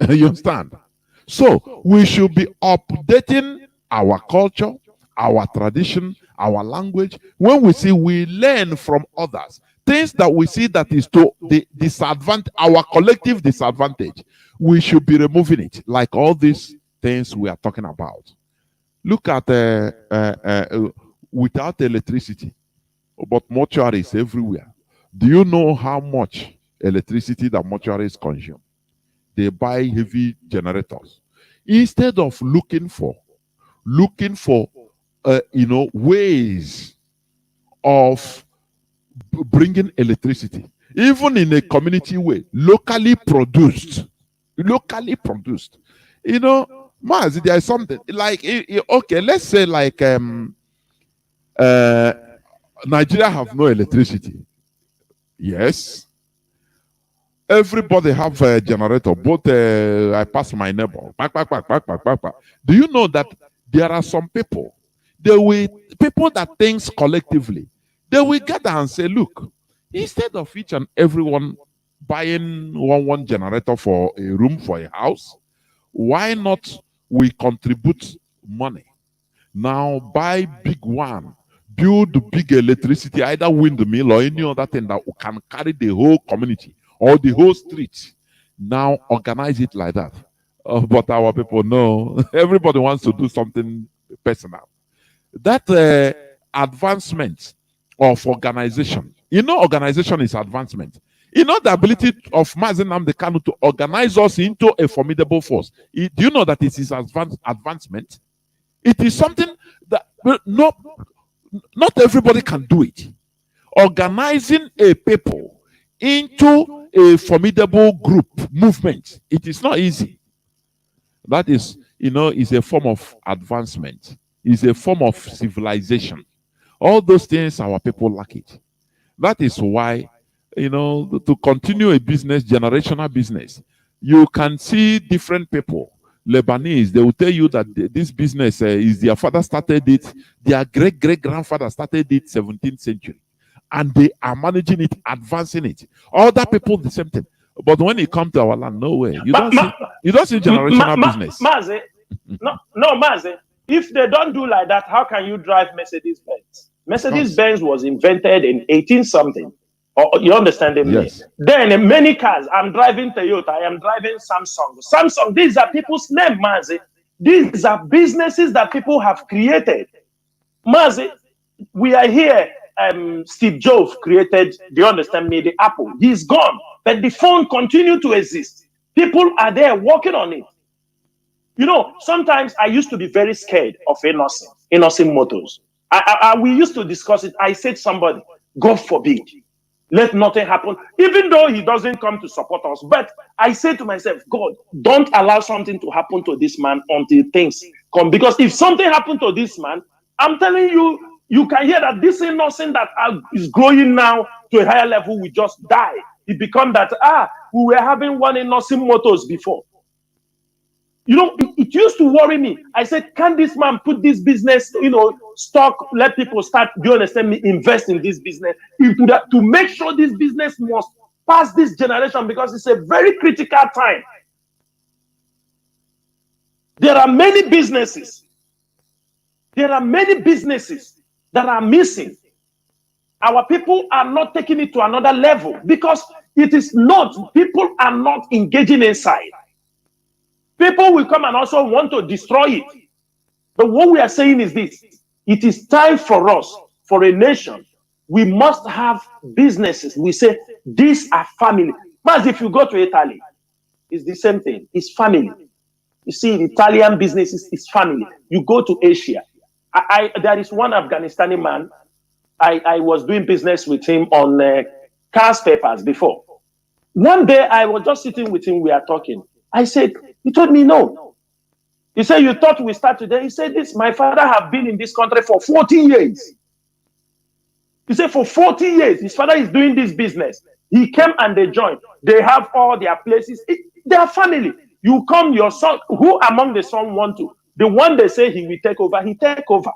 Speaker 2: You understand? So we should be updating our culture, our tradition, our language. When we see, we learn from others. Things that we see that is to the disadvantage, our collective disadvantage, we should be removing it. Like all these things we are talking about. Look at without electricity, but mortuaries everywhere. Do you know how much electricity that mortuaries consume? They buy heavy generators instead of looking for ways of bringing electricity, even in a community way, locally produced. Mazi, there is something like, okay, let's say like Nigeria have no electricity. Yes. Everybody have a generator. Both I pass my neighbor. Do you know that there are some people, people that think collectively, they will gather and say, look, instead of each and everyone buying one generator for a room for a house, why not we contribute money? Now buy big one, build big electricity, either windmill or any other thing that can carry the whole community or the whole street. Now organize it like that. But our people know everybody wants to do something personal. That advancement of organization. Organization is advancement. The ability of Mazi Nnamdi Kanu to organize us into a formidable force. Do you know that it is advancement? It is something that not everybody can do it. Organizing a people into a formidable group movement, it is not easy. That is, is a form of advancement. It's a form of civilization. All those things, our people lack it. That is why, to continue a business, generational business, you can see different people. Lebanese, they will tell you that this business is their father started it, their great-great-grandfather started it 17th century. And they are managing it, advancing it. Other people, the same thing. But when it comes to our land, no way. You don't see generational business.
Speaker 4: Mazi, no, Mazi. If they don't do like that, how can you drive Mercedes-Benz? Mercedes-Benz was invented in 18-something. You understand me?
Speaker 2: Yes.
Speaker 4: Then in many cars, I'm driving Toyota, I am driving Samsung. Samsung, these are people's names, Mazi. These are businesses that people have created. Mazi, we are here. Steve Jobs created, do you understand me, the Apple. He's gone, but the phone continued to exist. People are there working on it. Sometimes I used to be very scared of innocent motors. We used to discuss it. I said to somebody, God forbid, let nothing happen, even though he doesn't come to support us. But I said to myself, God, don't allow something to happen to this man until things come. Because if something happened to this man, I'm telling you, you can hear that this innocent that is growing now to a higher level will just die. It become that, we were having one innocent motors before. It used to worry me. I said, can this man put this business, stock, let people start, do you understand me, invest in this business, into that, to make sure this business must pass this generation, because it's a very critical time. There are many businesses that are missing. Our people are not taking it to another level because people are not engaging inside. People will come and also want to destroy it. But what we are saying is this: it is time for us, for a nation, we must have businesses. We say, these are family. But if you go to Italy, it's the same thing. It's family. You see, the Italian businesses is family. You go to Asia. There is one Afghanistani man. I was doing business with him on cars papers before. One day, I was just sitting with him. We are talking. I said, he told me no. He said, you thought we start today? He said, my father have been in this country for 14 years. He said for 40 years, his father is doing this business. He came and they joined. They have all their places. They are family. You come, your son, who among the son want to? The one they say he will take over, he take over.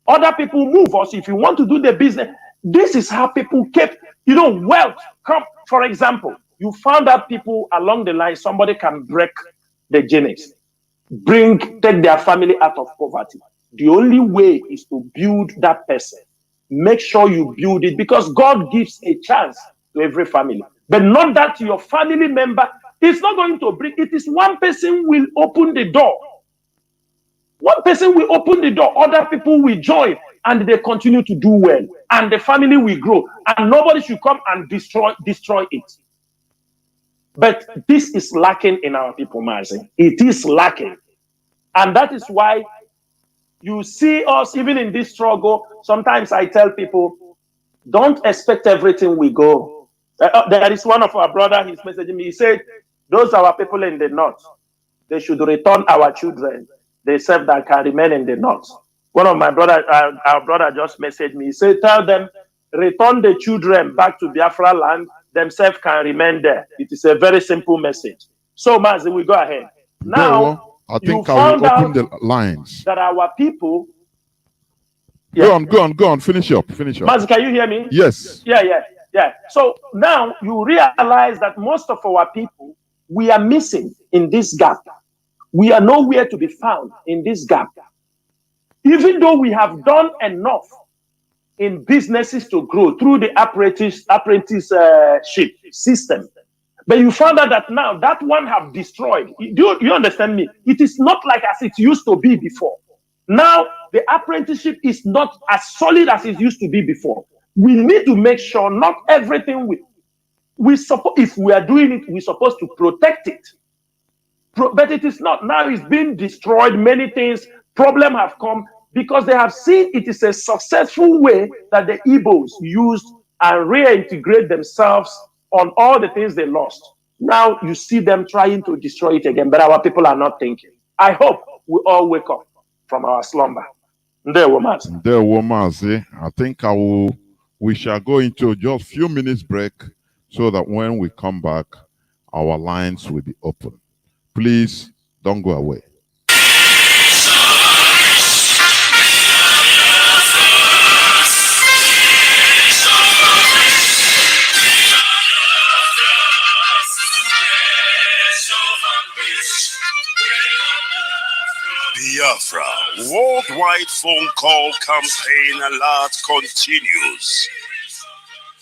Speaker 4: Other people move us. If you want to do the business, this is how people kept, wealth. Come, for example, you found out people along the line, somebody can break the genes, take their family out of poverty. The only way is to build that person. Make sure you build it, because God gives a chance to every family. But not that your family member is not going to bring. It is one person will open the door. One person will open the door. Other people will join, and they continue to do well. And the family will grow. And nobody should come and destroy it. But this is lacking in our people, Mazi. It is lacking. And that is why you see us, even in this struggle, sometimes I tell people, don't expect everything we go. There is one of our brother, he's messaging me, he said, those are our people in the north. They should return our children. They said that can remain in the north. One of my brother, our brother just messaged me, he said, tell them, return the children back to Biafra land, themselves can remain there. It is a very simple message. So, Mazi, we go ahead. Now,
Speaker 2: I think I will open the lines.
Speaker 4: That our people.
Speaker 2: Yeah. Go on. Finish up.
Speaker 4: Mazi, can you hear me?
Speaker 2: Yes.
Speaker 4: Yeah. So now you realize that most of our people, we are missing in this gap. We are nowhere to be found in this gap. Even though we have done enough in businesses to grow through the apprenticeship system. But you found out that now that one have destroyed. Do you understand me? It is not like as it used to be before. Now the apprenticeship is not as solid as it used to be before. We need to make sure not everything we suppose, if we are doing it, we're supposed to protect it. But it is not. Now it's been destroyed. Many things, problems have come because they have seen it is a successful way that the Igbos used and reintegrate themselves on all the things they lost. Now you see them trying to destroy it again, but our people are not thinking. I hope we all wake up from our slumber. Ndewo Mazi.
Speaker 2: I think we shall go into just a few minutes break so that when we come back, our lines will be open. Please don't go away.
Speaker 5: Biafra, worldwide phone call campaign alert continues.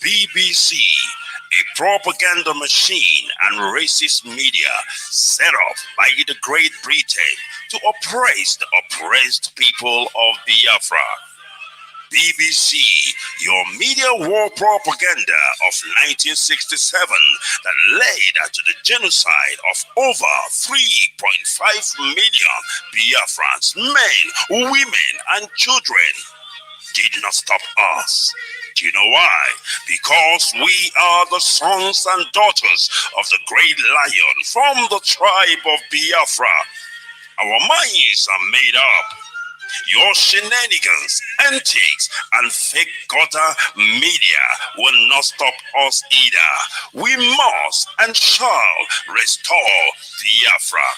Speaker 5: BBC, a propaganda machine and racist media set up by the Great Britain to oppress the oppressed people of Biafra. BBC, your media war propaganda of 1967 that led to the genocide of over 3.5 million Biafrans, men, women, and children, did not stop us. Do you know why? Because we are the sons and daughters of the great lion from the tribe of Biafra. Our minds are made up. Your shenanigans, antics, and fake gutter media will not stop us either. We must and shall restore Biafra.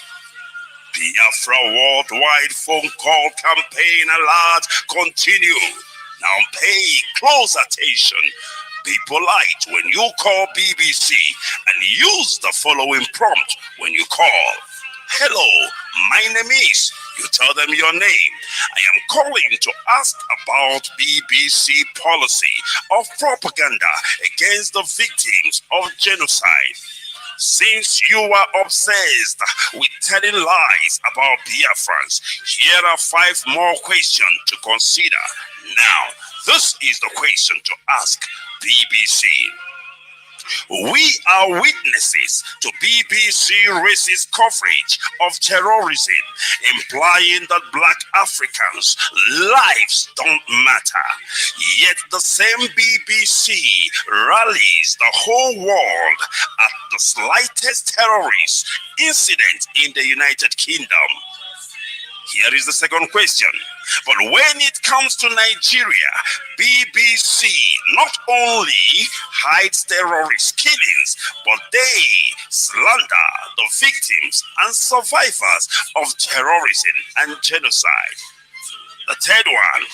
Speaker 5: Biafra worldwide phone call campaign alert continue. Now pay close attention. Be polite when you call BBC and use the following prompt when you call. Hello, my name is. You tell them your name. I am calling to ask about BBC policy of propaganda against the victims of genocide. Since you are obsessed with telling lies about Biafrans, here are 5 more questions to consider. Now, this is the question to ask BBC. We are witnesses to BBC racist coverage of terrorism, implying that Black Africans' lives don't matter. Yet the same BBC rallies the whole world at the slightest terrorist incident in the United Kingdom. Here is the second question. But when it comes to Nigeria, BBC not only hides terrorist killings, but they slander the victims and survivors of terrorism and genocide. The third one.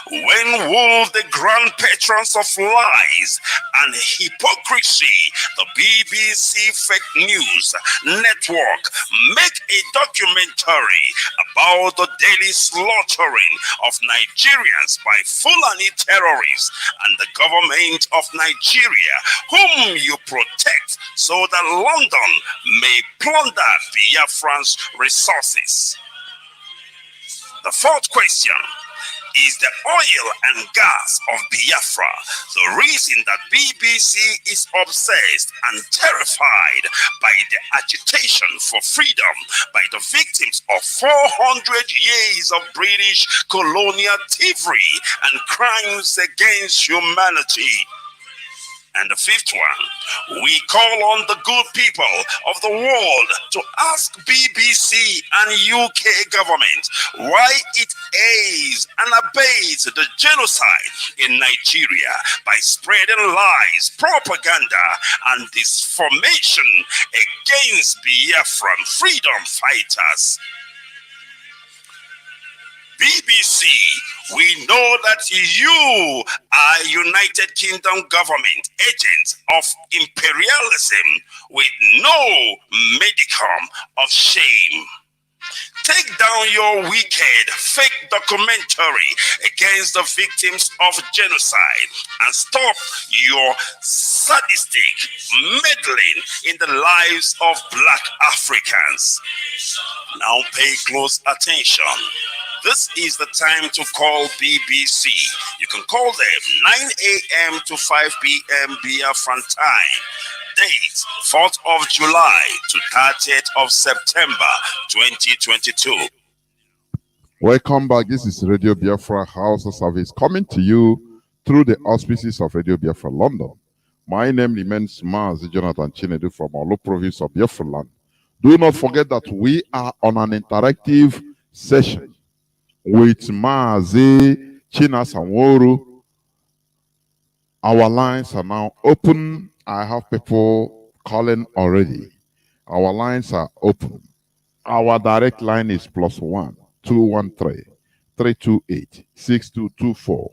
Speaker 5: When will the grand patrons of lies and hypocrisy, the BBC Fake News Network, make a documentary about the daily slaughtering of Nigerians by Fulani terrorists and the government of Nigeria, whom you protect so that London may plunder Biafrans' resources? The fourth question. Is the oil and gas of Biafra the reason that BBC is obsessed and terrified by the agitation for freedom by the victims of 400 years of British colonial thievery and crimes against humanity? And the fifth one, we call on the good people of the world to ask BBC and UK government why it aids and abates the genocide in Nigeria by spreading lies, propaganda, and disinformation against Biafran freedom fighters. BBC, we know that you are United Kingdom government agents of imperialism with no modicum of shame. Take down your wicked, fake documentary against the victims of genocide and stop your sadistic meddling in the lives of Black Africans. Now pay close attention. This is the time to call BBC. You can call them 9 a.m. to 5 p.m. Biafran time. Date 4th of July to 30th of September 2022.
Speaker 2: Welcome back. This is Radio Biafra House of Service coming to you through the auspices of Radio Biafra London. My name remains Mazi Chinasa from Olu province of Biafra land. Do not forget that we are on an interactive session with Mazi Chinasa and Nworu. Our lines are now open. I have people calling already. Our lines are open. Our direct line is +1 213 328 6224.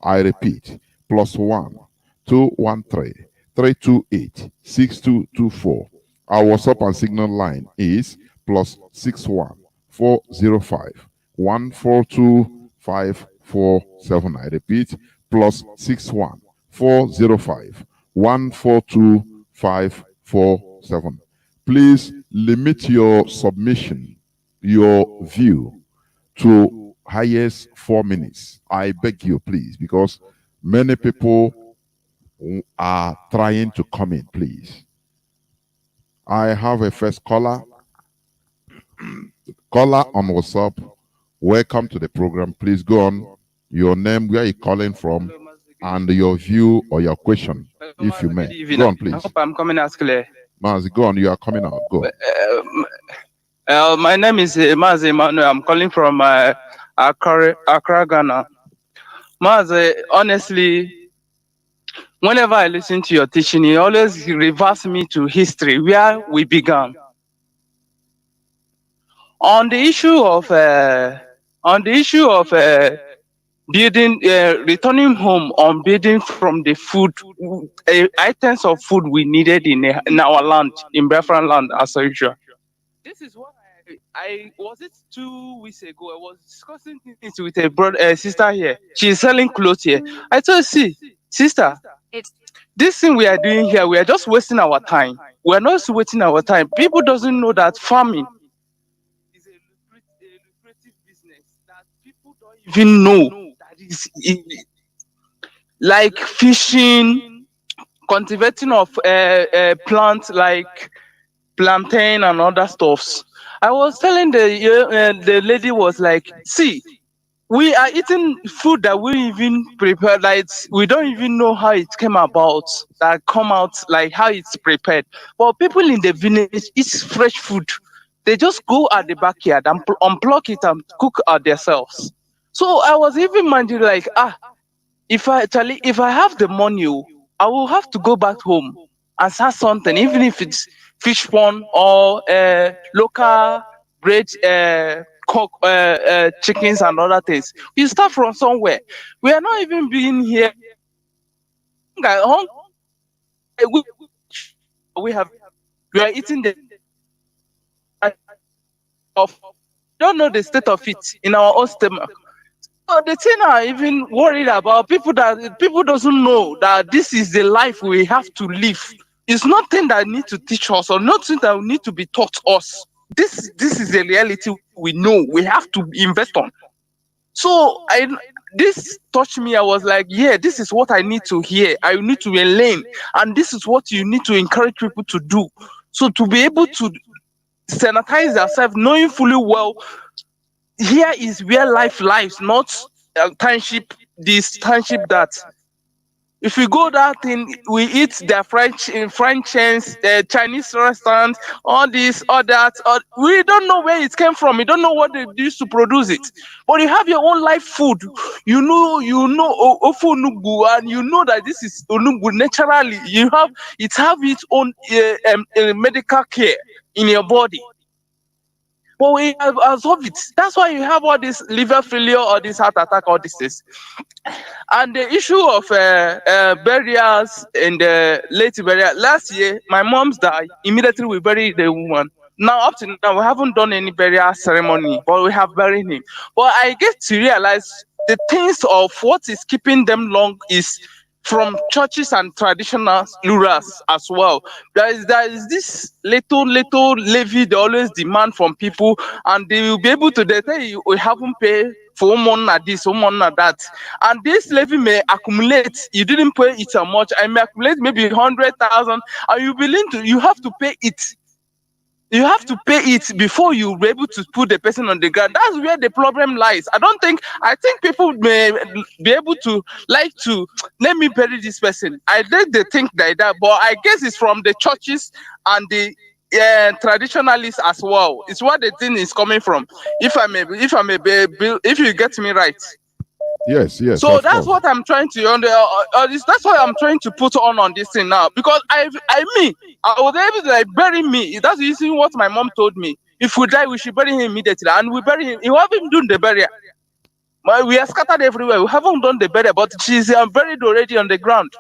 Speaker 2: I repeat, +1 213 328 6224. Our WhatsApp and Signal line is +61 405 142 547. I repeat, +61 405 142 547. Please limit your submission, your view, to highest 4 minutes. I beg you, please, because many people are trying to come in, please. I have a first caller. Caller on WhatsApp. Welcome to the program. Please go on. Your name, where are you calling from, and your view or your question, if you may. Go on, please.
Speaker 6: I hope I'm coming as clear.
Speaker 2: Mazi, go on. You are coming out. Go.
Speaker 6: My name is Mazi Emmanuel. I'm calling from Accra, Ghana. Mazi, honestly, whenever I listen to your teaching, it always reverts me to history, where we began. On the issue of building, returning home on building from the food, items of food we needed in our land, in Biafran land, as usual. This is what I was it 2 weeks ago. I was discussing things with a sister here. She's selling clothes here. I told her, see, sister, this thing we are doing here, we are just wasting our time. We are not wasting our time. People doesn't know that farming is a lucrative business that people don't even know. Is like fishing, cultivating of plants like plantain and other stuffs. I was telling the lady was like, see, we are eating food that we even prepared, like we don't even know how it came about, that come out like how it's prepared. But people in the village eat fresh food They just go at the backyard and unplug it and cook themselves. So I was even minding like, if I have the money, I will have to go back home and start something, even if it's fish pond or local great cook chickens and other things. We start from somewhere. We are not even being here. We are eating the of don't know the state of it in our own stomach. So the thing I'm even worried about people doesn't know that this is the life we have to live. It's nothing that need to teach us or nothing that need to be taught us. This is a reality we know we have to invest on. So this touched me. I was like, yeah, this is what I need to hear. I need to learn, and this is what you need to encourage people to do. So to be able to sanitize yourself, knowing fully well, here is where life lies, not township this, township that. If we go that thing, we eat their French chains, Chinese restaurants, all this, all that. We don't know where it came from. We don't know what they used to produce it. But you have your own life food. You know, ofu onugbu, and you know that this is onugbu naturally. Have its own medical care in your body. But we have absorbed it. That's why you have all this liver failure, or this heart attack, all this. And the issue of burials and late burial. Last year, my mom's died. Immediately we buried the woman. Now, up to now, we haven't done any burial ceremony, but we have buried him. But I get to realize the things of what is keeping them long is from churches and traditional rulers as well. There is this little levy they always demand from people, and they will be able to tell you we haven't paid for one month at this, 1 month at that. And this levy may accumulate. You didn't pay it so much. I may accumulate maybe 100,000, and you have to pay it. You have to pay it before you be able to put the person on the ground. That's where the problem lies. I think people may be able to like to let me bury this person. I think they think like that, but I guess it's from the churches and the traditionalists as well. It's where the thing is coming from. If you get me right.
Speaker 2: Yes.
Speaker 6: So that's what I'm trying to that's what I'm trying to put on this thing now, because I was able to bury me. That's usually what my mom told me. If we die, we should bury him immediately, and we bury him. We haven't done the burial. We are scattered everywhere. We haven't done the burial, but she's buried already on the ground.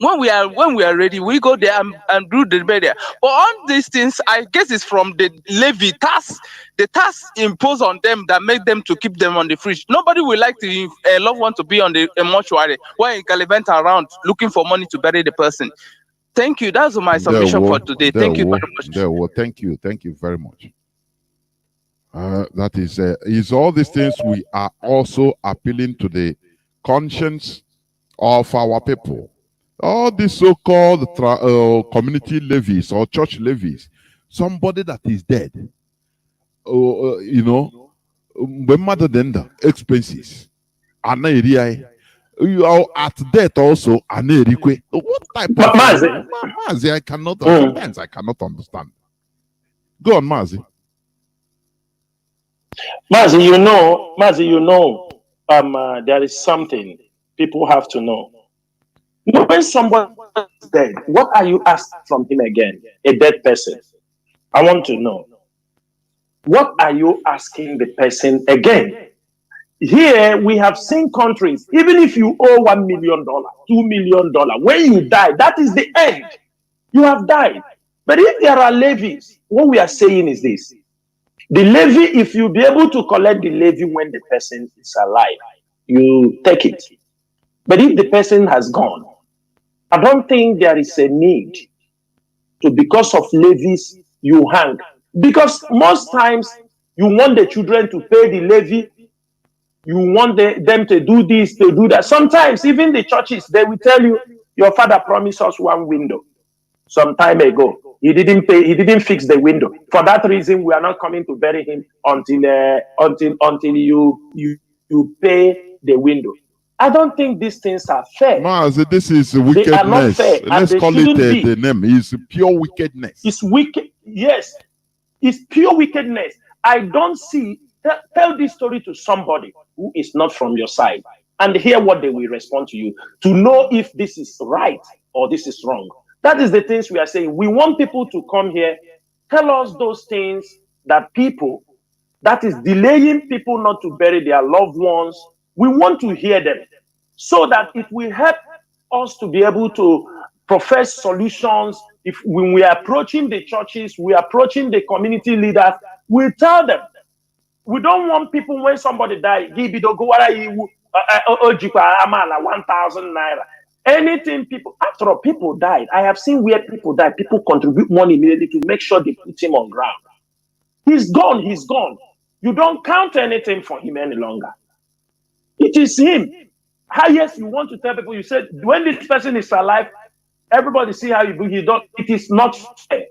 Speaker 6: When we are ready, we go there and do the burial. But all these things, I guess, is from the levy tax, the tax imposed on them that make them to keep them on the fridge. Nobody will like a loved one to be on the mortuary where you gallivant around looking for money to bury the person. Thank you. That's my submission for today. Thank you very much.
Speaker 2: Thank you very much. That is all these things we are also appealing to the conscience of our people. All these so-called community levies or church levies, somebody that is dead, mother than the expenses, you are at death also. What type of Mazi? I cannot understand. I cannot understand. Go on, Mazi.
Speaker 4: Mazi, there is something people have to know. When someone is dead, what are you asking from him again? A dead person. I want to know. What are you asking the person again? Here, we have seen countries, even if you owe $1 million, $2 million, when you die, that is the end. You have died. But if there are levies, what we are saying is this. The levy, if you be able to collect the levy when the person is alive, you take it. But if the person has gone, I don't think there is a need to, because of levies, you hang. Because most times you want the children to pay the levy, you want them to do this, to do that. Sometimes even the churches, they will tell you, your father promised us one window some time ago. He didn't pay, he didn't fix the window. For that reason, we are not coming to bury him until you pay the window. I don't think these things are fair.
Speaker 2: Mazi, this is wickedness.
Speaker 4: They are not fair.
Speaker 2: Let's call it the name. It's pure wickedness.
Speaker 4: It's wicked. Yes. It's pure wickedness. I don't see, tell this story to somebody who is not from your side and hear what they will respond to you to know if this is right or this is wrong. That is the things we are saying. We want people to come here, tell us those things that people, that is delaying people not to bury their loved ones. We want to hear them so that it will help us to be able to profess solutions. If when we are approaching the churches, we are approaching the community leaders, we tell them. We don't want people when somebody died, give it 1,000 naira. Anything people, after all, people died. I have seen where people die, people contribute money immediately to make sure they put him on ground. He's gone, he's gone. You don't count anything for him any longer. It is him. Highest you want to tell people, you said, when this person is alive, everybody see how you do, you don't, it is not fair.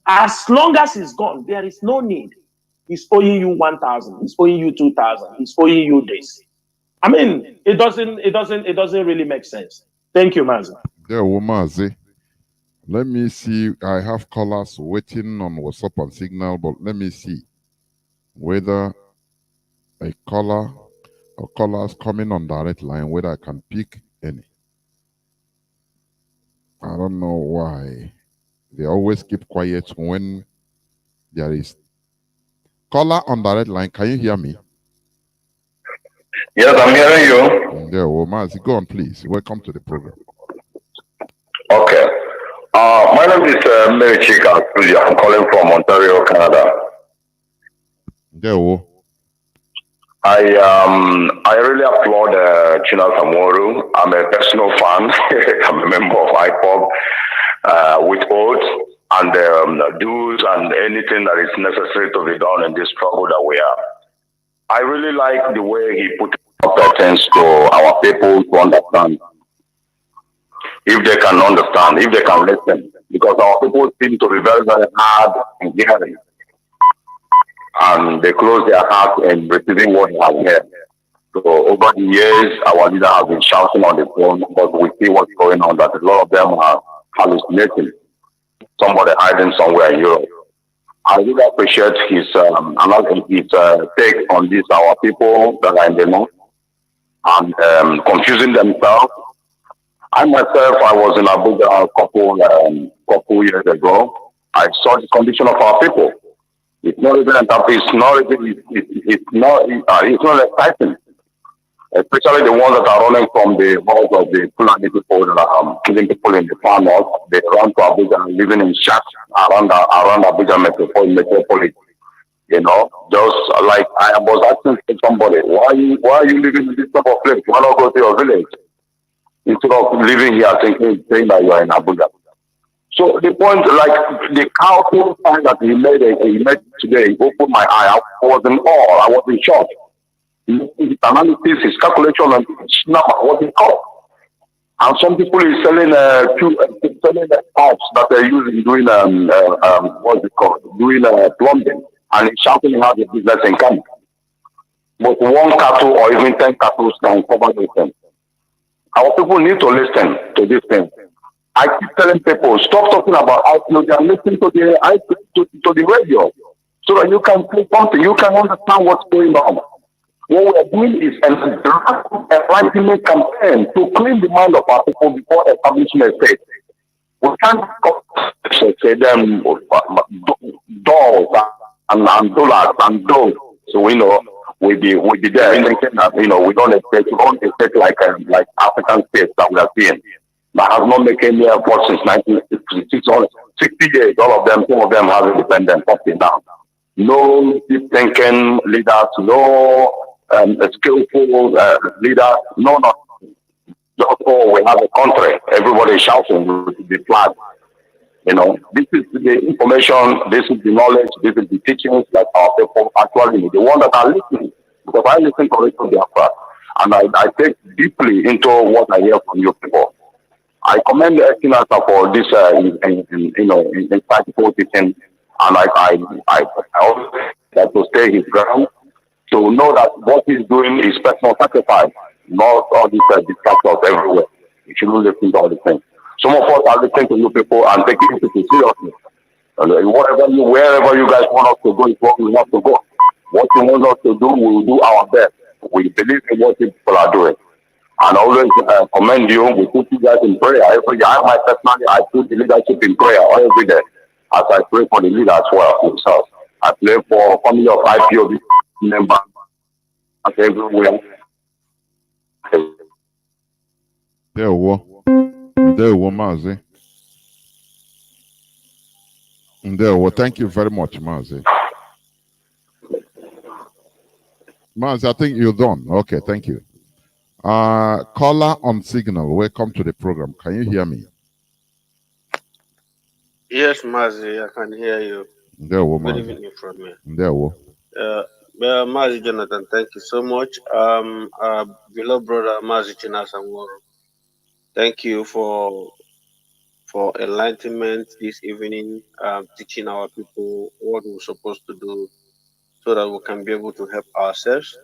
Speaker 4: As long as he's gone, there is no need. He's owing you 1,000, he's owing you 2,000, he's owing you this. I mean, it doesn't really make sense. Thank you, Mazi.
Speaker 2: Yeah, Mazi. Let me see. I have callers waiting on WhatsApp and Signal, but let me see whether a caller or callers coming on direct line, whether I can pick any. I don't know why. They always keep quiet when there is caller on direct line. Can you hear me?
Speaker 7: Yes, I'm hearing you.
Speaker 2: There, Mazi, go on, please. Welcome to the program.
Speaker 7: Okay. My name is Mary Chika. I'm calling from Ontario, Canada.
Speaker 2: There,
Speaker 7: I really applaud Chinasa Nworu. I'm a personal fan. I'm a member of Ipob with oaths and dues and anything that is necessary to be done in this struggle that we are. I really like the way he put things to our people to understand. If they can understand, if they can listen, because our people seem to be very, very hard in hearing. And they close their hearts in receiving what they have heard. So over the years, our leader has been shouting on the phone, but we see what's going on, that a lot of them are hallucinating. Somebody hiding somewhere in Europe. I really appreciate his take on this, our people that are in the north and confusing themselves. I myself, I was in Abuja a couple years ago. I saw the condition of our people. It's not even exciting. Especially the ones that are running from the halls of the Fulani people that are killing people in the far north. They run to Abuja and living in shacks around Abuja metropolis. You know, just like I was asking somebody, why are you living in this type of place? Why not go to your village? Instead of living here saying that you are in Abuja. So the point, like the powerful sign that he made today, he opened my eye. I was in awe. I was in shock. His analysis, his calculation on each number, what he called. And some people is selling the pumps that they're using doing what's it called? Doing plumbing, and he's shouting he has a business in Kanu. But one cattle or even 10 cattle can cover this thing. Our people need to listen to this thing. I keep telling people, stop talking about outlook and listen to the radio so that you can say something, you can understand what's going on. What we are doing is an enlightenment campaign to clean the mind of our people before establishing a state. We can't say them dolls and dollars and those. So we know we'll be there thinking that we don't expect like African states that we are seeing. That has not made any effort since 1966, 60 years. All of them, some of them have independence up to now. No deep thinking leaders, no skillful leaders, no. Just we have a country. Everybody shouting with the flag. You know, this is the information, this is the knowledge, this is the teachings that our people actually need. The one that are listening, because I listen to Radio Biafra, and I take deeply into what I hear from you people. I commend Chinasa for this, insightful teaching, and I always like to stay his ground to know that what he's doing is personal sacrifice, not all these distractions everywhere. You shouldn't listen to all the things. Some of us are listening to you people and taking people seriously. Wherever you guys want us to go is what we want to go. What you want us to do, we will do our best. We believe in what people are doing. And always commend you. We put you guys in prayer every day. I personally, I put the leadership in prayer every day as I pray for the leader as well himself. I pray for family of IPOB members everywhere.
Speaker 2: There Mazi. Thank you very much, Mazi. Mazi, I think you're done. Okay, thank you. Caller on signal, welcome to the program. Can you hear me?
Speaker 8: Yes, Mazi, I can hear you. Good evening from me. Mazi Jonathan, thank you so much. Beloved brother Mazi Chinasa, Nworu, thank you for enlightenment this evening, teaching our people what we're supposed to do so that we can be able to help ourselves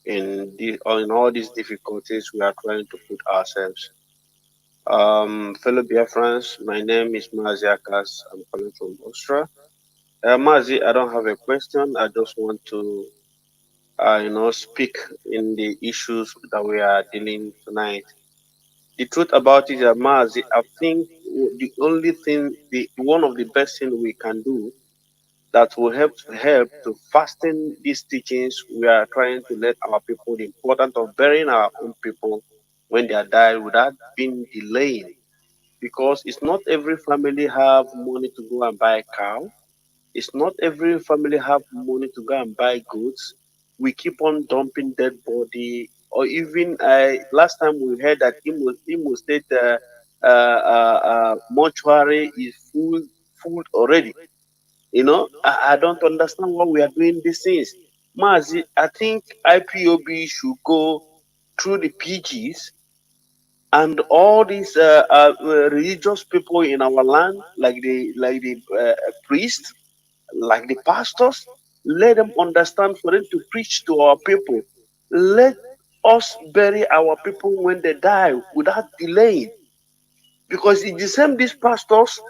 Speaker 8: in all these difficulties we are trying to put ourselves. Fellow Biafrans, my name is Mazi Akas. I'm calling from Austria. Mazi, I don't have a question. I just want to, speak in the issues that we are dealing tonight. The truth about it, Mazi, I think the only thing, one of the best things we can do that will help to fasten these teachings we are trying to let our people, the importance of burying our own people when they are died without being delayed. Because it's not every family have money to go and buy a cow. It's not every family have money to go and buy goods. We keep on dumping dead body, or even last time we heard that Imo State mortuary is full already. I don't understand why we are doing these things. Mazi, I think IPOB should go through the PGs and all these religious people in our land, like the priests, like the pastors, let them understand for them to preach to our people. Let us bury our people when they die without delaying. Because it's the same, these pastors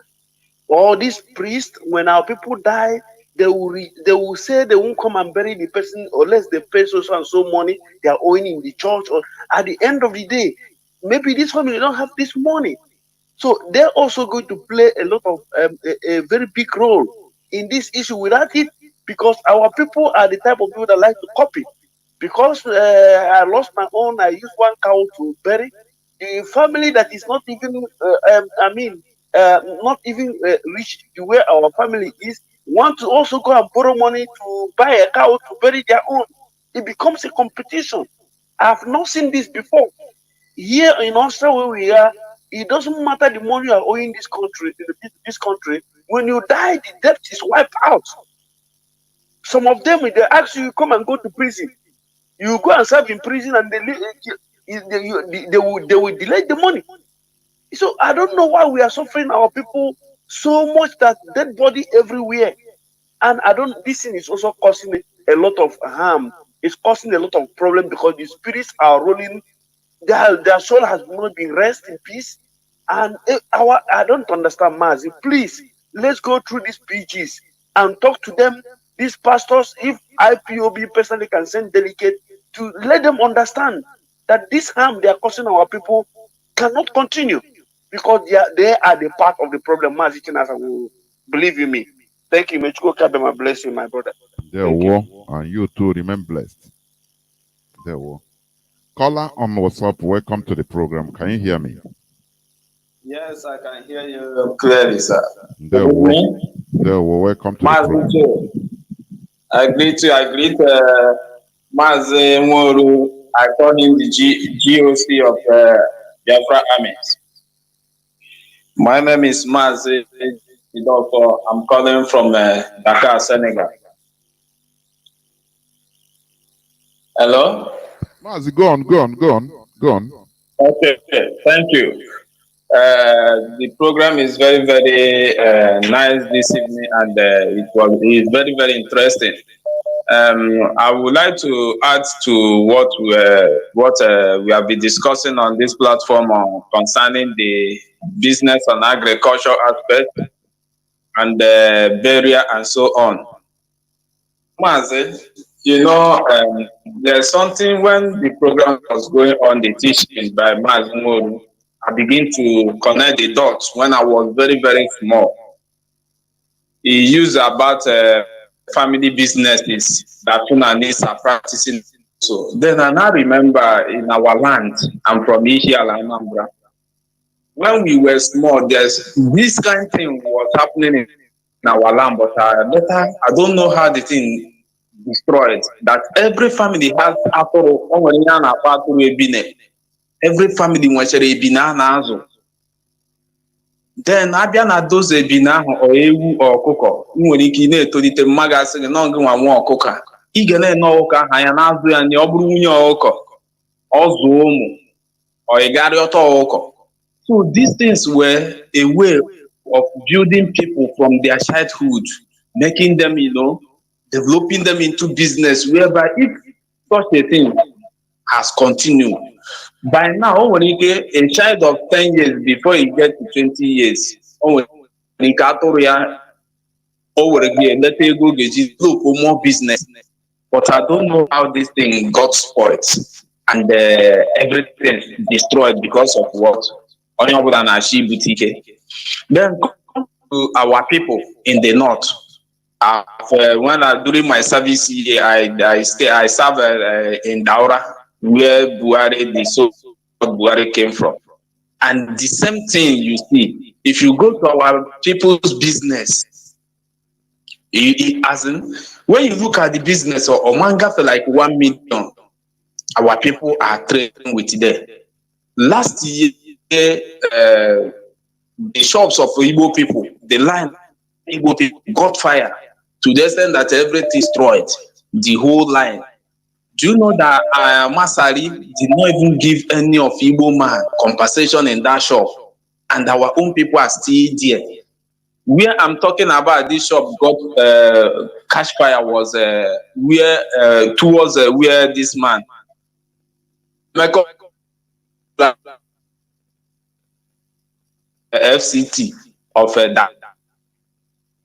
Speaker 8: or these priests, when our people die, they will say they won't come and bury the person unless they pay so and so money they are owing in the church. Or at the end of the day, maybe this family don't have this money. So they're also going to play a lot of a very big role in this issue without it, because our people are the type of people that like to copy. Because I lost my own, I used one cow to bury. The family that is not even, not even rich the way our family is, want to also go and borrow money to buy a cow to bury their own. It becomes a competition. I've not seen this before. Here in Austria, where we are, it doesn't matter the money you are owing this country. When you die, the debt is wiped out. Some of them, if they ask you, come and go to prison, you go and serve in prison, and they will delay the money. So I don't know why we are suffering our people so much, that dead body everywhere. And this thing is also causing a lot of harm. It's causing a lot of problem, because the spirits are rolling. Their soul has not been rest in peace. And I don't understand, Mazi. Please, let's go through these PGs and talk to them, these pastors. If IPOB personally can send delegate to let them understand that this harm they are causing our people cannot continue, because they are the part of the problem. Mazi Chinasa will believe in me. Thank you. May God bless you, my brother.
Speaker 2: And you too, remain blessed. Caller on WhatsApp, welcome to the program. Can you hear me?
Speaker 9: Yes, I can hear you clearly, sir.
Speaker 2: Welcome to the program.
Speaker 9: I greet Mazi Nworu. I call him the GOC of Biafra armies. My name is Mazi. I'm calling from Dakar, Senegal. Hello?
Speaker 2: Mazi, go on.
Speaker 9: Okay, thank you. The program is very, very nice this evening, and it's very, very interesting. I would like to add to what we have been discussing on this platform concerning the business and agriculture aspect. and burial and so on. Mazi, you know, there's something when the program was going on, the teaching by Mazi Nworu, I began to connect the dots when I was very, very small. He used about family businesses that Funanis are practicing. So then I now remember in our land, I'm from Ihiala, Anambra. When we were small, there's this kind of thing was happening in our land, but later I don't know how the thing destroyed. That every family has every family wants a binana. Then abịa na doze ebina ahụ ọ ewu ọkụkọ nwere ike na-etolite mmaga asị gị na ngị nwa nwa ọkụkọ ị ga na-ene ọkụkọ aha ya na-azụ ya nye ọ bụrụ nwunye ọkụkọ ọ zụọ ụmụ ọ ịgarị ọtọ ọkụkọ. So these things were a way of building people from their childhood, making them, you know, developing them into business, whereby if such a thing has continued, by now, a child of 10 years before he gets to 20 years, look for more business. But I don't know how this thing got spoiled and everything destroyed because of what? Then come to our people in the north. During my service here, I serve in Daura, where Buhari, the so Buhari came from. And the same thing you see, if you go to our people's business, as in, when you look at the business of Omanga for like 1 million, our people are trading with them. Last year, the shops of Igbo people, the line Igbo people got fire to the extent that everything destroyed, the whole line. Do you know that Masari did not even give any of Igbo man compensation in that shop, and our own people are still there? Where I'm talking about, this shop got cash fire was where towards where this man FCT of that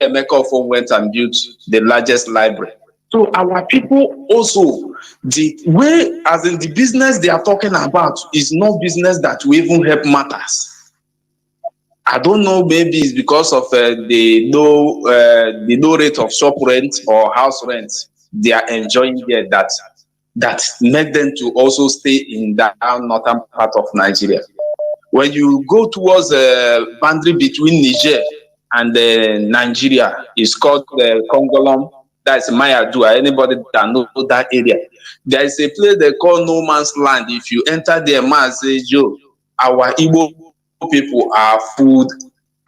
Speaker 9: Emeka went and built the largest library. So our people also, the way, as in the business they are talking about, is no business that will even help matters. I don't know, maybe it's because of the low rate of shop rent or house rent they are enjoying here that make them to also stay in that northern part of Nigeria. When you go towards the boundary between Niger and Nigeria, it's called the Congolom. That's Mayadua. Anybody that knows that area, there is a place they call No Man's Land. If you enter there, man say, Joe, our Igbo people are food.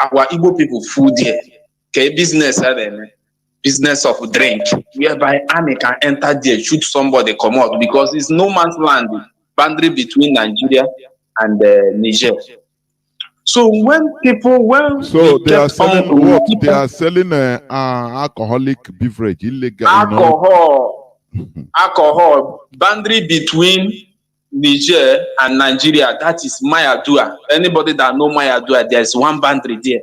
Speaker 9: Our Igbo people food here. Okay, business, business of drink, whereby Annie can enter there, shoot somebody, come out, because it's No Man's Land, boundary between Nigeria and Niger. So when people,
Speaker 2: they are selling what? They are selling alcoholic beverage, illegal
Speaker 9: alcohol, alcohol, boundary between Niger and Nigeria. That is Mayadua. Anybody that know Mayadua, there is one boundary there.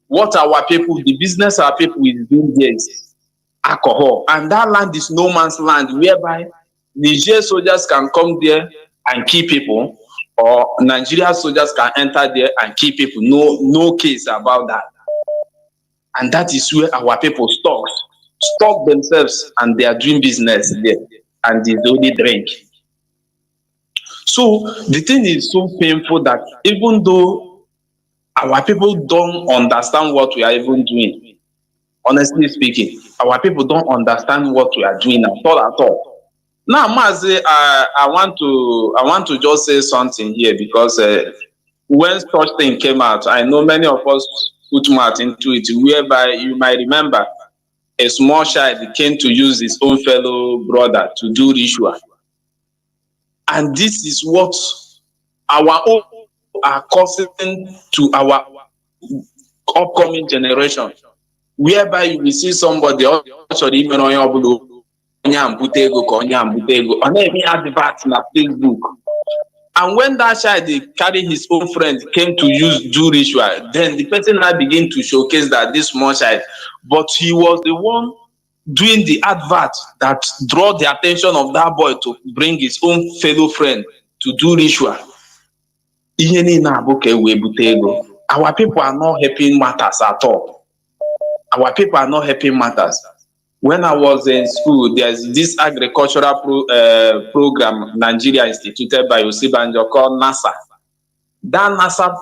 Speaker 9: What our people, the business our people is doing there is alcohol, and that land is No Man's Land, whereby Niger soldiers can come there and kill people, or Nigeria soldiers can enter there and kill people. No case about that. And that is where our people stock themselves, and they are doing business there, and they only drink. So the thing is so painful that even though our people don't understand what we are even doing, honestly speaking, our people don't understand what we are doing at all. Now, Mazi, I want to just say something here, because when such thing came out, I know many of us put mouth into it, whereby you might remember a small child came to use his own fellow brother to do ritual. And this is what our own are causing to our upcoming generation, whereby you will see somebody on Facebook, And when that child they carry his own friend came to do ritual, then the person now begin to showcase that this small child, but he was the one doing the advert that draw the attention of that boy to bring his own fellow friend to do ritual. Our people are not helping matters at all. Our people are not helping matters. When I was in school, there's this agricultural program Nigeria instituted by Osibanjo called NASA. That NASA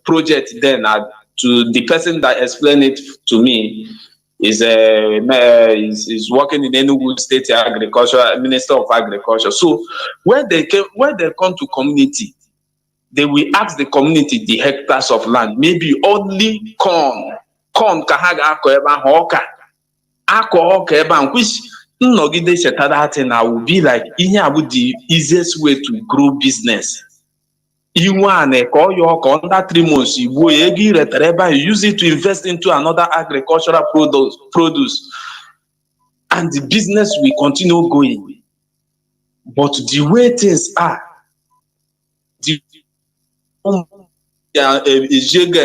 Speaker 9: project then, to the person that explained it to me, is working in Enugu State Agriculture, Minister of Agriculture. So when they come to community, they will ask the community the hectares of land, maybe only corn kahaga koeba hoka. Which Nogide Shetadatina will be like the easiest way to grow business. You want to call your under 3 months, you use it to invest into another agricultural produce, and the business will continue going. But the way things are,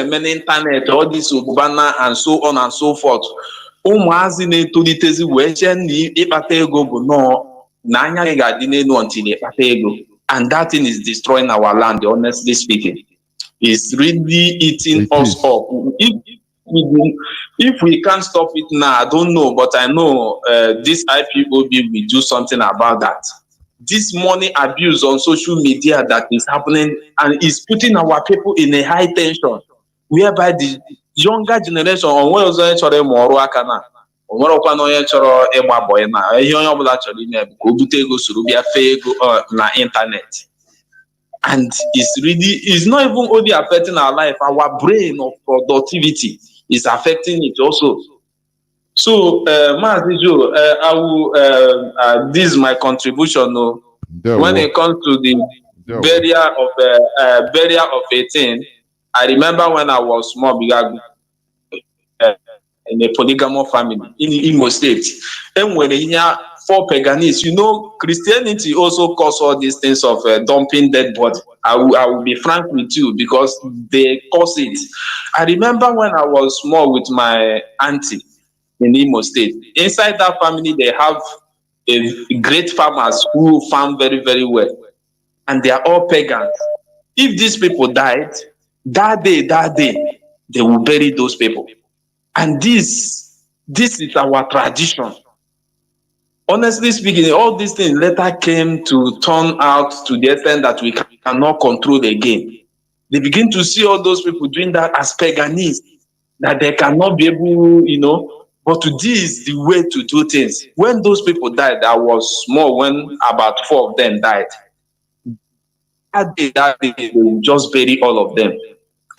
Speaker 9: many internet, all this Ubana and so on and so forth. Until and that thing is destroying our land, honestly speaking. It's really eating us up. If we can't stop it now, I don't know, but I know this IPOB will do something about that. This money abuse on social media that is happening and is putting our people in a high tension, whereby the younger generation on where was Mworu akana na internet. And it's not even only affecting our life, our brain of productivity is affecting it also. So, Mazi Jo, I will, this is my contribution. When it comes to the burial of 18, I remember when I was small, in a polygamous family in Imo State. And when for paganists, Christianity also cause all these things of dumping dead body. I will be frank with you because they cause it. I remember when I was small with my auntie in Imo State. Inside that family, they have great farmers who farm very, very well. And they are all pagans. If these people died, that day, they will bury those people. And this is our tradition. Honestly speaking, all these things later came to turn out to the extent that we cannot control again. They begin to see all those people doing that as paganists, that they cannot be able, but this is the way to do things. When those people died, I was small when about 4 of them died. That day, they will just bury all of them.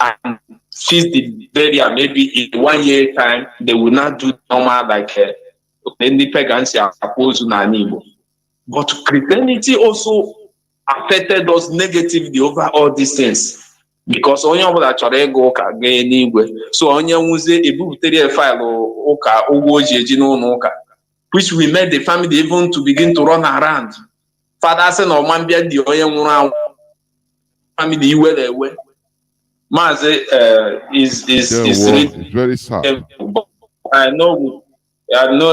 Speaker 9: And since the burial, maybe in 1 year time, they will not do normal like any pagans are supposed to. But Christianity also affected us negatively over all these things. Because onye ọbụla chọrọ ịga ụka gaa n'igwe, so onye nwuzie ebubutere faịlụ ụka ụgwọ o ji eji n'ụlọ ụka, which we made the family even to begin to run around. Father said, "No man be the onye nwụrụ anwụ." Family iwe ewe. Mazi is
Speaker 2: very sad.
Speaker 9: I know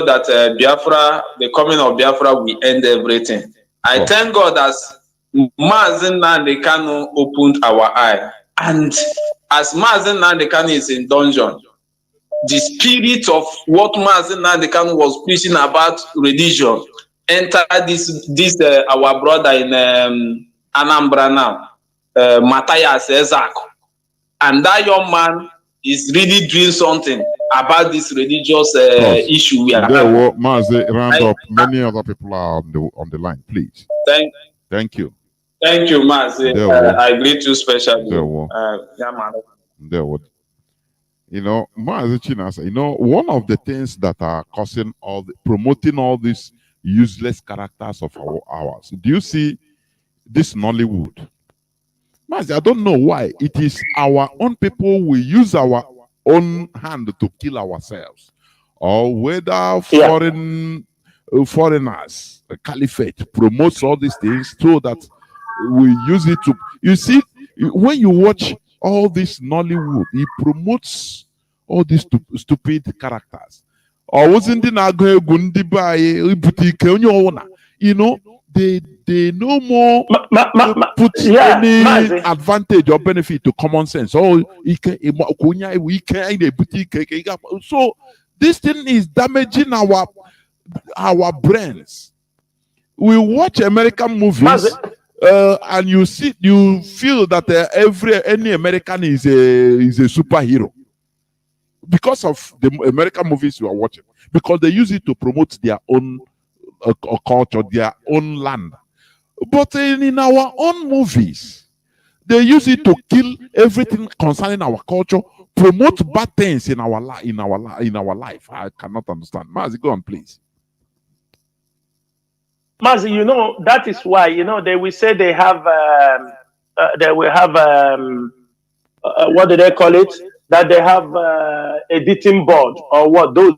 Speaker 9: that Biafra, the coming of Biafra will end everything. I thank God that Mazi Nnamdi Kanu opened our eye. And as Mazi Nnamdi Kanu is in dungeon, the spirit of what Mazi Nnamdi Kanu was preaching about religion entered this our brother in Anambra now, Matthias Ezak. And that young man is really doing something about this religious issue we are having.
Speaker 2: Mazi, round up. Many other people are on the line, please. Thank you.
Speaker 9: Thank you, Mazi. I greet you specially.
Speaker 2: Mazi Chinasa, one of the things that are causing promoting all these useless characters of ours. Do you see this Nollywood? Mazi, I don't know why. It is our own people, we use our own hand to kill ourselves. Or whether foreigners, the caliphate promotes all these things so that we use it to, you see, when you watch all this Nollywood, it promotes all these stupid characters. Or wasn't in you know, they no more put any advantage or benefit to common sense. Oh, so this thing is damaging our brains. We watch American movies, and you feel that any American is a superhero because of the American movies you are watching, because they use it to promote their own culture, their own land. But in our own movies, they use it to kill everything concerning our culture, promote bad things in our life. I cannot understand. Mazi, go on, please.
Speaker 4: Mazi, you know, that is why, you know, they will say they have what do they call it? That they have editing board or what, those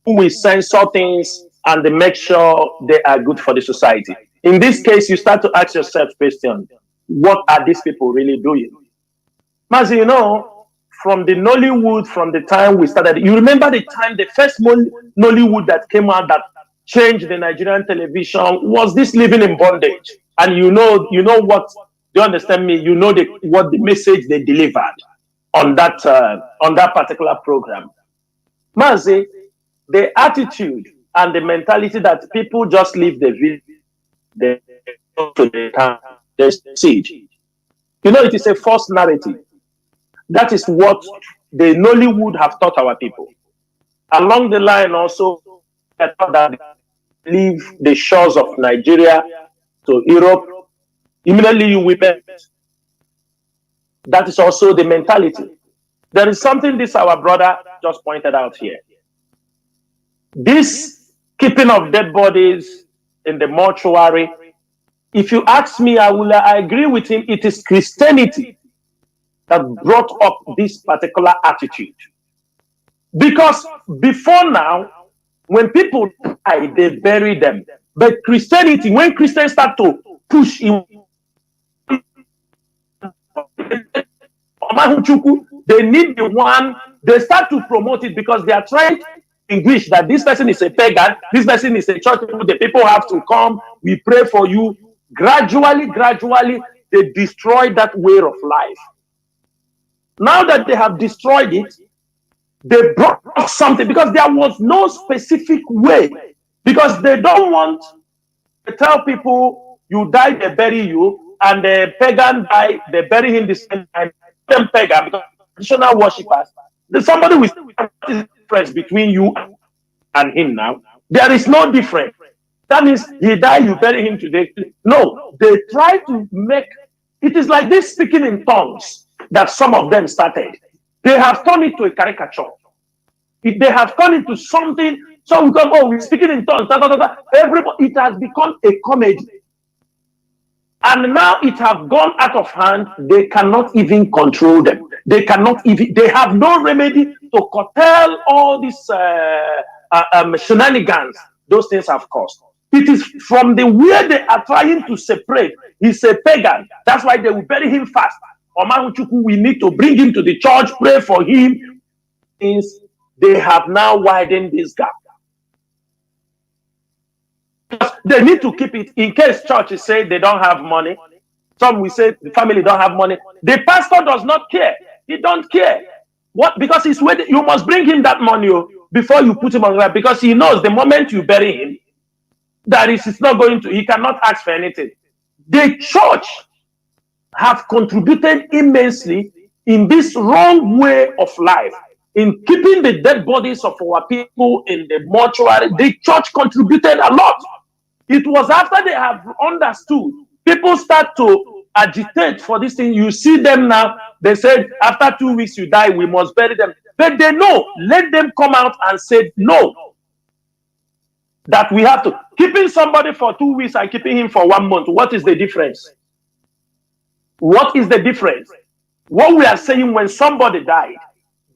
Speaker 4: who will censor things and they make sure they are good for the society. In this case, you start to ask yourself question, what are these people really doing? Mazi, you know, from the Nollywood, from the time we started, you remember the time, the first Nollywood that came out that changed the Nigerian television was this Living in Bondage. And you know what, do you understand me? You know what the message they delivered on that particular program. Mazi, the attitude and the mentality that people just leave the village, they siege. You know, it is a false narrative. That is what the Nollywood have taught our people. Along the line also, that they leave the shores of Nigeria to Europe, immediately you weep. That is also the mentality. There is something this our brother just pointed out here. This keeping of dead bodies in the mortuary, if you ask me, I agree with him. It is Christianity that brought up this particular attitude. Because before now, when people die, they bury them. But Christianity, when Christians start to push in, they need the one, they start to promote it because they are trying to distinguish that this person is a pagan, this person is a church, the people have to come, we pray for you. Gradually, they destroy that way of life. Now that they have destroyed it, they brought something because there was no specific way. Because they don't want to tell people you die, they bury you, and the pagan die, they bury him the same time. Them pagan, because traditional worshippers, there's somebody with the difference between you and him now. There is no difference. That means he died, you bury him today. No, they try to make it is like this speaking in tongues that some of them started. They have turned it to a caricature. They have turned it to something. So we go, oh, we're speaking in tongues. Everybody, it has become a comedy. And now it has gone out of hand. They cannot even control them. They cannot even, they have no remedy to curtail all these shenanigans those things have caused. It is from the way they are trying to separate. He's a pagan. That's why they will bury him fast. We need to bring him to the church, pray for him. They have now widened this gap. They need to keep it in case churches say they don't have money. Some will say the family don't have money. The pastor does not care. He don't care. What? Because he's waiting. You must bring him that money before you put him on ground, because he knows the moment you bury him, that is, it's not going to, he cannot ask for anything. The church have contributed immensely in this wrong way of life, in keeping the dead bodies of our people in the mortuary. The church contributed a lot. It was after they have understood, people start to agitate for this thing. You see them now, they said, after 2 weeks you die, we must bury them. But they know, let them come out and say no. That we have to. Keeping somebody for 2 weeks and keeping him for 1 month, what is the difference? What is the difference? What we are saying, when somebody died,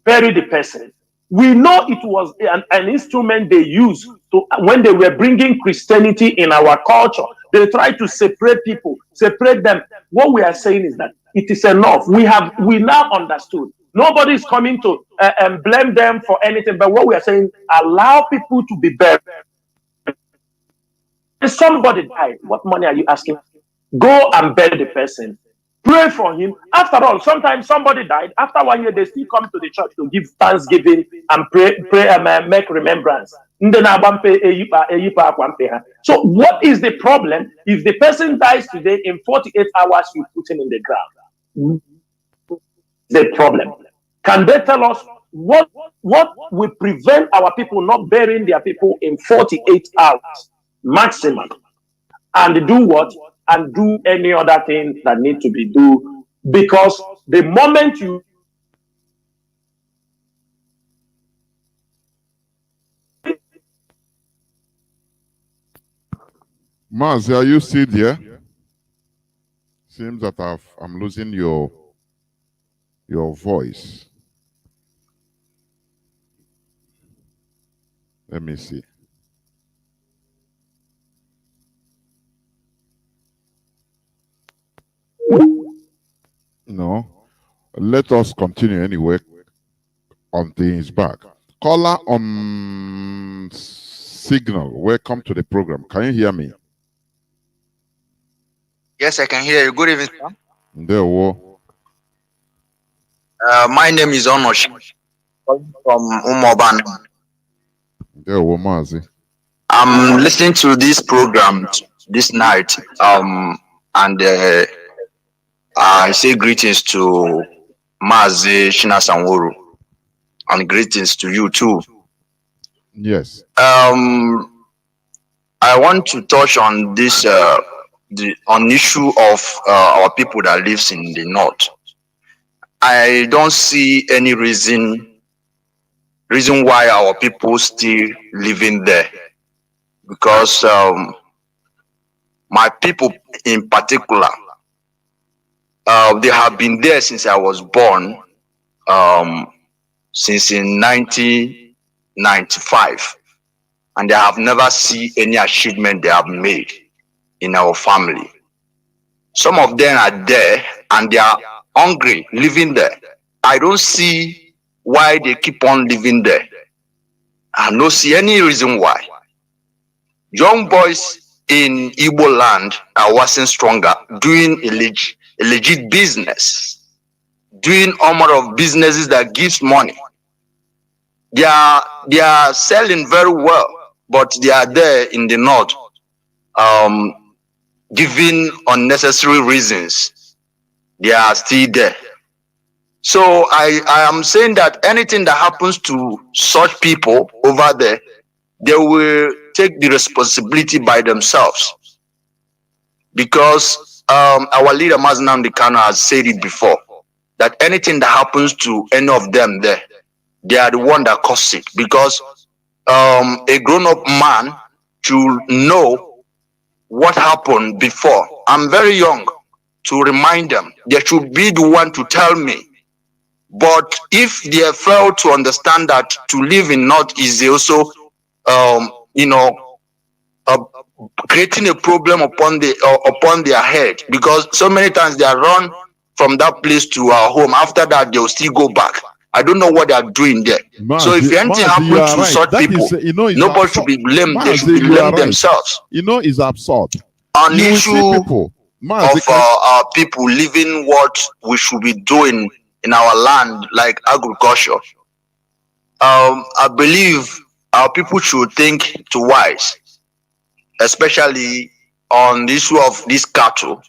Speaker 4: bury the person. We know it was an instrument they used to when they were bringing Christianity in our culture, they tried to separate people, separate them. What we are saying is that it is enough. We now understood. Nobody is coming to blame them for anything. But what we are saying, allow people to be buried. If somebody died, what money are you asking? Go and bury the person. Pray for him. After all, sometimes somebody died. After 1 year, they still come to the church to give thanksgiving and pray and make remembrance. So what is the problem? If the person dies today, in 48 hours, you put him in the ground. The problem. Can they tell us what will prevent our people not burying their people in 48 hours maximum? And do what? And do any other thing that need to be done. Because the moment you
Speaker 2: Mazi, are you still there? Seems that I'm losing your voice. Let me see. No. Let us continue anyway until he's back. Caller on signal. Welcome to the program. Can you hear me?
Speaker 10: Yes, I can hear you. Good evening, sir.
Speaker 2: There.
Speaker 10: My name is Onosh from Umoban.
Speaker 2: There, Mazi.
Speaker 10: I'm listening to this program this night, and I say greetings to Mazi Chinasa Nworu, and greetings to you too.
Speaker 2: Yes.
Speaker 10: I want to touch on this on issue of our people that lives in the north. I don't see any reason why our people still living there, because my people in particular, they have been there since I was born, since in 1995, and they have never seen any achievement they have made in our family. Some of them are there and they are hungry, living there. I don't see why they keep on living there. I don't see any reason why. Young boys in Igbo land are wasn't stronger, doing a legit business, doing all manner of businesses that gives money. They are selling very well, but they are there in the north, giving unnecessary reasons. They are still there. So I am saying that anything that happens to such people over there, they will take the responsibility by themselves. Because our leader Nnamdi Kanu has said it before, that anything that happens to any of them there, they are the one that caused it. Because a grown-up man should know what happened before. I'm very young to remind them. They should be the one to tell me. But if they fail to understand that to live in North is also, creating a problem upon their head, because so many times they are run from that place to our home. After that, they'll still go back. I don't know what they are doing there.
Speaker 2: Mazi,
Speaker 10: so if anything happens to such people, nobody should be blamed. They should blame themselves.
Speaker 2: It's absurd.
Speaker 10: On the issue of our people living what we should be doing in our land, like agriculture, I believe our people should think twice, especially on the issue of this cattle,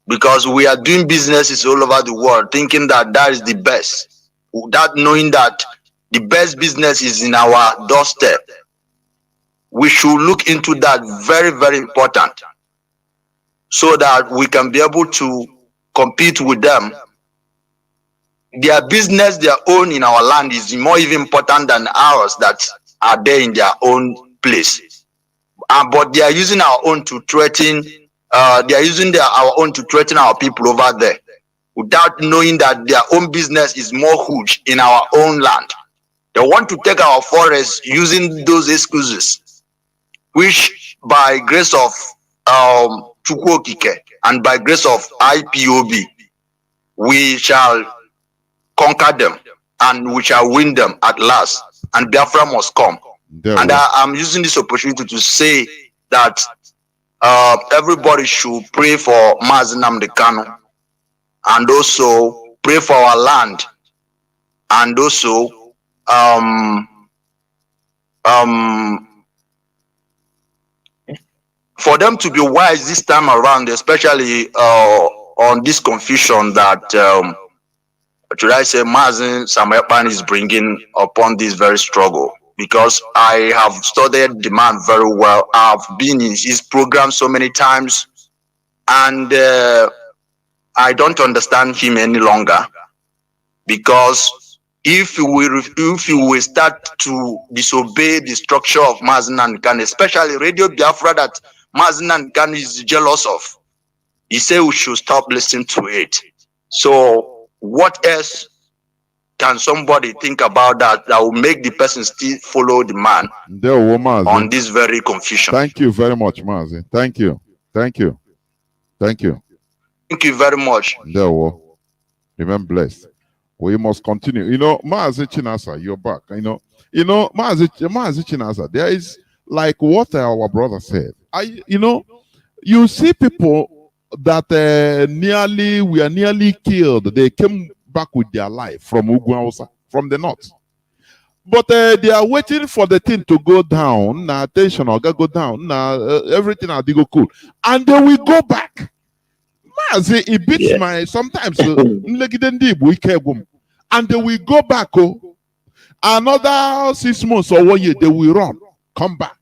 Speaker 10: because we are doing businesses all over the world, thinking that that is the best, without knowing that the best business is in our doorstep. We should look into that. Very, very important, so that we can be able to compete with them. Their business, their own in our land is more even important than ours that are there in their own place. But they are using our own to threaten. They are using our own to threaten our people over there, without knowing that their own business is more huge in our own land. They want to take our forests using those excuses. which by grace of Chukwokike and by grace of IPOB, we shall conquer them and we shall win them at last. And Biafra must come. And I'm using this opportunity to say that everybody should pray for Mazi Nnamdi Kanu, and also pray for our land, and also for them to be wise this time around, especially on this confusion that should I say Mazi Samepan is bringing upon this very struggle. Because I have studied the man very well. I've been in his program so many times, and I don't understand him any longer. Because if you will start to disobey the structure of Mazi Nnamdi Kanu, especially Radio Biafra that Mazi Nnamdi Kanu is jealous of, he said we should stop listening to it. So what else can somebody think about that will make the person still follow the man on this very confusion?
Speaker 2: Thank you very much, Mazi. Thank you. Thank you. Thank you.
Speaker 10: Thank you very much.
Speaker 2: Remain blessed. We must continue. You know, Mazi Chinasa, you're back. You know, Mazi Chinasa, there is like what our brother said. You see people that were nearly killed. They came back with their life from Ugwausa, from the north. But they are waiting for the thing to go down. Now, attention, or go down. Now, everything will go cool. And then we go back. It beats my sometimes. And then we go back. Another 6 months or 1 year, they will run. Come back.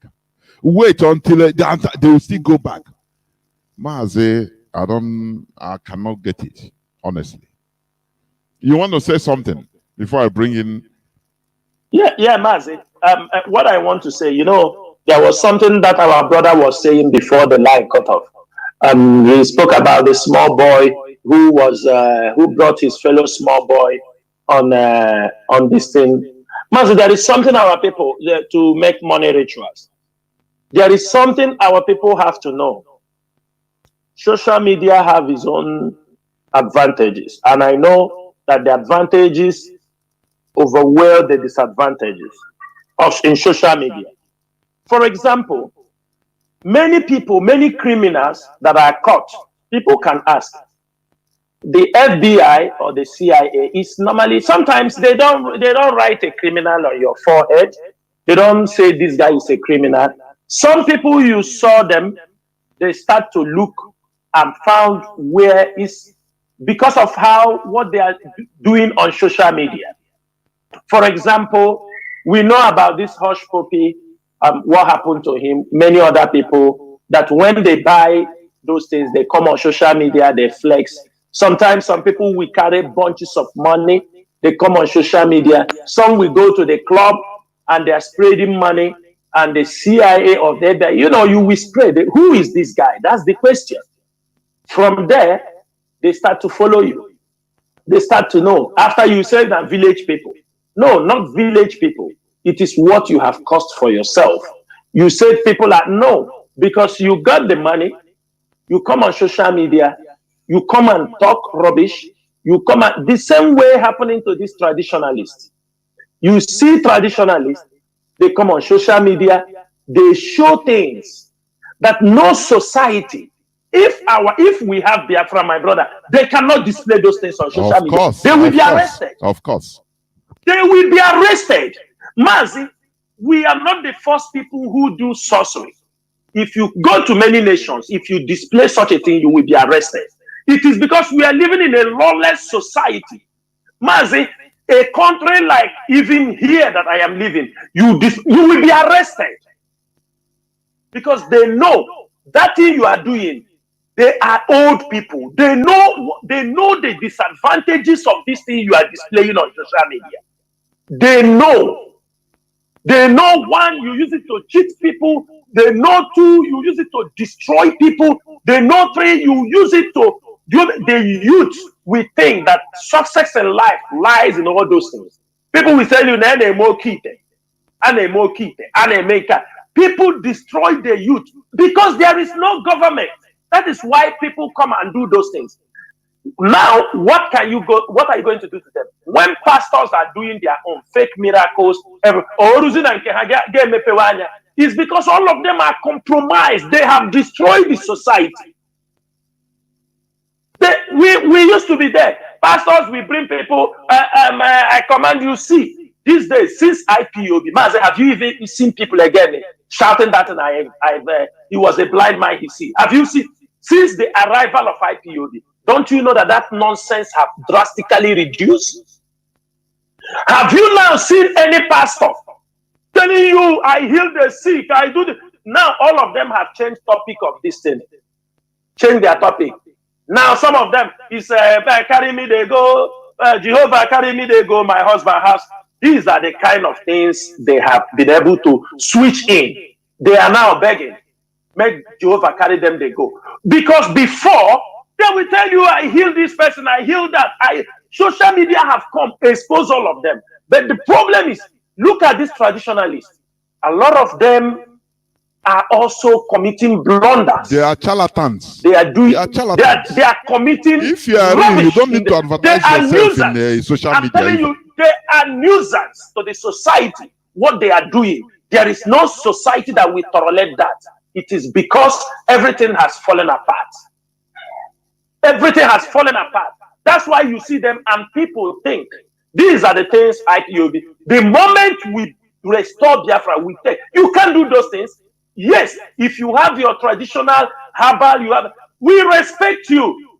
Speaker 2: Wait until they will still go back. Mazi, I cannot get it, honestly. You want to say something before I bring in?
Speaker 4: Yeah, Mazi. What I want to say, there was something that our brother was saying before the line cut off. He spoke about the small boy who brought his fellow small boy on this thing. Mazi, there is something our people to make money rituals. There is something our people have to know. Social media have its own advantages, and I know that the advantages overweigh the disadvantages in social media. For example, many criminals that are caught, people can ask. The FBI or the CIA is normally, sometimes they don't write a criminal on your forehead. They don't say this guy is a criminal. Some people, you saw them, they start to look and found where is because of what they are doing on social media. For example, we know about this hush puppy, what happened to him, many other people, that when they buy those things, they come on social media, they flex. Sometimes some people will carry bunches of money, they come on social media. Some will go to the club and they are spreading money, and the CIA of the FBI, you will spread it. Who is this guy? That's the question. From there, they start to follow you. They start to know. After you say that village people. No, not village people. It is what you have cost for yourself. You said people are no, because you got the money. You come on social media. You come and talk rubbish. You come and the same way happening to these traditionalists. You see traditionalists, they come on social media. They show things that no society. If we have Biafra, my brother, they cannot display those things on social media. They will be arrested.
Speaker 2: Of course.
Speaker 4: They will be arrested. Mazi, we are not the first people who do sorcery. If you go to many nations, if you display such a thing, you will be arrested. It is because we are living in a lawless society. Mazi, a country like even here that I am living, you will be arrested. Because they know that thing you are doing. They are old people. They know the disadvantages of this thing you are displaying on social media. They know. One, you use it to cheat people. They know two, you use it to destroy people. They know three, you use it to the youth. We think that success in life lies in all those things. People will tell you, People destroy the youth because there is no government. That is why people come and do those things. Now, what are you going to do to them? When pastors are doing their own fake miracles, it's because all of them are compromised. They have destroyed the society. We used to be there. Pastors, we bring people. I command you, see, these days, since IPOB, Mazi, have you even seen people again shouting that? And he was a blind man, he see. Have you seen, since the arrival of IPOB, don't you know that nonsense have drastically reduced? Have you now seen any pastor telling you, I heal the sick, I do the... Now, all of them have changed topic of this thing. Change their topic. Now, some of them is, carry me, they go, Jehovah, carry me, they go, my husband house. These are the kind of things they have been able to switch in. They are now begging, make Jehovah carry them, they go. Because before, they will tell you, I heal this person, I heal that. Social media have come, expose all of them. But the problem is, look at these traditionalists. A lot of them are also committing blunders.
Speaker 2: They are charlatans.
Speaker 4: They are doing. They are committing.
Speaker 2: If you are real, you don't need to advertise yourself in social media.
Speaker 4: I'm telling you, they are nuisance to the society. What they are doing, there is no society that will tolerate that. It is because everything has fallen apart. Everything has fallen apart. That's why you see them, and people think these are the things IPOB. The moment we restore Biafra, we take. You can't do those things. Yes, if you have your traditional herbal, we respect you.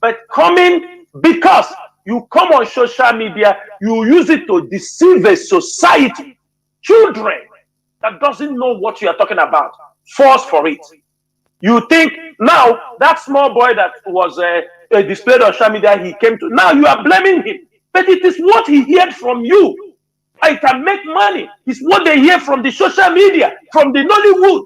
Speaker 4: But coming, because you come on social media, you use it to deceive a society, children that doesn't know what you are talking about, falls for it. You think now that small boy that was displayed on social media, he came to, now you are blaming him, but it is what he heard from you. I can make money. It's what they hear from the social media, from the Nollywood,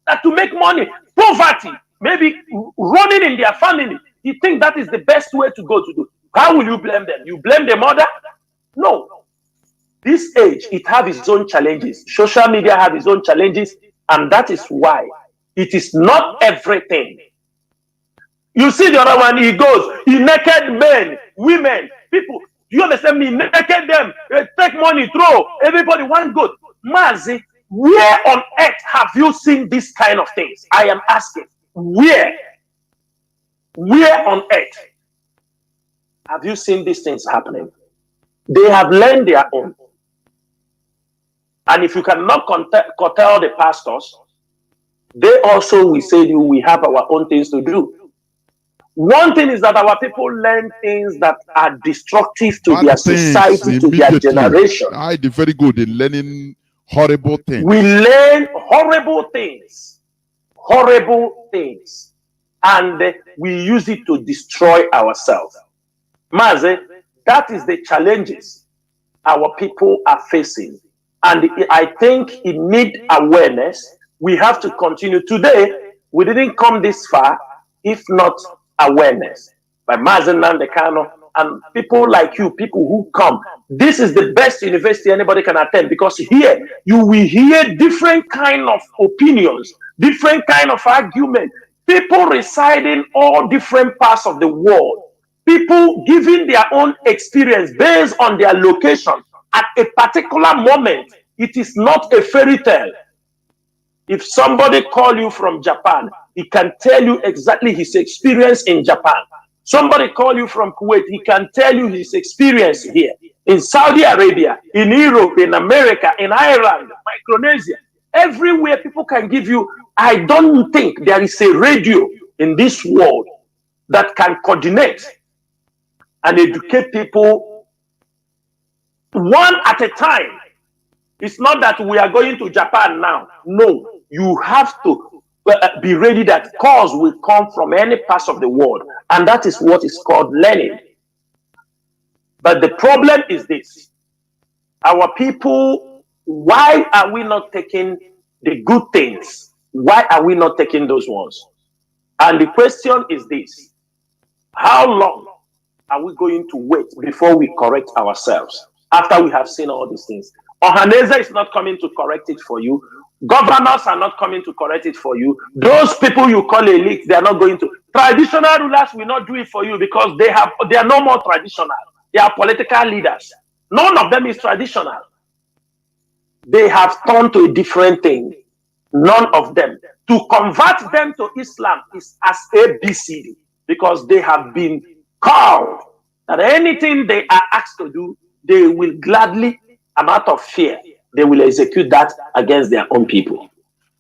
Speaker 4: that to make money. Poverty, maybe running in their family. You think that is the best way to go to do. How will you blame them? You blame the mother? No. This age, it has its own challenges. Social media have its own challenges, and that is why it is not everything. You see the other one, he goes, he naked men, women, people. You understand me? Naked them, take money, throw, everybody one good. Mazi, where on earth have you seen this kind of things? I am asking. Where? Where on earth have you seen these things happening? They have learned their own. And if you cannot curtail the pastors, they also will say to you, we have our own things to do. One thing is that our people learn things that are destructive to their society, to their generation.
Speaker 2: They're very good in learning horrible things.
Speaker 4: We learn horrible things, and we use it to destroy ourselves. Mazi, that is the challenges our people are facing. And I think it needs awareness. We have to continue. Today, we didn't come this far, if not awareness by Mazi Nnamdi Kanu and people like you, people who come. This is the best university anybody can attend, because here you will hear different kind of opinions, different kind of argument, people residing all different parts of the world, people giving their own experience based on their location at a particular moment. It is not a fairy tale. If somebody call you from Japan, he can tell you exactly his experience in Japan. Somebody call you from Kuwait, he can tell you his experience here. In Saudi Arabia, in Europe, in America, in Ireland, Micronesia, everywhere people can give you. I don't think there is a radio in this world that can coordinate and educate people one at a time. It's not that we are going to Japan now. No, you have to be ready that calls will come from any part of the world. And that is what is called learning. But the problem is this. Our people, why are we not taking the good things? Why are we not taking those ones? And the question is this. How long are we going to wait before we correct ourselves after we have seen all these things? Ohaneze is not coming to correct it for you. Governors are not coming to correct it for you. Those people you call elite, they are not going to. Traditional rulers will not do it for you because they are no more traditional. They are political leaders. None of them is traditional. They have turned to a different thing. None of them. To convert them to Islam is as ABCD because they have been called that anything they are asked to do, they will gladly, and out of fear, they will execute that against their own people.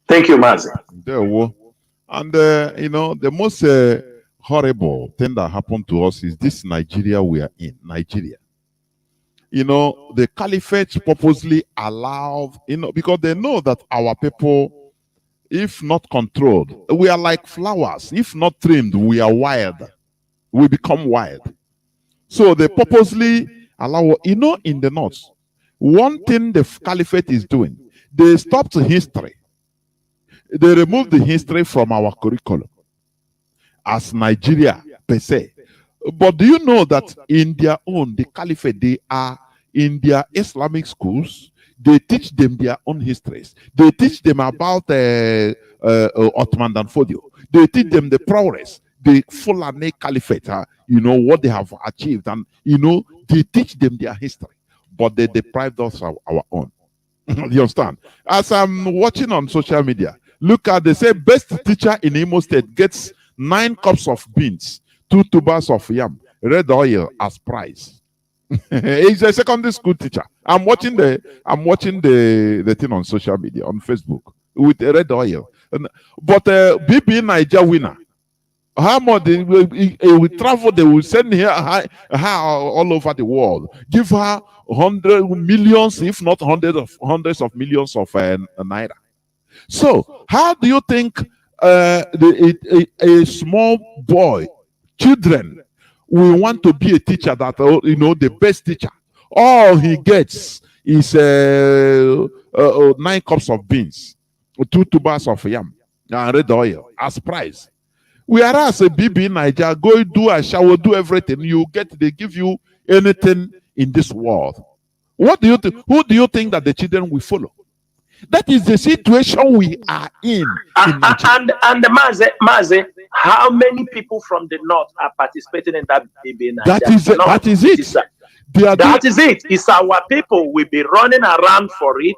Speaker 4: Thank you, Mazi.
Speaker 2: And, the most horrible thing that happened to us is this Nigeria we are in, Nigeria. The caliphate purposely allowed, because they know that our people, if not controlled, we are like flowers. If not trimmed, we are wild. We become wild. So they purposely allow, in the north, one thing the caliphate is doing, they stopped history. They removed the history from our curriculum as Nigeria per se. But do you know that in their own, the caliphate, they are in their Islamic schools, they teach them their own histories. They teach them about Ottoman Danfodio. They teach them the prowess, the Fulani caliphate, what they have achieved. And, they teach them their history. But they deprived us of our own. You understand? As I'm watching on social media, look at, they say best teacher in Imo State gets 9 cups of beans, 2 tubers of yam, red oil as prize. He's a secondary school teacher. I'm watching the thing on social media, on Facebook, with red oil. But BB Niger winner, how much they will travel, they will send her all over the world. Give her 100 millions, if not hundreds of millions of naira. So, how do you think a small boy, children, will want to be a teacher that, the best teacher? All he gets is 9 cups of beans, 2 tubers of yam, and red oil as prize. Whereas a BB in Nigeria, go do a shower, do everything, they give you anything in this world. What do you think? Who do you think that the children will follow? That is the situation we are in. And
Speaker 4: Mazi, how many people from the north are participating in that BB in Nigeria?
Speaker 2: That is it.
Speaker 4: That is it. It's our people. We'll be running around for it.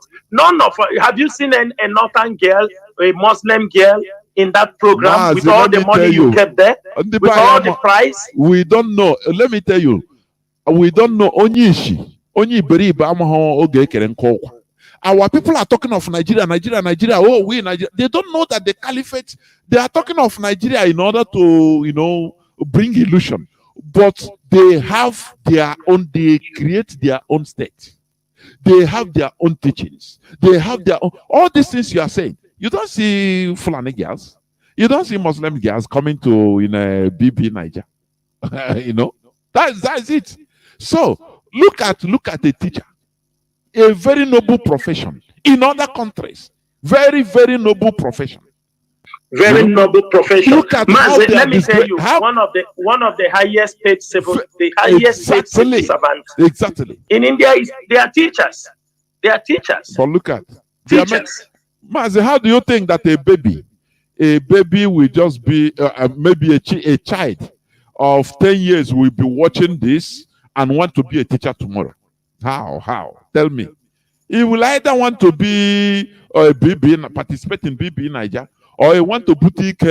Speaker 4: Have you seen a northern girl, a Muslim girl, in that program with all the money you kept there, with all the price?
Speaker 2: We don't know. Let me tell you, we don't know. Our people are talking of Nigeria. Oh, we Nigeria. They don't know that the caliphate, they are talking of Nigeria in order to, bring illusion. But they have their own, they create their own state. They have their own teachings. They have their own, all these things you are saying. You don't see Fulani girls. You don't see Muslim girls coming to BB Niger. That's it. So look at a teacher. A very noble profession. In other countries, very, very noble profession.
Speaker 4: Very noble profession.
Speaker 2: Look at
Speaker 4: let me tell you, one of the highest paid civil, the highest paid civil servants.
Speaker 2: Exactly.
Speaker 4: In India, they are teachers. They are teachers.
Speaker 2: But look at
Speaker 4: teachers.
Speaker 2: Mazi, how do you think that a baby will just be maybe a child of 10 years will be watching this and want to be a teacher tomorrow? How? Tell me. He will either want to be a BB, participate in BB Niger, or he want to boutique,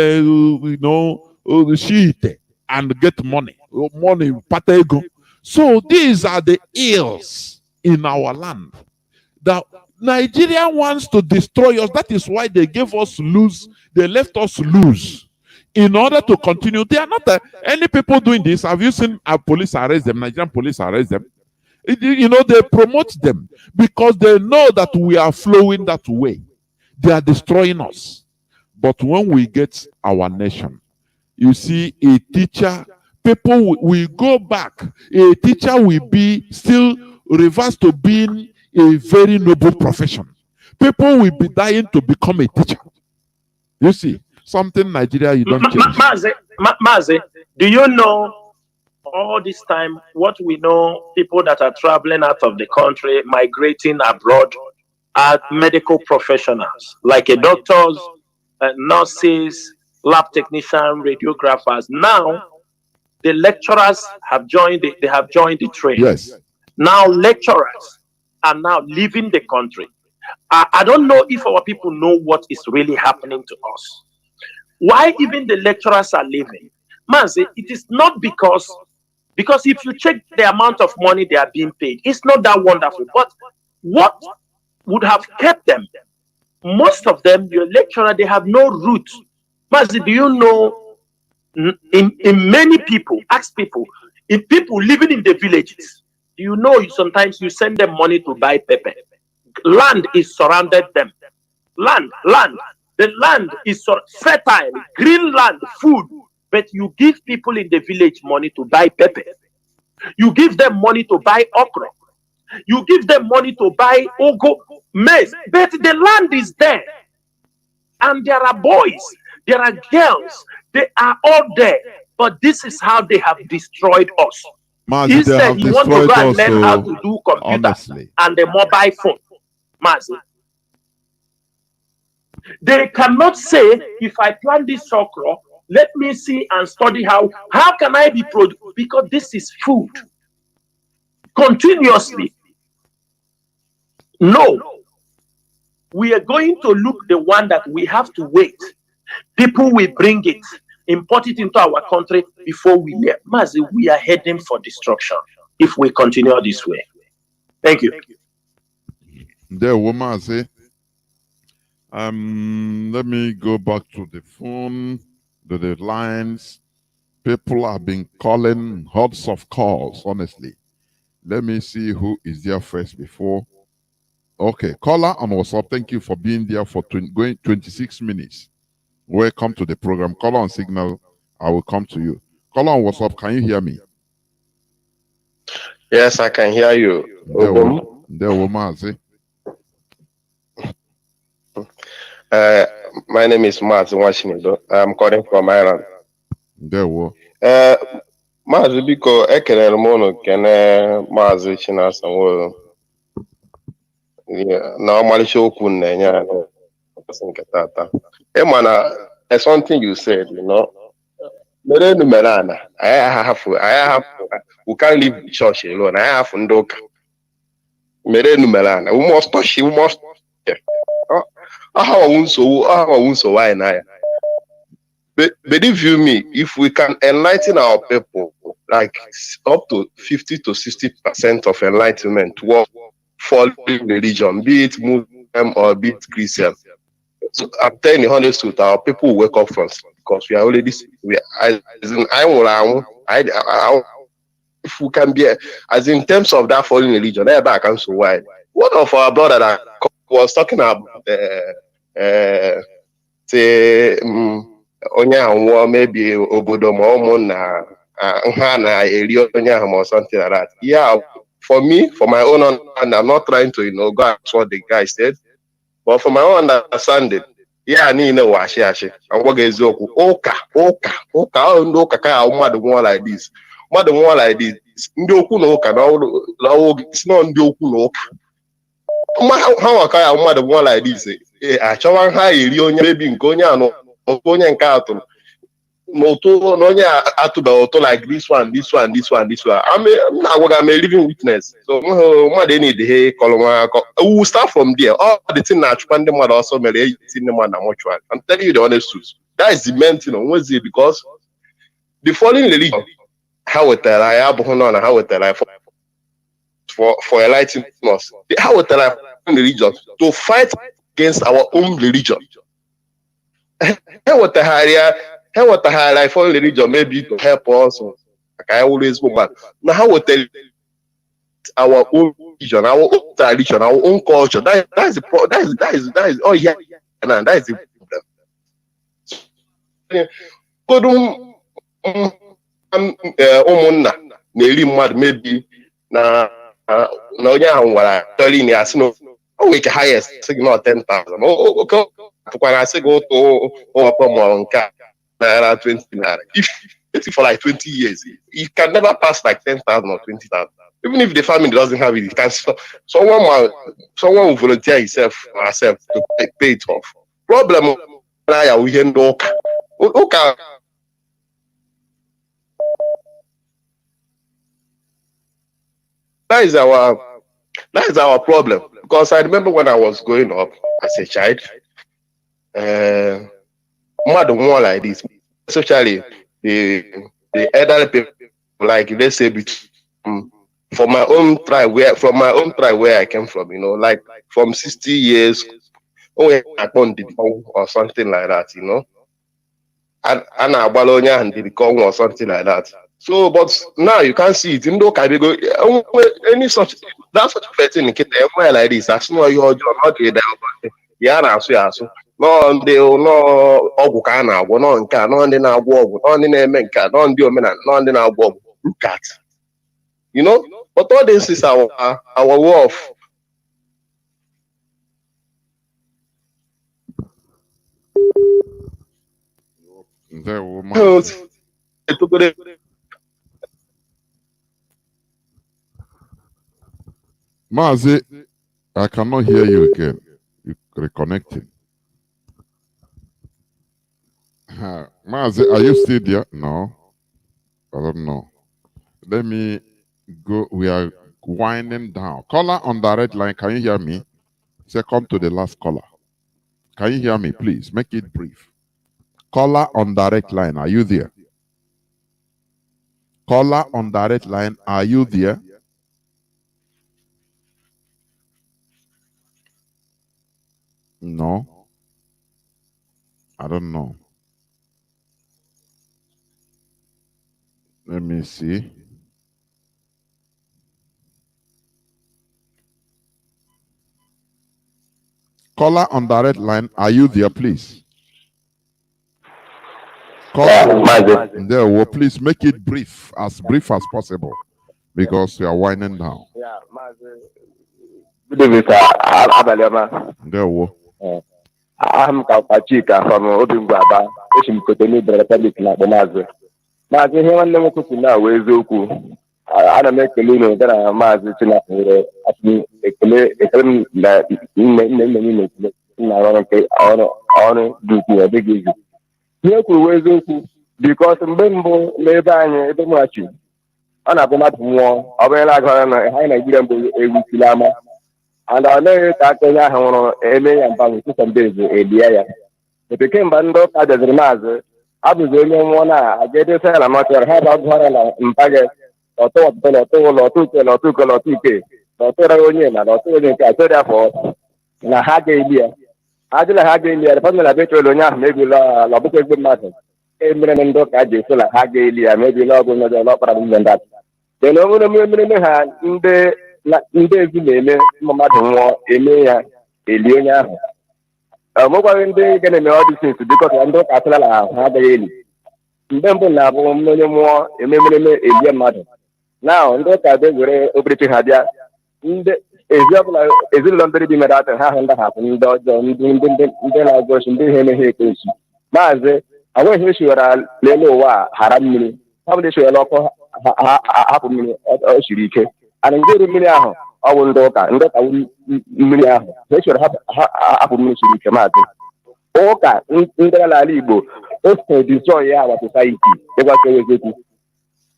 Speaker 2: sheet and get money, patego. So these are the ills in our land. That Nigeria wants to destroy us. That is why they gave us loose. They left us loose in order to continue. They are not any people doing this. Have you seen our police arrest them? Nigerian police arrest them. They promote them because they know that we are flowing that way. They are destroying us. But when we get our nation, you see, a teacher, people will go back. A teacher will be still reversed to being a very noble profession. People will be dying to become a teacher. You see, something Nigeria you don't change.
Speaker 4: Mazi, do you know all this time what we know, people that are traveling out of the country, migrating abroad, are medical professionals, like a doctors, nurses, lab technicians, radiographers. Now, the lecturers have joined they have joined the train.
Speaker 2: Yes.
Speaker 4: Now lecturers are now leaving the country. I don't know if our people know what is really happening to us. Why even the lecturers are leaving? Mazi, it is not because if you check the amount of money they are being paid, it's not that wonderful. But what would have kept them? Most of them, your lecturer, they have no root. Mazi, do you know? In many people, ask people, in people living in the villages, do you know sometimes you send them money to buy pepper? Land is surrounded them. Land. The land is fertile, green land, food. But you give people in the village money to buy pepper. You give them money to buy okra. You give them money to buy ogo, maize. But the land is there. And there are boys, there are girls, they are all there. But this is how they have destroyed us.
Speaker 2: Mazi,
Speaker 4: Instead, you want to go and learn how to do computer
Speaker 2: honestly.
Speaker 4: and the mobile phone. Mazi. They cannot say, if I plant this okra, let me see and study how can I be produced? Because this is food. Continuously. No. We are going to look the one that we have to wait. People will bring it, import it into our country before we leave. Mazi, we are heading for destruction if we continue this way. Thank you.
Speaker 2: There, Mazi. Let me go back to the phone, to the lines. People have been calling, hordes of calls, honestly. Let me see who is there first before. Okay, caller on WhatsApp, thank you for being there for going 26 minutes. Welcome to the program. Caller on Signal, I will come to you. Caller on WhatsApp, can you hear me?
Speaker 11: Yes, I can hear you.
Speaker 2: There, Mazi.
Speaker 11: My name is Mazi Chinasa. I'm calling from Ireland.
Speaker 2: There,
Speaker 11: Mazi biko ekelere m unu kene Mazi Chinasa Nworu. Na ọmalịcha okwu na-enye anyị nke tata. There's something you said, you know. We can't leave the church alone. I have ndoka. We must touch. We must. But if you me, if we can enlighten our people, like up to 50 to 60% of enlightenment for religion, be it Muslim or be it Christian. So I'm telling you honest truth, our people wake up from sleep because we are already if we can be as in terms of that fallen religion, back and so wide. One of our brother that was talking about say maybe obodo or something like that. Yeah, for me, for my own and I'm not trying to go at what the guy said. But for my own understanding, yeah, I need no washi. And what is oka like this. Mother more like this. Ndoku no oka it's not ndoku no oka. How can I mother more like this? I chawan high maybe Nkonya no Nkonya Nkato. Moto nonya atuba like this one. I'm a living witness. So what they need we will start from there. All the thing that the mother also in the man mortuary. I'm telling you the honest truth. That is the main thing, because the fallen religion, how it for enlightenment us. How it religion to fight against our own religion. How the highlight for religion maybe to help us. Like I always go back. Now how we tell our own religion, our own tradition, our own culture. That is oh yeah, and that is the problem. Maybe na telling us no we can highest signal 10,000. Okay. When I say go to Naira 20 naira. If for like 20 years, you can never pass like 10,000 or 20,000. Even if the family doesn't have it, it can someone will volunteer himself or herself to pay it off. Problem we can okay. That is our problem. Because I remember when I was growing up as a child, more than one like this, especially the elderly people, like let's say from my own tribe where I came from, you know, like from 60 years or something like that, you know. And Abalonia and Didicong or something like that. So, but now you can't see it. In no go any such that's such a thing like this. That's not your job, not the yeah, so no, they no Ogukana, no nka, no ndị na-agwọ ọgwụ, no ndị na-eme nka, no ndị omenala, no ndị na-agwọ ọgwụ. Look at, you know, but all this is our war of
Speaker 2: Mazi, I cannot hear you again. You reconnecting. Mazi, are you still there? No. I don't know. Let me go. We are winding down. Caller on the red line. Can you hear me? Say, come to the last caller. Can you hear me, please? Make it brief. Caller on direct line. Are you there? Caller on direct line. Are you there? No. I don't know. Let me see. Caller on direct line, are you there, please? Caller, there. Well, please make it brief as possible, because we are winding down.
Speaker 12: Yeah, good evening, sir.
Speaker 2: There. Well.
Speaker 12: I'm Kapachika from Odumbaba, Ocean Kotoni, the Republic, Mazi. Mazi, here on the Kukuna, where is Oku? I don't make a little that I'm Mazi Chinasa, asking a claim that honor duty, a big issue. Here could where is Oku? Because Mbembo, Lebanya, Edomachi, and I've been at war, I will like her, and I give them a Wilama. And I know that I have and Bang to some days a year. It became Bando as a Mazi. I was the only one. I get a cell amateur, have out Harala, Mpage, or Total, or Tuke, or Toronian, or Torin, so therefore, in a hard idea. I didn't have the family better, maybe Labuka good matter. A minute dog, I just feel a hard idea, maybe love another lot than that. Then I want to have in the Ndezile, Mamma, Elia, Elia. Mobile day getting all these things because I don't have a Remember now, no more, a memory, a dear mother. Now, and those are the operating Hadia. In the example, is it London be made out and half and half, and then I'll go and do him a hair. Maze, I want to show a Lelo Haramini, how they show a local half a minute or Shirike. And in the million, I will look and that I will million. They should have half a minute Shirike. Oka, in the Libo, also destroy our society. They were going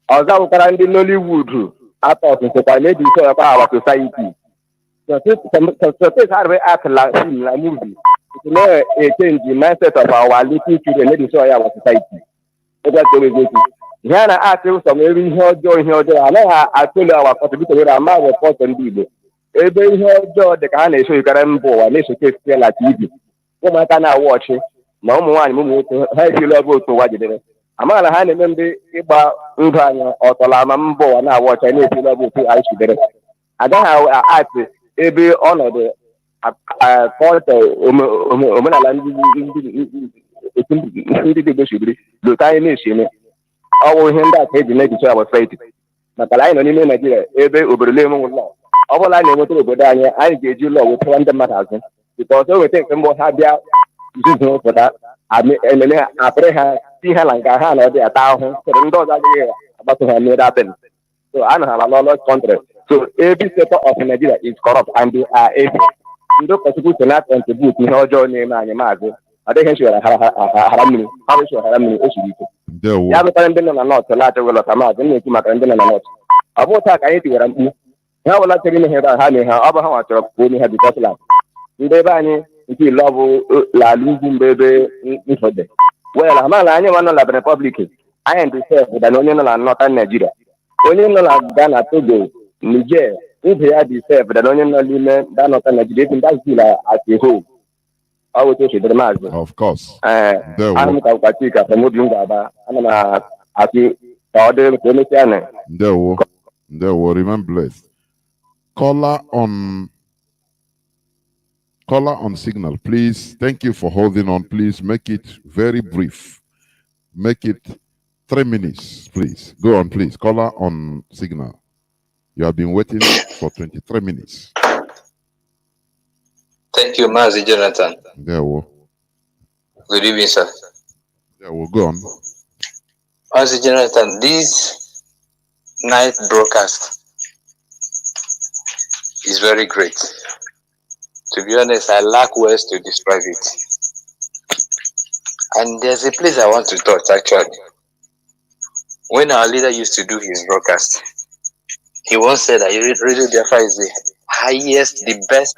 Speaker 12: although currently Nollywood, I thought I may destroy our society. So this hardware act like movie. It's not a change in mindset of our little children, they destroy our society. They were going here I asked you some every here, joy here, I told you our possibility with a man of person people. Every here, joy, the kind of show you can go and they should take care like TV. What my can I watch it? No one, how you love to watch it. I'm not a hand in the Iba Uganda or Tolamambo, and I watch any love to ice together. I don't have I asked every honor the point the time nation. I will hand that page in the our faith. But I know in Nigeria, every Uberlemo law. All I know to go I gave you law with 20 matters because we take them more habia. This is not for that. I mean, and then after her, see her like a hand or the 1,000, so those are about to have made happen. So I don't have a lot of contract. So every sector of Nigeria is corrupt and they are evil. Ndị ụkọchukwu so not contribute ihe ọjọọ na-eme anyị maazị adịghị nchewara hara mmiri ha bụ chewara mmiri o siri ike ya bụtara ndị nọ na nọt na-achọghị lọta maazị na-ekwu maka ndị nọ na nọt ọ bụ taa ka anyị tiwara mkpu ha ọbụla chọrọ ime ebe ha mee ha ọ bụ ha nwa chọrọ ka onye ha bikọs lab ndị ebe anyị nke ile ọ bụ lala ugwu mgbe ebe nsode wel ha maala anyị nwa nọ na Republic anyị ndị sef da na onye nọ na Northern Nigeria onye nọ na Ghana Togo Niger ibe ya dị sef da na onye nọ n'ime da Northern Nigeria ebe ndị azụla as a whole ọ bụ otu dịrị maazị
Speaker 2: of course
Speaker 12: ana m ka Chika from obi ngaba ana m asị ka ọ dịrị ka o mesịa na
Speaker 2: ndewo remain blessed. Caller on signal, please. Thank you for holding on. Please make it very brief. Make it 3 minutes, please. Go on, please. Caller on signal. You have been waiting for 23 minutes.
Speaker 13: Thank you, Mazi Jonathan.
Speaker 2: There we go.
Speaker 13: Good evening, sir.
Speaker 2: There we go.
Speaker 13: Mazi Jonathan, this night broadcast is very great. To be honest, I lack words to describe it. And there's a place I want to touch, actually. When our leader used to do his broadcast, he once said that Radio Biafra is the highest, the best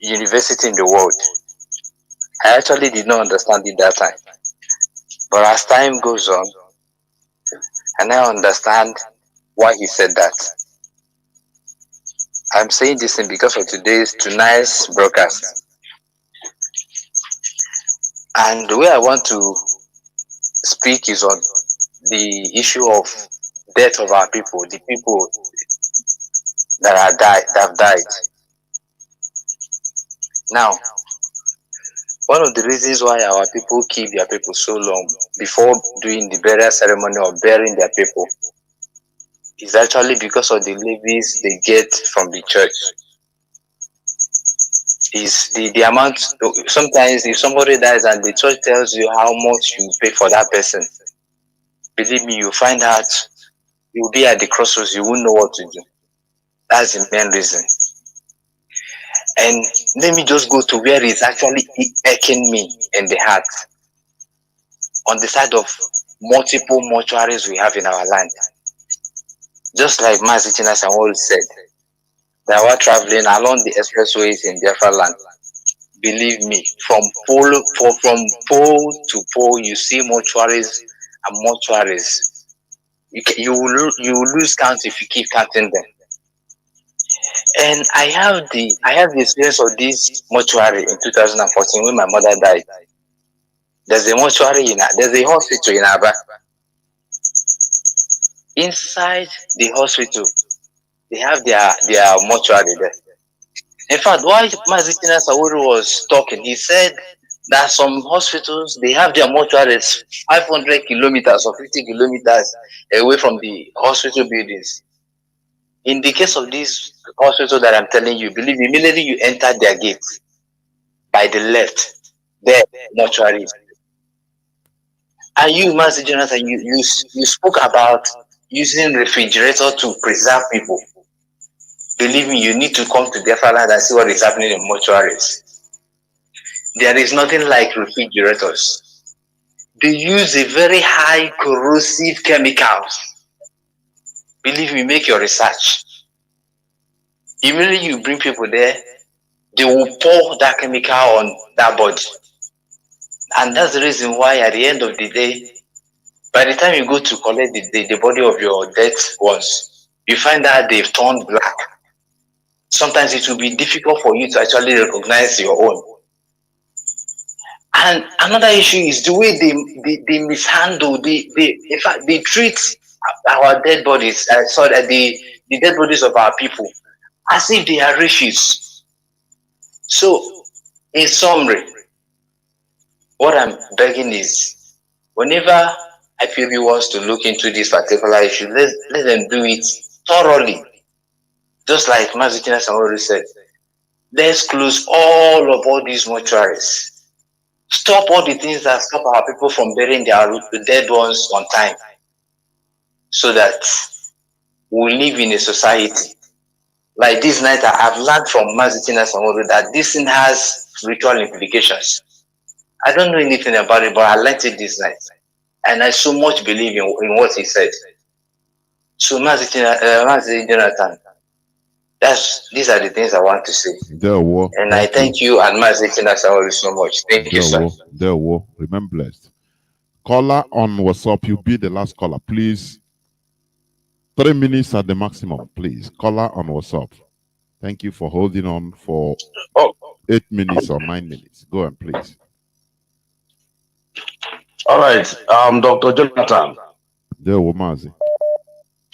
Speaker 13: university in the world. I actually did not understand it that time. But as time goes on, I now understand why he said that. I'm saying this thing because of tonight's broadcast. And the way I want to speak is on the issue of death of our people, the people that have died. Now, one of the reasons why our people keep their people so long before doing the burial ceremony or burying their people is actually because of the levies they get from the church. Is the amount, sometimes if somebody dies and the church tells you how much you pay for that person, believe me, you find out, you'll be at the crossroads, you won't know what to do. That's the main reason. And let me just go to where it's actually aching me in the heart. On the side of multiple mortuaries we have in our land. Just like Mazi Chinasa said, that we're traveling along the expressways in Biafra land. Believe me, from pole to pole, you see mortuaries and mortuaries. You will lose count if you keep counting them. And I have the experience of this mortuary in 2014 when my mother died. There's a mortuary there's a hospital in Aba. Inside the hospital, they have their mortuary there. In fact, while Mazi Chinasa was talking, he said that some hospitals, they have their mortuaries 500 kilometers or 50 kilometers away from the hospital buildings. In the case of this hospital that I'm telling you, believe me, immediately you enter their gate, by the left, there, mortuary. And you, Mazi Jonathan, you spoke about using refrigerator to preserve people. Believe me, you need to come to Biafra land and see what is happening in mortuaries. There is nothing like refrigerators. They use a very high corrosive chemicals. Believe me, make your research. Immediately you bring people there, they will pour that chemical on that body. And that's the reason why at the end of the day, by the time you go to collect the body of your dead ones, you find that they've turned black. Sometimes it will be difficult for you to actually recognize your own. And another issue is the way they mishandle, in fact, they treat our dead bodies, the dead bodies of our people, as if they are riches. So, in summary, what I'm begging is, whenever IPOB wants to look into this particular issue, let them do it thoroughly. Just like Mazi Chinasa already said, let's close all these mortuaries. Stop all the things that stop our people from burying their dead ones on time. So that we live in a society. Like this night, I've learned from Mazi Chinasa that this thing has spiritual implications. I don't know anything about it, but I learned it this night. And I so much believe in what he said. So Mazi Jonathan, these are the things I want to say. And I thank you and Mazi Chinasa so much. Thank you, sir.
Speaker 2: Remain blessed. Caller on WhatsApp, you be the last caller, please. 3 minutes at the maximum, please. Caller on WhatsApp. Thank you for holding on for 8 minutes or 9 minutes. Go on, please.
Speaker 14: All right, Dr. Jonathan.
Speaker 2: There, Mazi.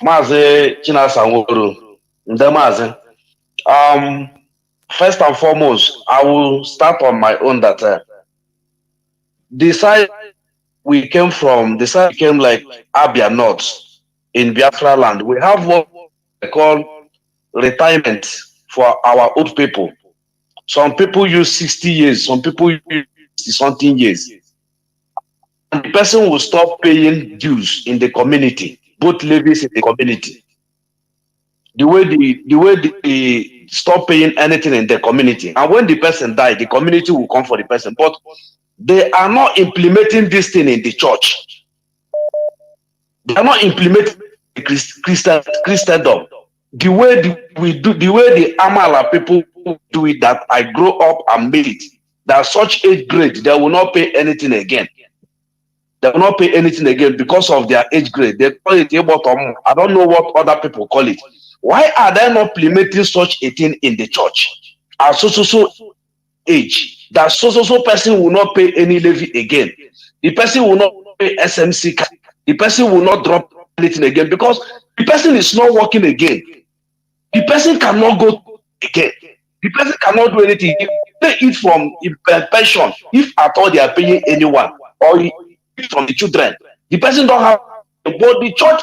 Speaker 14: Mazi Chinasa Nworu. Mazi. First and foremost, I will start on my own that the side we came from, the side came like Abia North in Biafra land. We have what we call retirement for our old people. Some people use 60 years, some people use 60-something years. And the person will stop paying dues in the community, both levies in the community. The way they stop paying anything in the community. And when the person dies, the community will come for the person. But they are not implementing this thing in the church. They are not implementing Christendom. The way the Amala people do it, that I grow up and made it, that such age grade, they will not pay anything again. They will not pay anything again because of their age grade. They call it bottom. I don't know what other people call it. Why are they not implementing such a thing in the church? At so age, that so person will not pay any levy again. The person will not pay SMC. The person will not drop anything again because the person is not working again. The person cannot go again. The person cannot do anything. If they eat from pension, if at all they are paying anyone, or eat from the children, the person don't have. But the church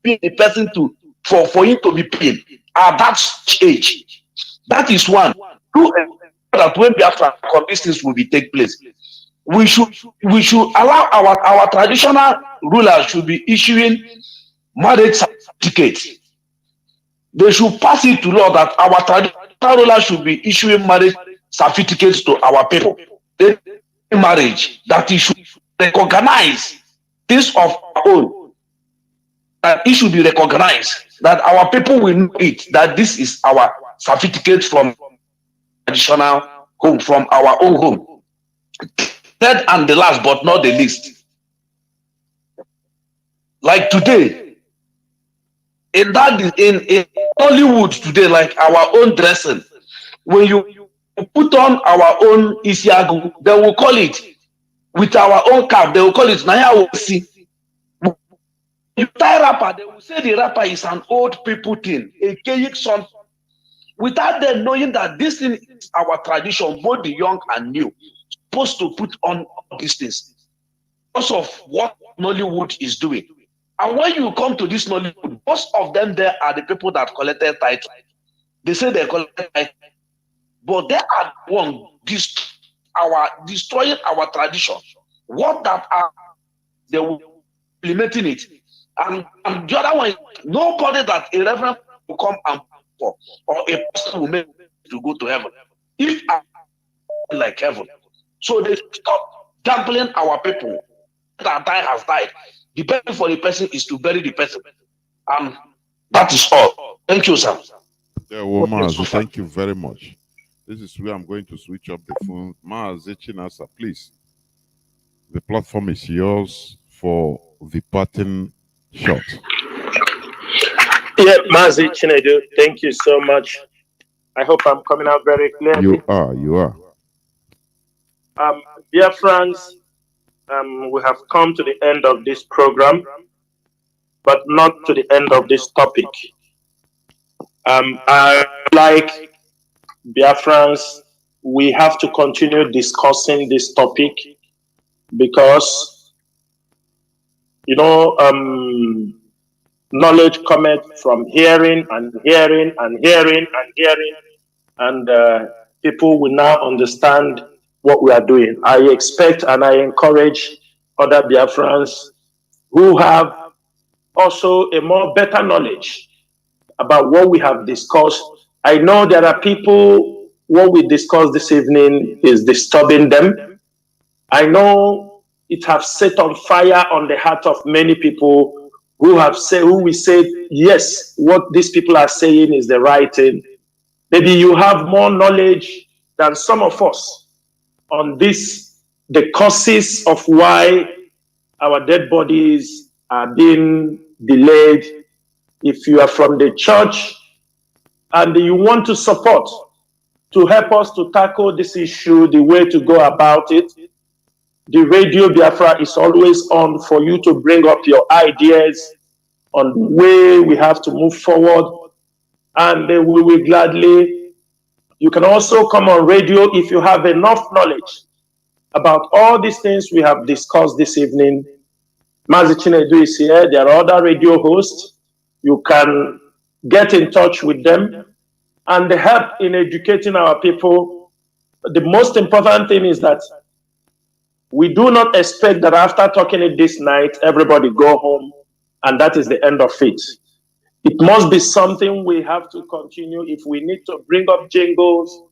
Speaker 14: pay the person for him to be paid at that age. That is one. Two, that when Biafra these things will be take place, we should allow our traditional rulers should be issuing marriage certificates. They should pass it to law that our traditional rulers should be issuing marriage certificates to our people. They marriage that he should recognize this of our own. That it should be recognized that our people will know it, that this is our certificate from traditional home, from our own home. Third and the last, but not the least. Like today, in Hollywood today, like our own dressing, when you put on our own isiagu, they will call it with our own cap, they will call it Naya Osi. You tie rapper, they will say the rapper is an old people thing, a Kayik song, without them knowing that this thing is our tradition, both the young and new, supposed to put on these things because of what Nollywood is doing. And when you come to this Nollywood, most of them there are the people that collected title. They say they collected title, but they are the one destroying our tradition. What that are, they will implementing it. And the other one, nobody that a reverend will come and for, or a person will make to go to heaven. If I like heaven. So they stop gambling our people. That die has died. The best for the person is to bury the person. That is all. Thank you, sir.
Speaker 2: Yeah, well, Mazi, thank you very much. This is where I'm going to switch up the phone. Mazi Chinasa, please. The platform is yours for the parting shot.
Speaker 4: Yeah, Mazi Chinedu, thank you so much. I hope I'm coming out very clearly.
Speaker 2: You are.
Speaker 4: Biafrans, we have come to the end of this program, but not to the end of this topic. I like Biafrans, we have to continue discussing this topic because, you know, knowledge cometh from hearing and hearing and hearing and hearing, and people will now understand what we are doing. I expect and I encourage other Biafrans who have also a more better knowledge about what we have discussed. I know there are people, what we discussed this evening is disturbing them. I know it has set on fire on the heart of many people who we say, yes, what these people are saying is the right thing. Maybe you have more knowledge than some of us on this, the causes of why our dead bodies are being delayed. If you are from the church and you want to support, to help us to tackle this issue, the way to go about it, the Radio Biafra is always on for you to bring up your ideas on the way we have to move forward. And we will gladly, you can also come on radio if you have enough knowledge about all these things we have discussed this evening. Mazi Chinasa is here. There are other radio hosts. You can get in touch with them and help in educating our people. The most important thing is that we do not expect that after talking it this night, everybody go home and that is the end of it. It must be something we have to continue. If we need to bring up jingles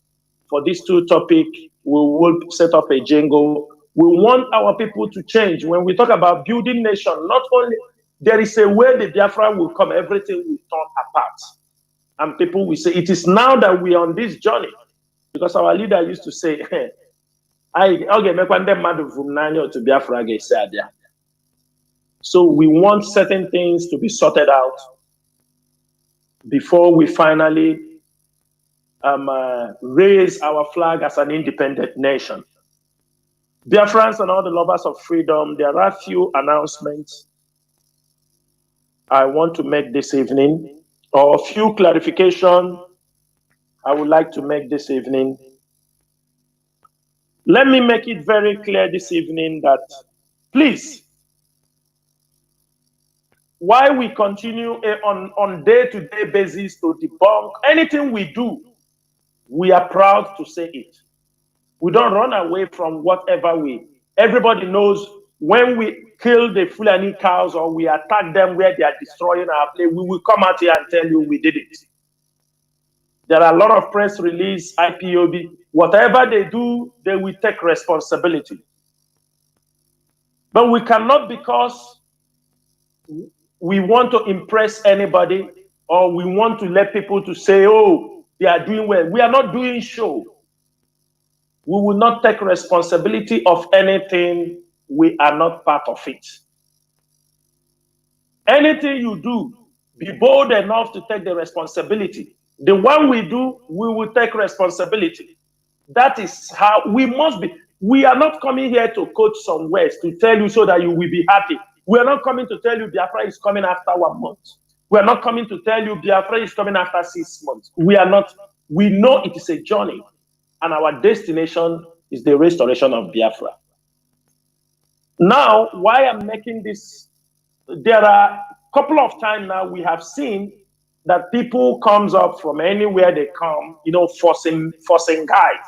Speaker 4: for these two topics, we will set up a jingle. We want our people to change. When we talk about building nation, not only there is a way the Biafra will come, everything will turn apart. And people will say, it is now that we are on this journey. Because our leader used to say, so we want certain things to be sorted out before we finally raise our flag as an independent nation. Biafrans and all the lovers of freedom, there are a few announcements I want to make this evening, or a few clarifications I would like to make this evening. Let me make it very clear this evening that, please, while we continue on day-to-day basis to debunk anything we do, we are proud to say it. We don't run away from whatever everybody knows when we kill the Fulani cows or we attack them where they are destroying our place, we will come out here and tell you we did it. There are a lot of press release, IPOB, whatever they do, they will take responsibility. But we cannot, because we want to impress anybody or we want to let people to say, oh, they are doing well. We are not doing show. We will not take responsibility of anything. We are not part of it. Anything you do, be bold enough to take the responsibility. The one we do, we will take responsibility. That is how we must be. We are not coming here to quote some words to tell you so that you will be happy. We are not coming to tell you Biafra is coming after 1 month. We are not coming to tell you Biafra is coming after 6 months. We are not. We know it is a journey, and our destination is the restoration of Biafra. Now, why I'm making this, there are a couple of times now we have seen that people comes up from anywhere they come, forcing guys.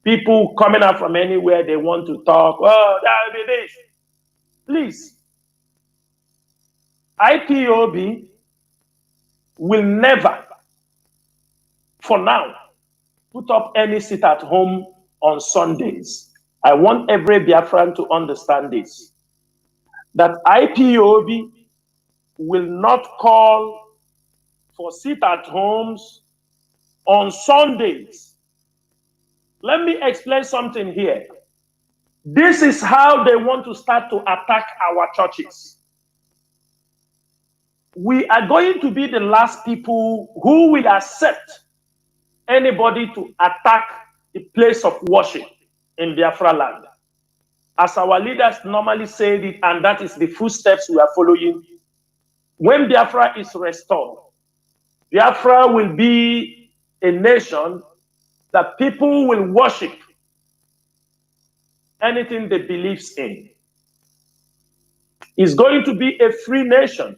Speaker 4: People coming up from anywhere they want to talk. Oh, that will be this. Please, IPOB will never, for now, put up any sit at home on Sundays. I want every Biafran to understand this, that IPOB will not call for sit at homes on Sundays. Let me explain something here. This is how they want to start to attack our churches. We are going to be the last people who will accept anybody to attack the place of worship in Biafra land. As our leaders normally say it, and that is the footsteps we are following. When Biafra is restored, Biafra will be a nation that people will worship anything they believe in. It's going to be a free nation.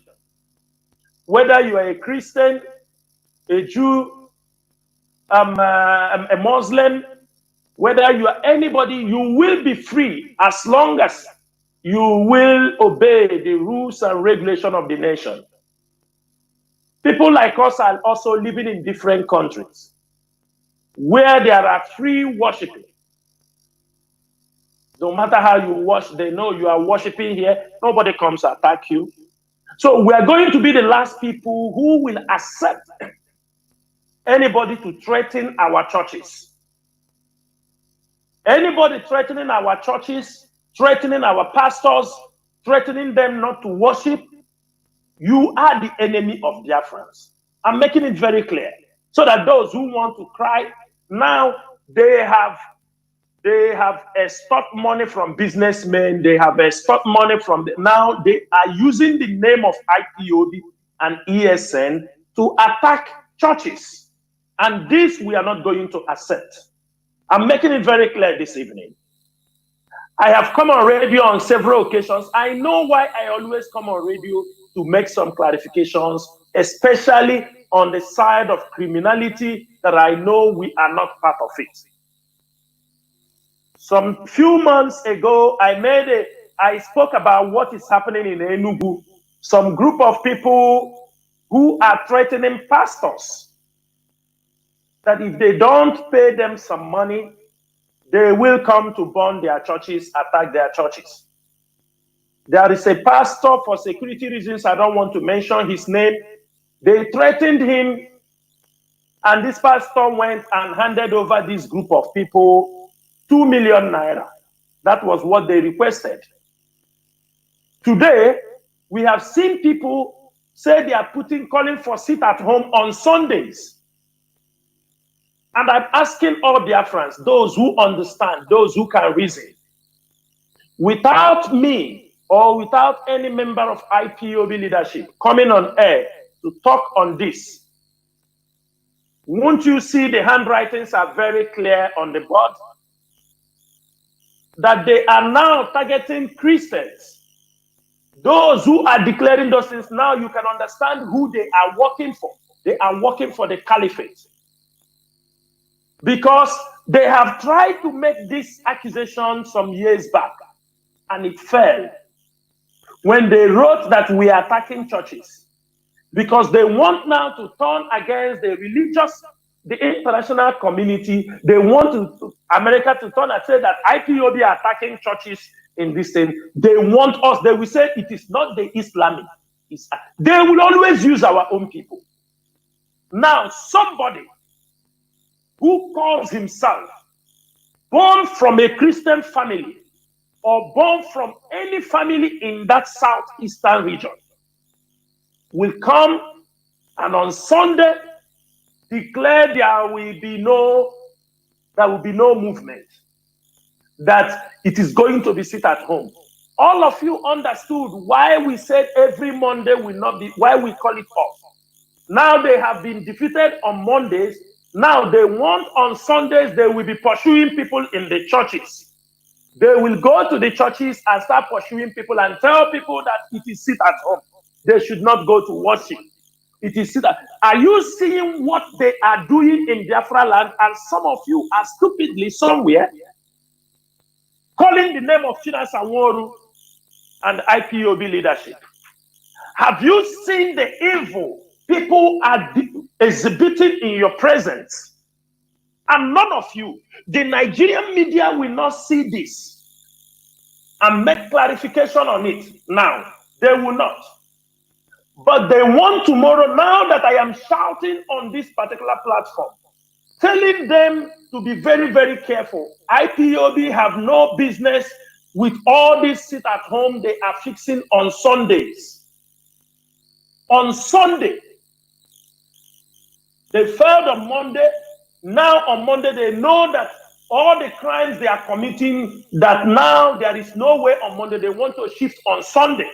Speaker 4: Whether you are a Christian, a Jew, a Muslim, whether you are anybody, you will be free as long as you will obey the rules and regulation of the nation. People like us are also living in different countries where there are free worshiping. No matter how you worship, they know you are worshiping here. Nobody comes to attack you. So we are going to be the last people who will accept anybody to threaten our churches. Anybody threatening our churches, threatening our pastors, threatening them not to worship, you are the enemy of Biafrans. I'm making it very clear. So that those who want to cry, now they have extort money from businessmen, they have extort money from, now they are using the name of IPOB and ESN to attack churches. And this we are not going to accept. I'm making it very clear this evening. I have come on radio on several occasions. I know why I always come on radio to make some clarifications, especially on the side of criminality that I know we are not part of it. Some few months ago, I spoke about what is happening in Enugu. Some group of people who are threatening pastors that if they don't pay them some money, they will come to burn their churches, attack their churches. There is a pastor, for security reasons, I don't want to mention his name. They threatened him, and this pastor went and handed over this group of people 2 million naira. That was what they requested. Today, we have seen people say they are calling for sit at home on Sundays. And I'm asking all Biafrans, those who understand, those who can reason, without me or without any member of IPOB leadership coming on air to talk on this, won't you see the handwritings are very clear on the board? That they are now targeting Christians. Those who are declaring those things, now you can understand who they are working for. They are working for the caliphate. Because they have tried to make this accusation some years back, and it failed. When they wrote that we are attacking churches, because they want now to turn against the religious, the international community. They want America to turn and say that IPOB are attacking churches in this thing. They want us, they will say it is not the Islamic. They will always use our own people. Now, somebody who calls himself born from a Christian family or born from any family in that southeastern region will come and on Sunday declare there will be no movement, that it is going to be sit at home. All of you understood why we said every Monday will not be, why we call it off. Now they have been defeated on Mondays. Now they want on Sundays, they will be pursuing people in the churches. They will go to the churches and start pursuing people and tell people that it is sit at home. They should not go to worship. It is sit at. Are you seeing what they are doing in Biafra land? And some of you are stupidly somewhere calling the name of Chinasa Nworu and IPOB leadership. Have you seen the evil people are exhibiting in your presence? And none of you, the Nigerian media will not see this and make clarification on it now. They will not. But they want tomorrow, now that I am shouting on this particular platform, telling them to be very, very careful. IPOB have no business with all this sit at home they are fixing on Sundays. On Sunday, they failed on Monday. Now on Monday, they know that all the crimes they are committing, that now there is no way on Monday, they want to shift on Sunday.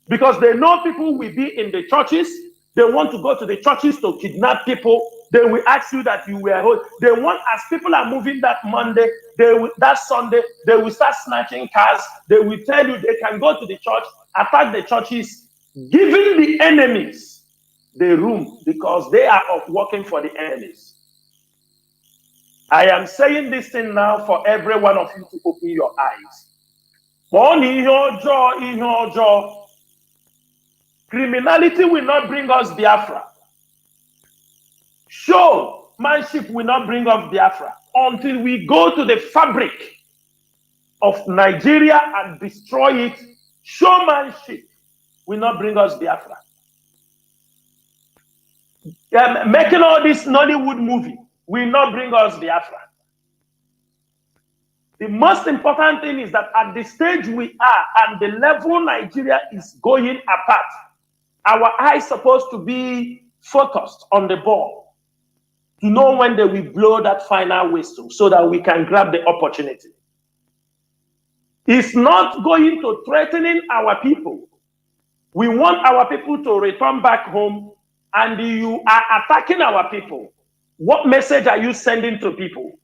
Speaker 4: Because they know people will be in the churches. They want to go to the churches to kidnap people. They will ask you that you were home. They want, as people are moving that Monday, that Sunday, they will start snatching cars. They will tell you they can go to the church, attack the churches, giving the enemies the room because they are working for the enemies. I am saying this thing now for every one of you to open your eyes. Criminality will not bring us Biafra. Showmanship will not bring us Biafra until we go to the fabric of Nigeria and destroy it. Showmanship will not bring us Biafra. Making all this Nollywood movie will not bring us Biafra. The most important thing is that at the stage we are and the level Nigeria is going apart, our eyes supposed to be focused on the ball to know when they will blow that final whistle so that we can grab the opportunity. It's not going to threatening our people. We want our people to return back home, and you are attacking our people. What message are you sending to people?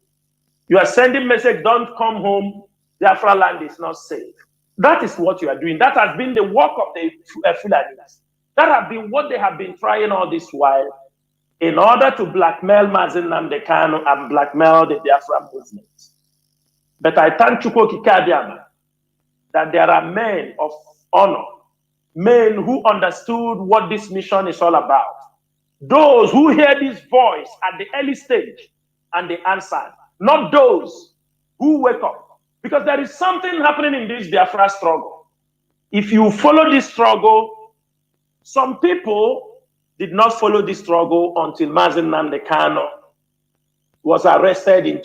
Speaker 4: You are sending message, don't come home, Biafra land is not safe. That is what you are doing. That has been the work of the Fulanis. That has been what they have been trying all this while in order to blackmail Mazi Nnamdi Kanu and blackmail the Biafra movement. But I thank Chukwu Kikadiama that there are men of honor, men who understood what this mission is all about. Those who hear this voice at the early stage and they answered, not those who wake up. Because there is something happening in this Biafra struggle. If you follow this struggle, some people did not follow this struggle until Mazi Nnamdi Kanu was arrested in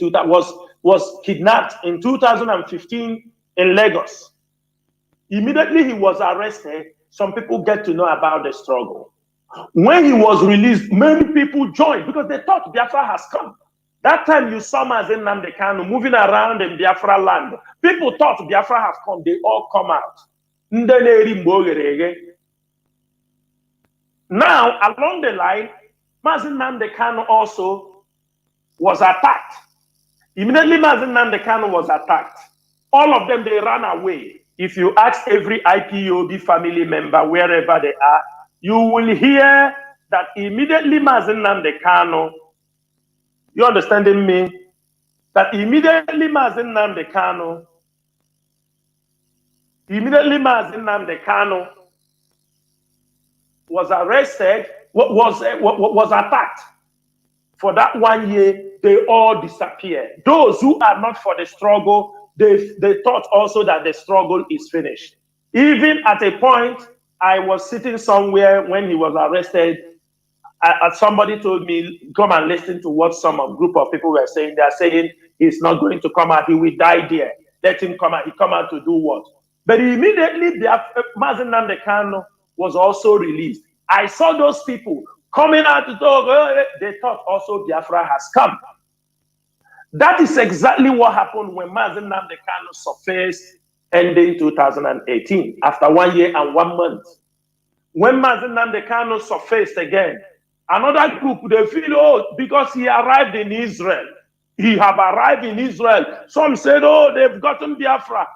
Speaker 4: was kidnapped in 2015 in Lagos. Immediately he was arrested, some people get to know about the struggle. When he was released, many people joined because they thought Biafra has come. That time you saw Mazi Nnamdi Kanu moving around in Biafra land. People thought Biafra has come, they all come out. Now, along the line, Mazi Nnamdi Kanu also was attacked. Immediately Mazi Nnamdi Kanu was attacked. All of them, they ran away. If you ask every IPOB family member, wherever they are, you will hear that immediately Mazi Nnamdi Kanu, you understanding me? That immediately Mazi Nnamdi Kanu was arrested, was attacked. For that 1 year, they all disappeared. Those who are not for the struggle, they thought also that the struggle is finished. Even at a point, I was sitting somewhere when he was arrested, somebody told me, come and listen to what group of people were saying. They are saying he's not going to come out, he will die there. Let him come out. He come out to do what? But immediately, Mazi Nnamdi Kanu was also released. I saw those people coming out to talk. They thought also Biafra has come. That is exactly what happened when Mazi Nnamdi Kanu surfaced ending 2018, after 1 year and 1 month. When Mazi Nnamdi Kanu surfaced again, another group, they feel, because he arrived in Israel. He have arrived in Israel. Some said, they've gotten Biafra.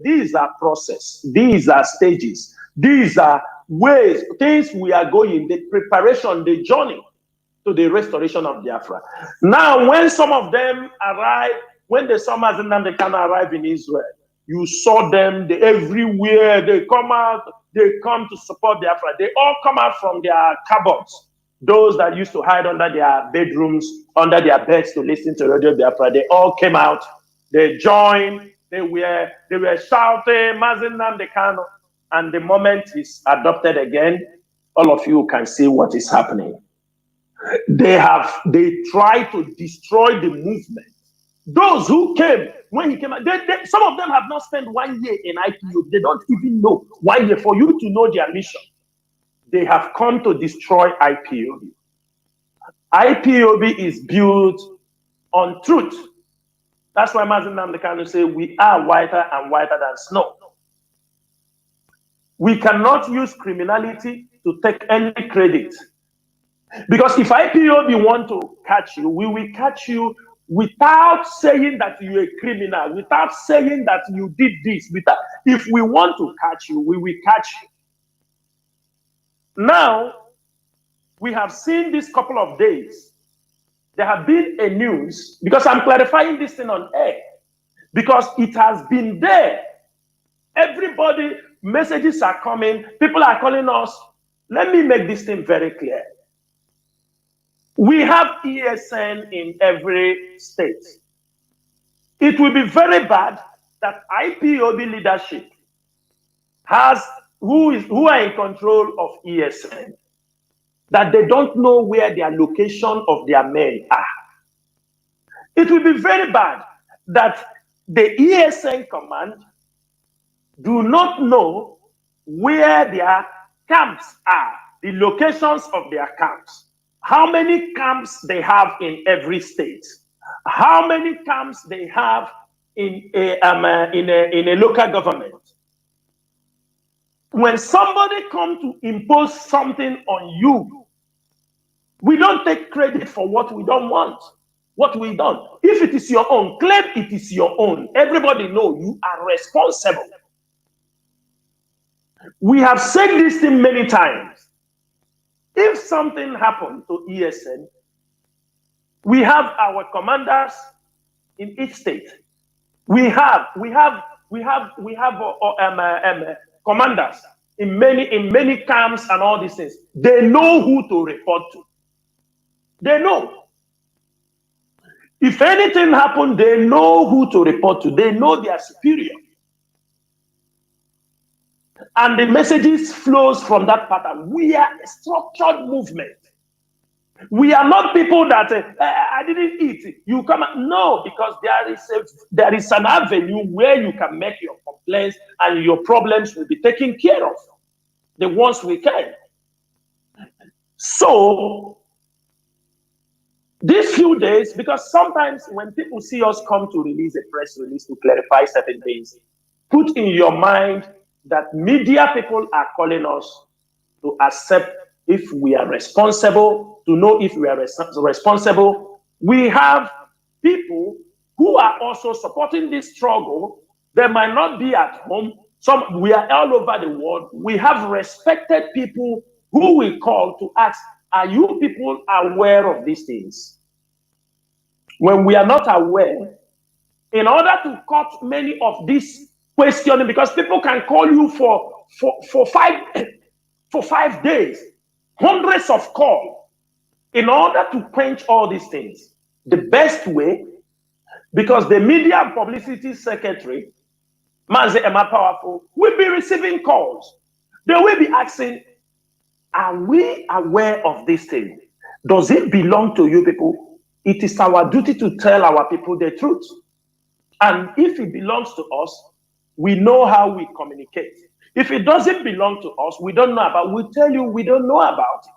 Speaker 4: These are process. These are stages. These are ways, things we are going, the preparation, the journey to the restoration of Biafra. Now, when some of them arrived, when the saw Mazi Nnamdi Kanu arrive in Israel, you saw them everywhere. They come out, they come to support Biafra. They all come out from their cupboards. Those that used to hide under their bedrooms, under their beds to listen to Radio Biafra, they all came out. They joined. They were shouting, Mazi Nnamdi Kanu. And the moment he's adopted again, all of you can see what is happening. They try to destroy the movement. Those who came, when he came out, some of them have not spent 1 year in IPOB. They don't even know 1 year for you to know their mission. They have come to destroy IPOB. IPOB is built on truth. That's why Mazi Nnamdi Kanu say we are whiter and whiter than snow. We cannot use criminality to take any credit. Because if IPOB want to catch you, we will catch you without saying that you're a criminal, without saying that you did this. If we want to catch you, we will catch you. Now, we have seen this couple of days. There have been a news, because I'm clarifying this thing on air, because it has been there Everybody, messages are coming. People are calling us. Let me make this thing very clear. We have ESN in every state. It will be very bad that IPOB leadership who are in control of ESN, that they don't know where their location of their men are. It will be very bad that the ESN command do not know where their camps are, the locations of their camps, how many camps they have in every state, how many camps they have in a local government. When somebody comes to impose something on you, we don't take credit for what we don't want, what we done. If it is your own, claim it is your own. Everybody know you are responsible. We have said this thing many times. If something happened to ESN, we have our commanders in each state. We have commanders in many camps and all these things. They know who to report to. They know. If anything happened, they know who to report to. They know their superior. And the messages flows from that pattern. We are a structured movement. We are not people that I didn't eat. You come. No, because there is an avenue where you can make your complaints and your problems will be taken care of. The ones we can. So these few days, because sometimes when people see us come to release a press release to clarify certain things, put in your mind that media people are calling us to accept if we are responsible, to know if we are responsible. We have people who are also supporting this struggle. They might not be at home. We are all over the world. We have respected people who we call to ask, are you people aware of these things? When we are not aware, in order to cut many of these questioning, because people can call you for 5 days, hundreds of calls, in order to quench all these things. The best way, because the media and publicity secretary, Mazi Powerful, will be receiving calls. They will be asking, are we aware of this thing? Does it belong to you people? It is our duty to tell our people the truth. And if it belongs to us, we know how we communicate. If it doesn't belong to us, we don't know about it. We tell you we don't know about it.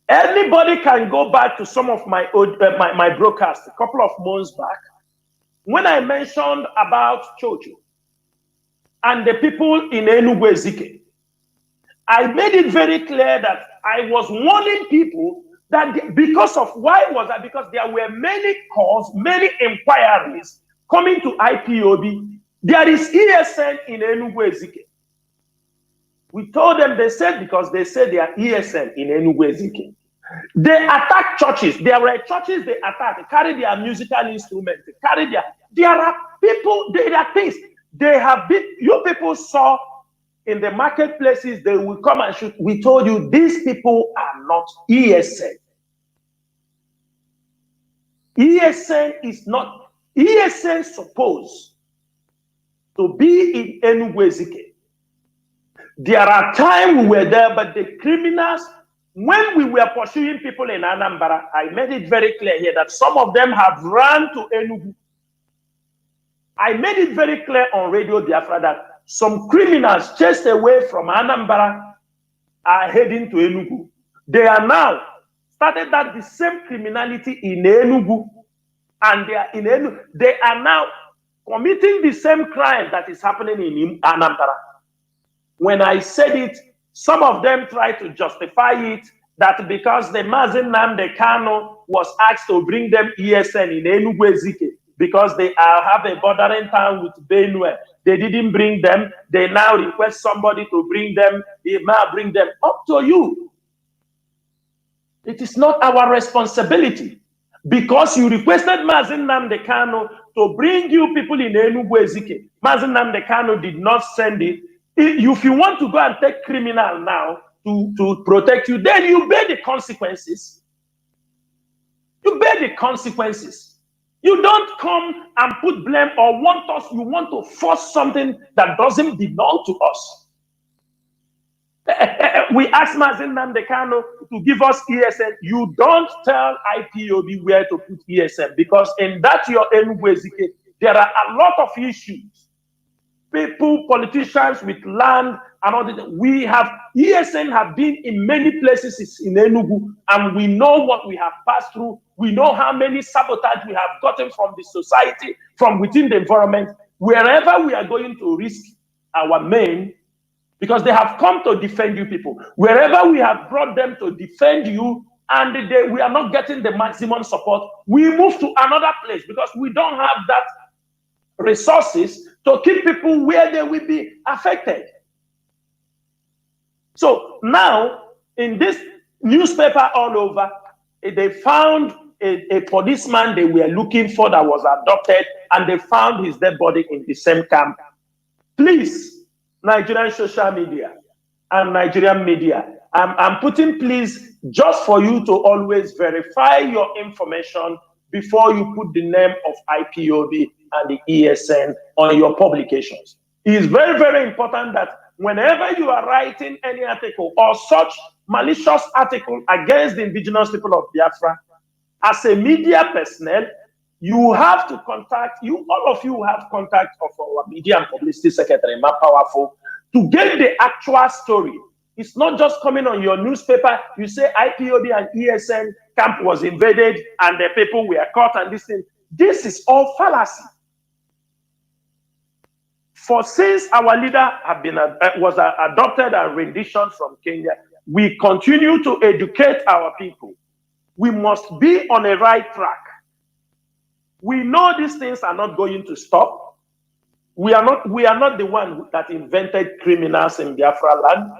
Speaker 4: Anybody can go back to some of my my broadcasts a couple of months back when I mentioned about Chocho and the people in Enugu Ezike. I made it very clear that I was warning people that because of why was that? Because there were many calls, many inquiries coming to IPOB. There is ESN in Enugu Ezike. We told them, they said, because they said they are ESN in Enugu Ezike. They attack churches. There were churches they attack, carry their musical instruments, there are people, there are things. They have been, you people saw in the marketplaces, they will come and shoot. We told you, these people are not ESN. ESN is not, ESN supposed to be in Enugu Ezike. There are times we were there, but the criminals, when we were pursuing people in Anambra, I made it very clear here that some of them have run to Enugu. I made it very clear on Radio Biafra that some criminals chased away from Anambra are heading to Enugu. They are now started that the same criminality in Enugu, and they are in Enugu. They are now committing the same crime that is happening in Anambra. When I said it, some of them tried to justify it that because the Mazi Nnamdi Kanu was asked to bring them ESN in Enugu Ezike because they have a bordering town with Benue. They didn't bring them. They now request somebody to bring them. They now bring them. Up to you. It is not our responsibility. Because you requested Mazi Nnamdi Kanu to bring you people in Enugu Ezike. Mazi Nnamdi Kanu did not send it. If you want to go and take criminal now to protect you, then you bear the consequences. You bear the consequences. You don't come and put blame or you want to force something that doesn't belong to us. We asked Mazi Nnamdi Kanu to give us ESN. You don't tell IPOB where to put ESN because in that your Enugu Ezike, there are a lot of issues. People, politicians with land and all that. We have ESN have been in many places in Enugu, and we know what we have passed through. We know how many sabotage we have gotten from the society, from within the environment. Wherever we are going to risk our men, because they have come to defend you people. Wherever we have brought them to defend you, and we are not getting the maximum support, we move to another place because we don't have that resources to keep people where they will be affected. So now, in this newspaper all over, they found a policeman they were looking for that was abducted, and they found his dead body in the same camp. Please, Nigerian social media and Nigerian media, I'm putting please just for you to always verify your information before you put the name of IPOB and the ESN on your publications. It is very, very important that whenever you are writing any article or such malicious article against the indigenous people of Biafra, as a media personnel, you have to contact, all of you have contact of our media and publicity secretary, Matt Powerful, to get the actual story. It's not just coming on your newspaper, you say IPOB and ESN camp was invaded and the people were caught and this thing. This is all fallacy. For since our leader was adopted and renditioned from Kenya, we continue to educate our people. We must be on a right track. We know these things are not going to stop. We are not the one that invented criminals in Biafra land.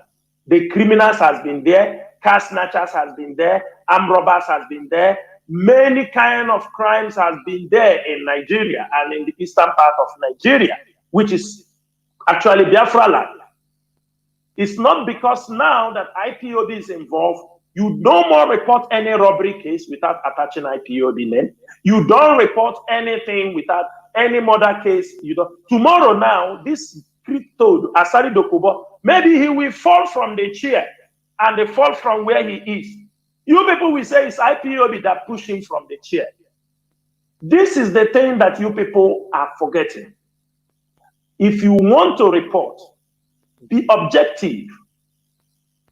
Speaker 4: The criminals has been there, car snatchers has been there, armed robbers has been there. Many kind of crimes has been there in Nigeria and in the eastern part of Nigeria, which is actually Biafra land. It's not because now that IPOB is involved, you no more report any robbery case without attaching IPOB name. You don't report anything without any murder case. You don't. Tomorrow now, this crypto, Asari Dokubo, maybe he will fall from the chair and they fall from where he is. You people will say it's IPOB that pushed him from the chair. This is the thing that you people are forgetting. If you want to report, be objective.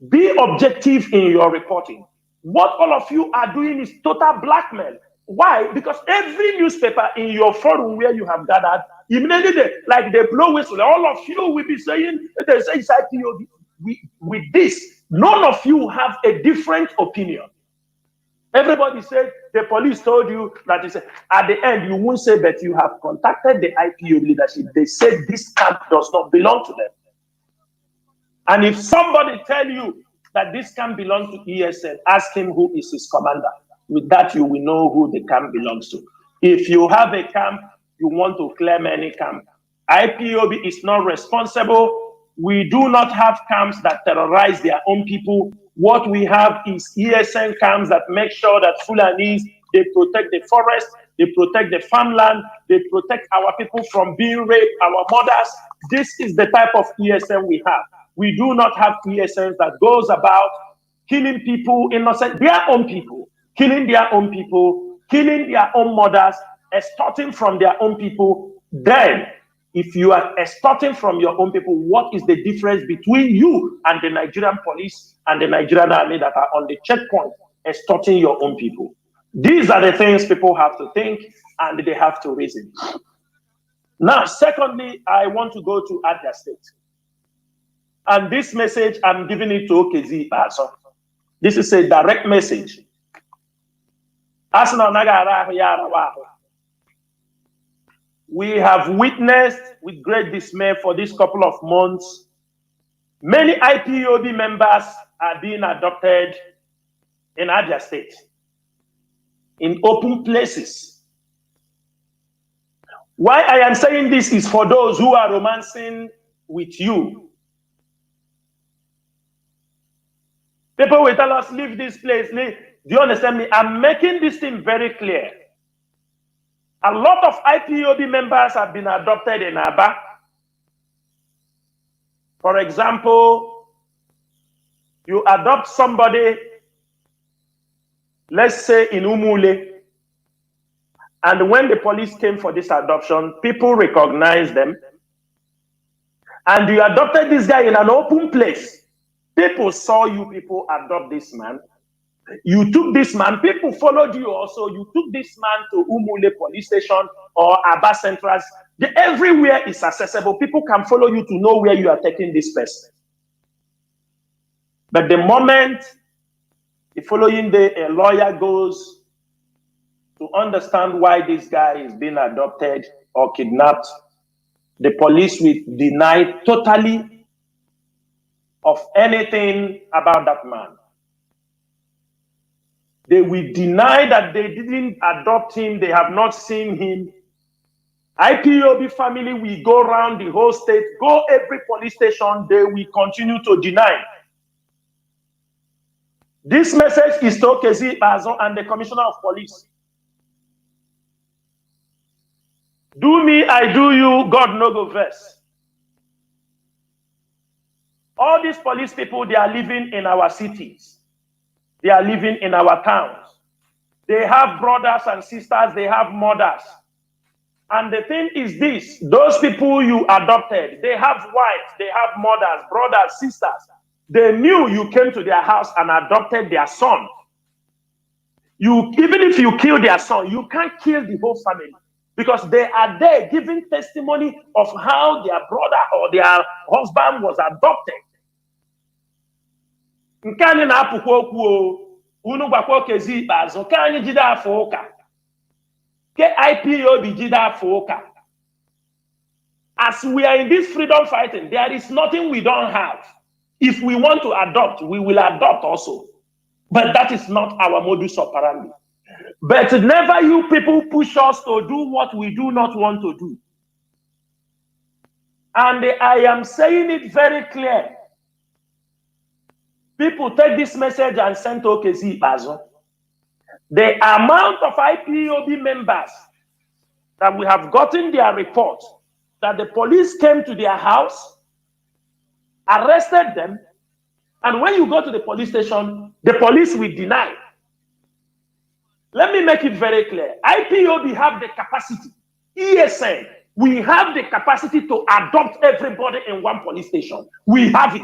Speaker 4: Be objective in your reporting. What all of you are doing is total blackmail. Why? Because every newspaper in your forum where you have gathered, immediately, like they blow whistle, all of you will be saying, they say it's IPOB. With this, none of you have a different opinion. Everybody said the police told you that it's, at the end you won't say that you have contacted the IPOB leadership. They said this camp does not belong to them. And if somebody tell you that this camp belongs to ESN, ask him who is his commander. With that, you will know who the camp belongs to. If you have a camp, you want to claim any camp. IPOB is not responsible. We do not have camps that terrorize their own people. What we have is ESN camps that make sure that Fulanis, they protect the forest, they protect the farmland, they protect our people from being raped, our mothers. This is the type of ESN we have. We do not have ESNs that goes about killing people, innocent, their own people, killing their own people, killing their own mothers, extorting from their own people. Then, if you are extorting from your own people, what is the difference between you and the Nigerian police and the Nigerian army that are on the checkpoint extorting your own people? These are the things people have to think and they have to reason. Now, secondly, I want to go to Abia State. And this message, I'm giving it to Okezi Ipaso. This is a direct message. We have witnessed with great dismay for this couple of months, many IPOB members are being adopted in Abia State. in open places. Why I am saying this is for those who are romancing with you. People will tell us, leave this place. Leave. Do you understand me? I'm making this thing very clear. A lot of IPOB members have been adopted in Aba. For example, you adopt somebody, let's say in Umule, and when the police came for this adoption, people recognized them, and you adopted this guy in an open place. People saw you people adopt this man. You took this man, people followed you also. You took this man to Umule police station or Aba Central. Everywhere is accessible. People can follow you to know where you are taking this person. But the moment the following day a lawyer goes to understand why this guy is being adopted or kidnapped, the police will deny totally of anything about that man. They will deny that they didn't adopt him, they have not seen him. IPOB family will go around the whole state, go every police station, they will continue to deny. This message is to Okezi Bazo and the Commissioner of Police. Do me, I do you, God no go vex. All these police people, they are living in our cities. They are living in our towns. They have brothers and sisters, they have mothers. And the thing is this, those people you adopted, they have wives, they have mothers, brothers, sisters. They knew you came to their house and adopted their son. Even if you kill their son, you can't kill the whole family because they are there giving testimony of how their brother or their husband was adopted. Nkani na apukwo okwu unu gwakwa Okezi Ikpeazu ka anyị jide afọ ụka ke IPOB jide afọ ụka. As we are in this freedom fighting, there is nothing we don't have. If we want to adopt, we will adopt also. But that is not our modus operandi. But never you people push us to do what we do not want to do. And I am saying it very clear. People take this message and send to Okezi Ikpeazu. The amount of IPOB members that we have gotten their report that the police came to their house, arrested them, and when you go to the police station, the police will deny. Let me make it very clear. IPOB have the capacity. ESN, we have the capacity to adopt everybody in one police station. We have it.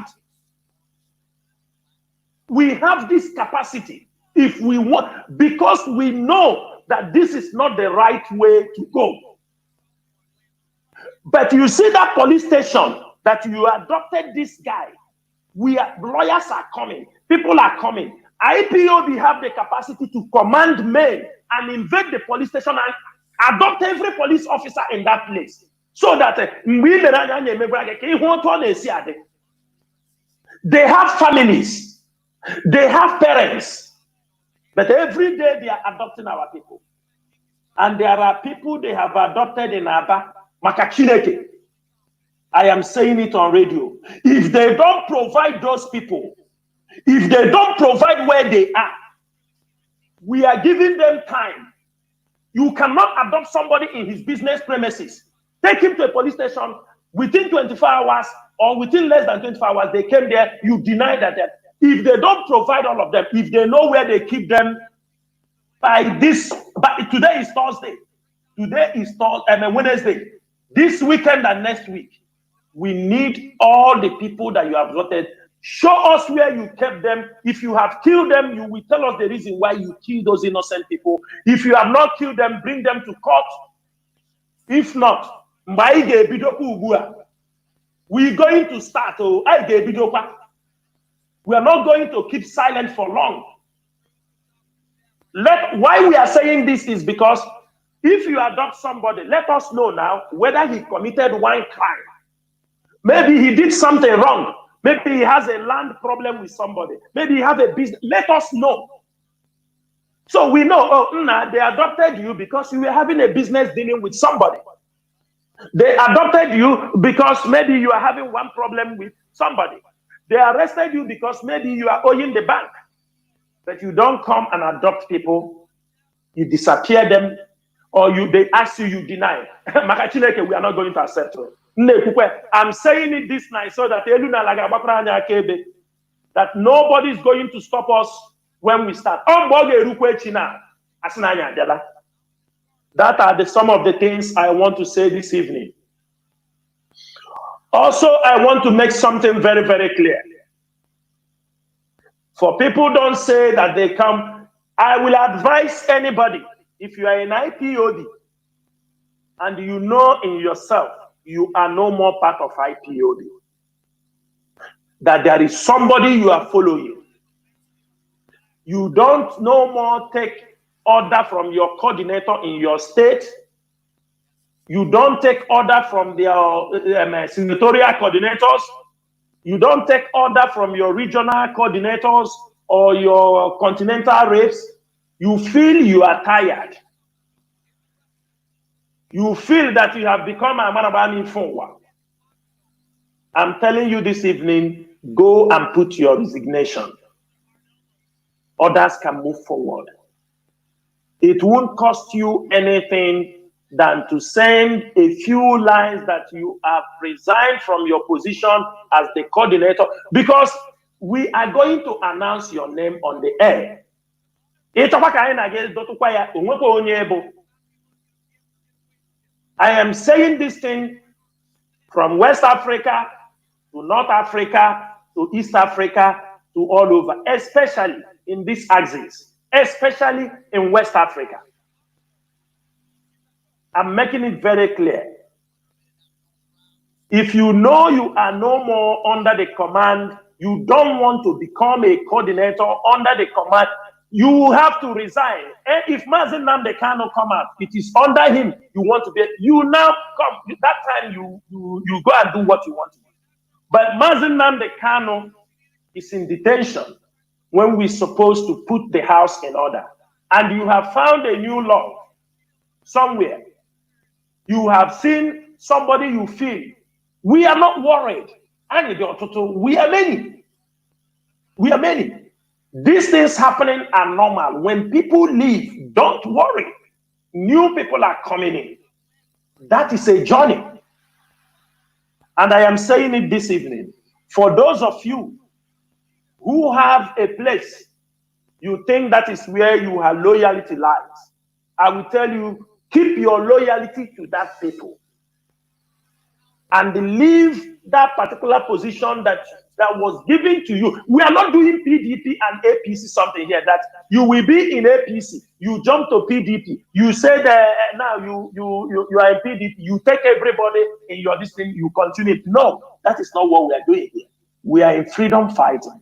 Speaker 4: We have this capacity if we want, because we know that this is not the right way to go. But you see that police station that you adopted this guy, lawyers are coming, people are coming. IPOB have the capacity to command men and invade the police station and adopt every police officer in that place. So that they have families. They have parents, but every day they are adopting our people. And there are people they have adopted in Aba, Makachineke. I am saying it on radio. If they don't provide those people, if they don't provide where they are, we are giving them time. You cannot adopt somebody in his business premises. Take him to a police station within 24 hours or within less than 24 hours. They came there, you deny that. If they don't provide all of them, if they know where they keep them by this, but today is Thursday. Today is Wednesday. This weekend and next week, we need all the people that you have voted. Show us where you kept them. If you have killed them, you will tell us the reason why you killed those innocent people. If you have not killed them, bring them to court. If not, we're going to start. We are not going to keep silent for long. Why we are saying this is because if you adopt somebody, let us know now whether he committed one crime. Maybe he did something wrong. Maybe he has a land problem with somebody. Maybe he has a business. Let us know. So we know, oh, they adopted you because you were having a business dealing with somebody. They adopted you because maybe you are having one problem with somebody. They arrested you because maybe you are owing the bank. But you don't come and adopt people. You disappear them, or they ask you, you deny. Makachineke, we are not going to accept it. I'm saying it this night so that that nobody is going to stop us when we start. That are some of the things I want to say this evening. Also, I want to make something very, very clear. For people don't say that they come, I will advise anybody, if you are an IPOD and you know in yourself you are no more part of IPOD, that there is somebody you are following. You don't no more take order from your coordinator in your state. You don't take order from their senatorial coordinators. You don't take order from your regional coordinators or your continental reps. You feel you are tired. You feel that you have become a Marabani Fonwa. I'm telling you this evening, go and put your resignation. Others can move forward. It won't cost you anything than to send a few lines that you have resigned from your position as the coordinator, because we are going to announce your name on the air. I am saying this thing from West Africa to North Africa to East Africa to all over, especially in this axis, especially in West Africa. I'm making it very clear. If you know you are no more under the command, you don't want to become a coordinator under the command, you have to resign. And if Mazi Nnamdi Kanu come out, it is under him you want to be. You now come, that time you go and do what you want to do. But Mazi Nnamdi Kanu is in detention when we're supposed to put the house in order. And you have found a new law somewhere. You have seen somebody you feel. We are not worried. We are many. We are many. These things happening are normal. When people leave, don't worry. New people are coming in. That is a journey. And I am saying it this evening. For those of you who have a place, you think that is where your loyalty lies, I will tell you, keep your loyalty to that people and leave that particular position that was given to you. We are not doing PDP and APC something here that you will be in APC, you jump to PDP, you say that now you are in PDP, you take everybody in your district, you continue. No, that is not what we are doing here. We are in freedom fighting.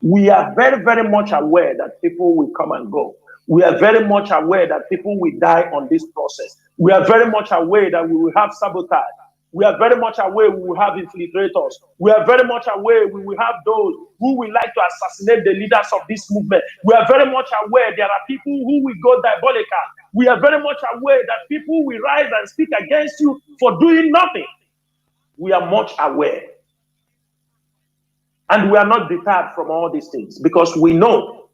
Speaker 4: We are very, very much aware that people will come and go. We are very much aware that people will die on this process. We are very much aware that we will have sabotage. We are very much aware we will have infiltrators. We are very much aware we will have those who will like to assassinate the leaders of this movement. We are very much aware there are people who will go diabolical. We are very much aware that people will rise and speak against you for doing nothing. We are much aware. And we are not deterred from all these things because we know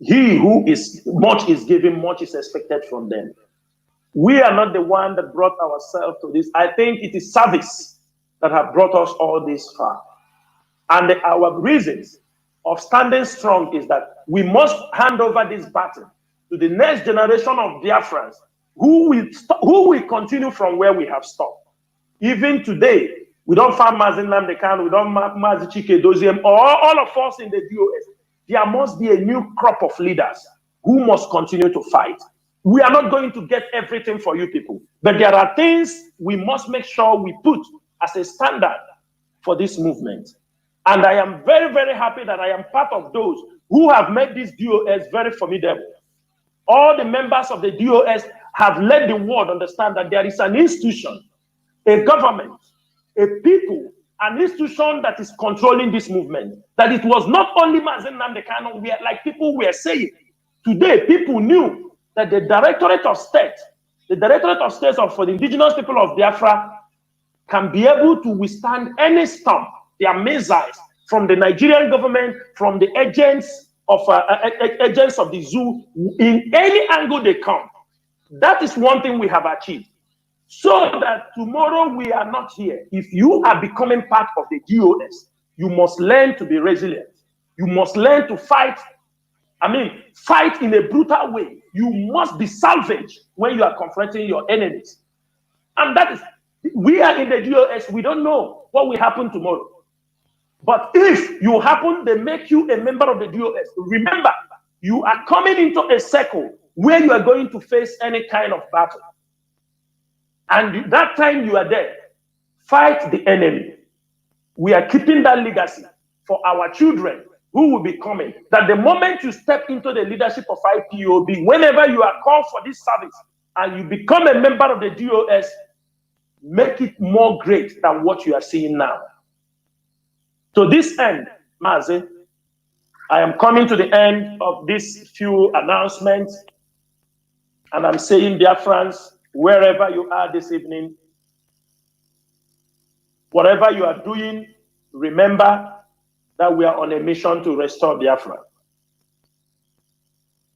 Speaker 4: he who is much is given, much is expected from them. We are not the one that brought ourselves to this. I think it is service that have brought us all this far. And our reasons of standing strong is that we must hand over this battle to the next generation of Biafrans who will continue from where we have stopped. Even today, we don't find Mazi Nnamdi Kanu, we don't Mazi Chike or all of us in the DOS. There must be a new crop of leaders who must continue to fight. We are not going to get everything for you people, but there are things we must make sure we put as a standard for this movement. And I am very, very happy that I am part of those who have made this DOS very formidable. All the members of the DOS have let the world understand that there is an institution, a government, a people, an institution that is controlling this movement. That it was not only Mazi Nnamdi Kanu, like people were saying, Today, people knew that the Directorate of State for the indigenous people of Biafra can be able to withstand any storm. Their missiles from the Nigerian government, from the agents of the zoo, in any angle they come. That is one thing we have achieved. So that tomorrow we are not here. If you are becoming part of the GOS, you must learn to be resilient. You must learn to fight. Fight in a brutal way. You must be salvaged when you are confronting your enemies. And that is, we are in the GOS, we don't know what will happen tomorrow. But if you happen, they make you a member of the GOS. Remember, you are coming into a circle where you are going to face any kind of battle. And that time you are there, fight the enemy. We are keeping that legacy for our children who will be coming. That the moment you step into the leadership of IPOB, whenever you are called for this service and you become a member of the GOS, make it more great than what you are seeing now. To this end, Mazi, I am coming to the end of these few announcements, and I'm saying, Biafrans, wherever you are this evening, whatever you are doing, remember that we are on a mission to restore Biafra.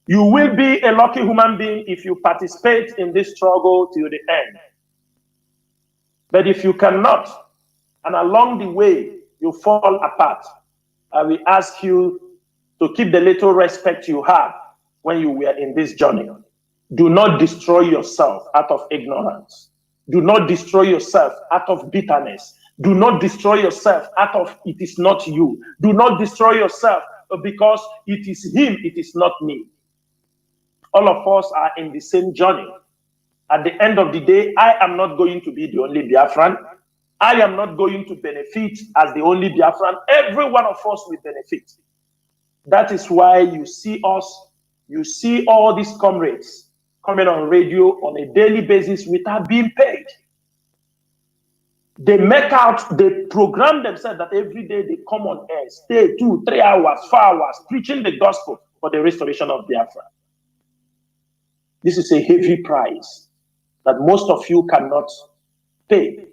Speaker 4: You will be a lucky human being if you participate in this struggle till the end. But if you cannot, and along the way you fall apart, I will ask you to keep the little respect you had when you were in this journey. Do not destroy yourself out of ignorance. Do not destroy yourself out of bitterness. Do not destroy yourself out of it is not you. Do not destroy yourself because it is him, it is not me. All of us are in the same journey. At the end of the day, I am not going to be the only Biafran. I am not going to benefit as the only Biafran. Every one of us will benefit. That is why you see us, you see all these comrades coming on radio on a daily basis without being paid. They they program themselves that every day they come on air, stay 2, 3 hours, 4 hours, preaching the gospel for the restoration of Biafra. This is a heavy price that most of you cannot pay.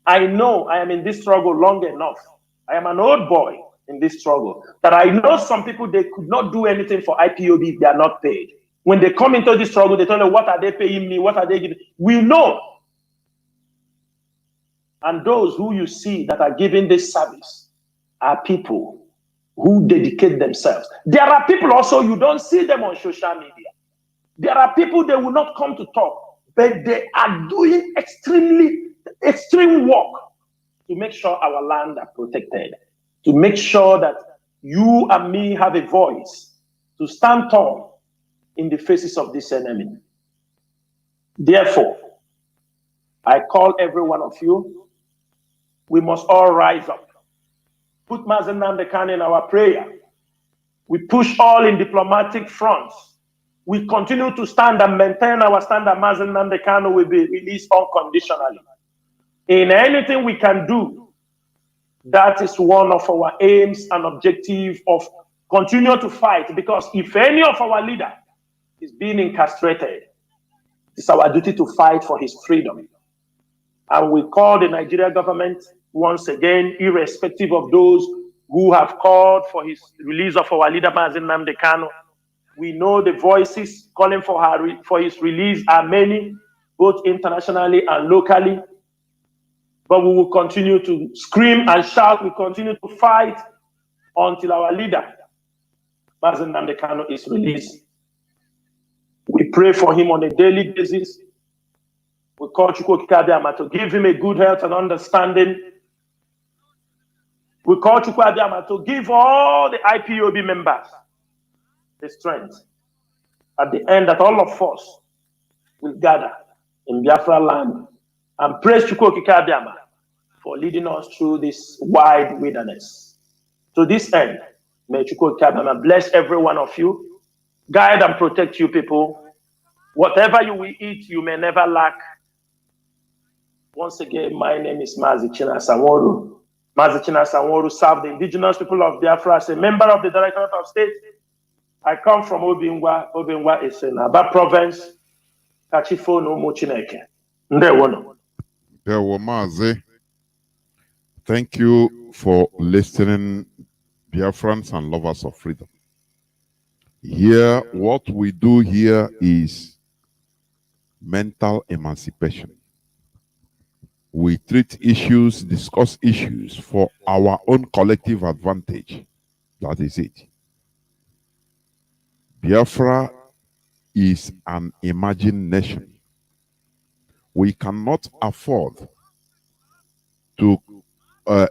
Speaker 4: I know I am in this struggle long enough. I am an old boy in this struggle. That I know some people, they could not do anything for IPOB if they are not paid. When they come into this struggle, they tell me, what are they paying me? What are they giving? We know. And those who you see that are giving this service are people who dedicate themselves. There are people also, you don't see them on social media. There are people, they will not come to talk, but they are doing extreme work to make sure our land are protected, to make sure that you and me have a voice to stand tall in the faces of this enemy. Therefore, I call every one of you, we must all rise up. Put Mazi Nnamdi in our prayer. We push all in diplomatic fronts. We continue to stand and maintain our stand that Mazi Nnamdi will be released unconditionally. In anything we can do, that is one of our aims and objective of continue to fight, because if any of our leader is being incarcerated, it's our duty to fight for his freedom. And we call the Nigerian government once again, irrespective of those who have called for his release of our leader Mazi Nnamdi Kanu. We know the voices calling for his release are many, both internationally and locally. But we will continue to scream and shout. We continue to fight until our leader, Mazi Nnamdi Kanu, is released. We pray for him on a daily basis. We call Chukwu Abiyama to give him a good health and understanding. We call Chukwu Abiyama to give all the IPOB members the strength. At the end, that all of us will gather in Biafra land and praise Chukwu Abiyama for leading us through this wide wilderness. To this end, may Chukwu Abiyama bless every one of you, guide and protect you people. Whatever you will eat, you may never lack. Once again, my name is Mazi Chinasa Nworu. Mazi Chinasa Nworu served the indigenous people of Biafra as a member of the Directorate of State I come from Obingwa. Obingwa is in Aba province. Kachifo no Mochineke. Ndewono.
Speaker 2: Mazi. Thank you for listening, Biafrans and lovers of freedom. Here, what we do here is mental emancipation. We treat issues, discuss issues for our own collective advantage. That is it. Biafra is an imagined nation. We cannot afford to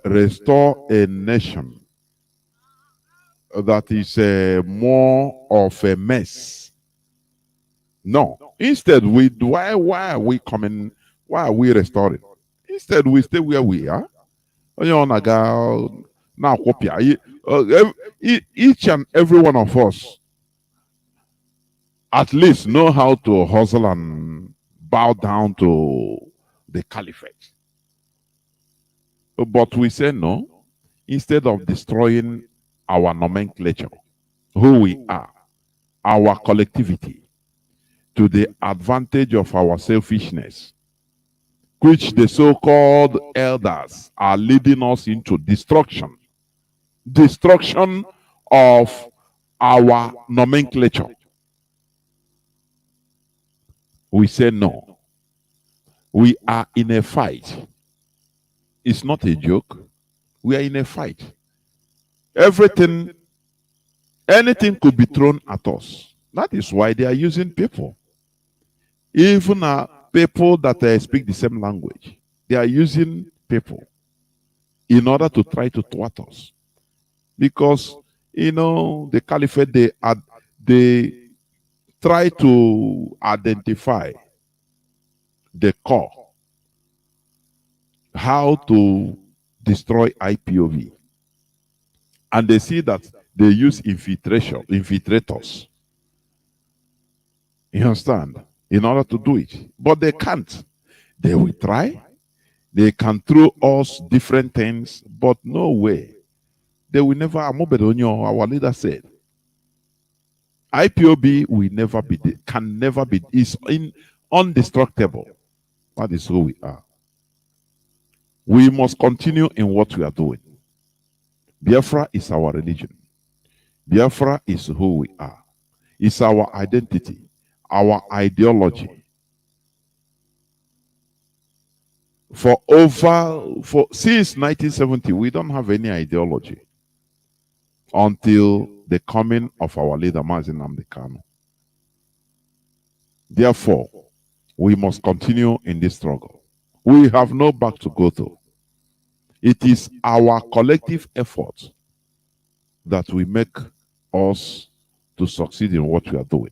Speaker 2: restore a nation that is more of a mess. No. Instead, why are we coming? Why are we restoring? Instead, we stay where we are. Each and every one of us at least know how to hustle and bow down to the caliphate. But we say no. Instead of destroying our nomenclature, who we are, our collectivity, to the advantage of our selfishness, which the so-called elders are leading us into destruction. Destruction of our nomenclature. We say no. We are in a fight. It's not a joke. We are in a fight. Anything could be thrown at us. That is why they are using people. Even people that speak the same language, they are using people in order to try to thwart us. Because, the caliphate, they try to identify the core, how to destroy IPOB. And they see that they use infiltrators. You understand? In order to do it. But they can't. They will try. They can throw us different things, but no way. They will never, our leader said, IPOB will never be, can never be, is indestructible. That is who we are. We must continue in what we are doing. Biafra is our religion. Biafra is who we are. It's our identity, our ideology. Since 1970, we don't have any ideology until the coming of our leader, Mazi Kanu. Therefore, we must continue in this struggle. We have no back to go to. It is our collective effort that will make us to succeed in what we are doing.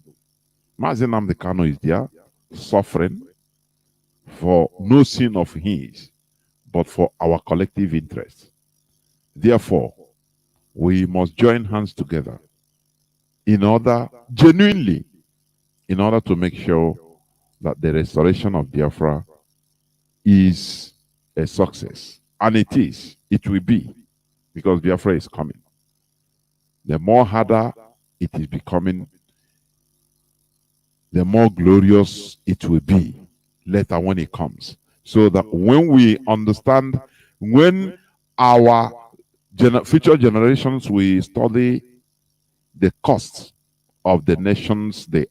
Speaker 2: Mazi Kanu is there, suffering for no sin of his, but for our collective interest. Therefore, we must join hands together genuinely, in order to make sure that the restoration of Biafra is a success. And it is. It will be. Because Biafra is coming. The more harder it is becoming, the more glorious it will be later when it comes. So that when we understand, when our future generations will study the costs of the nations, the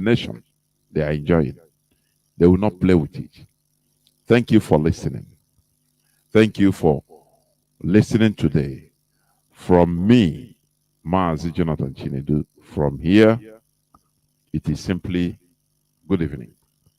Speaker 2: nation they are enjoying, they will not play with it. Thank you for listening. Thank you for listening today. From me, Mazi Jonathan Chinedu, from here, it is simply good evening.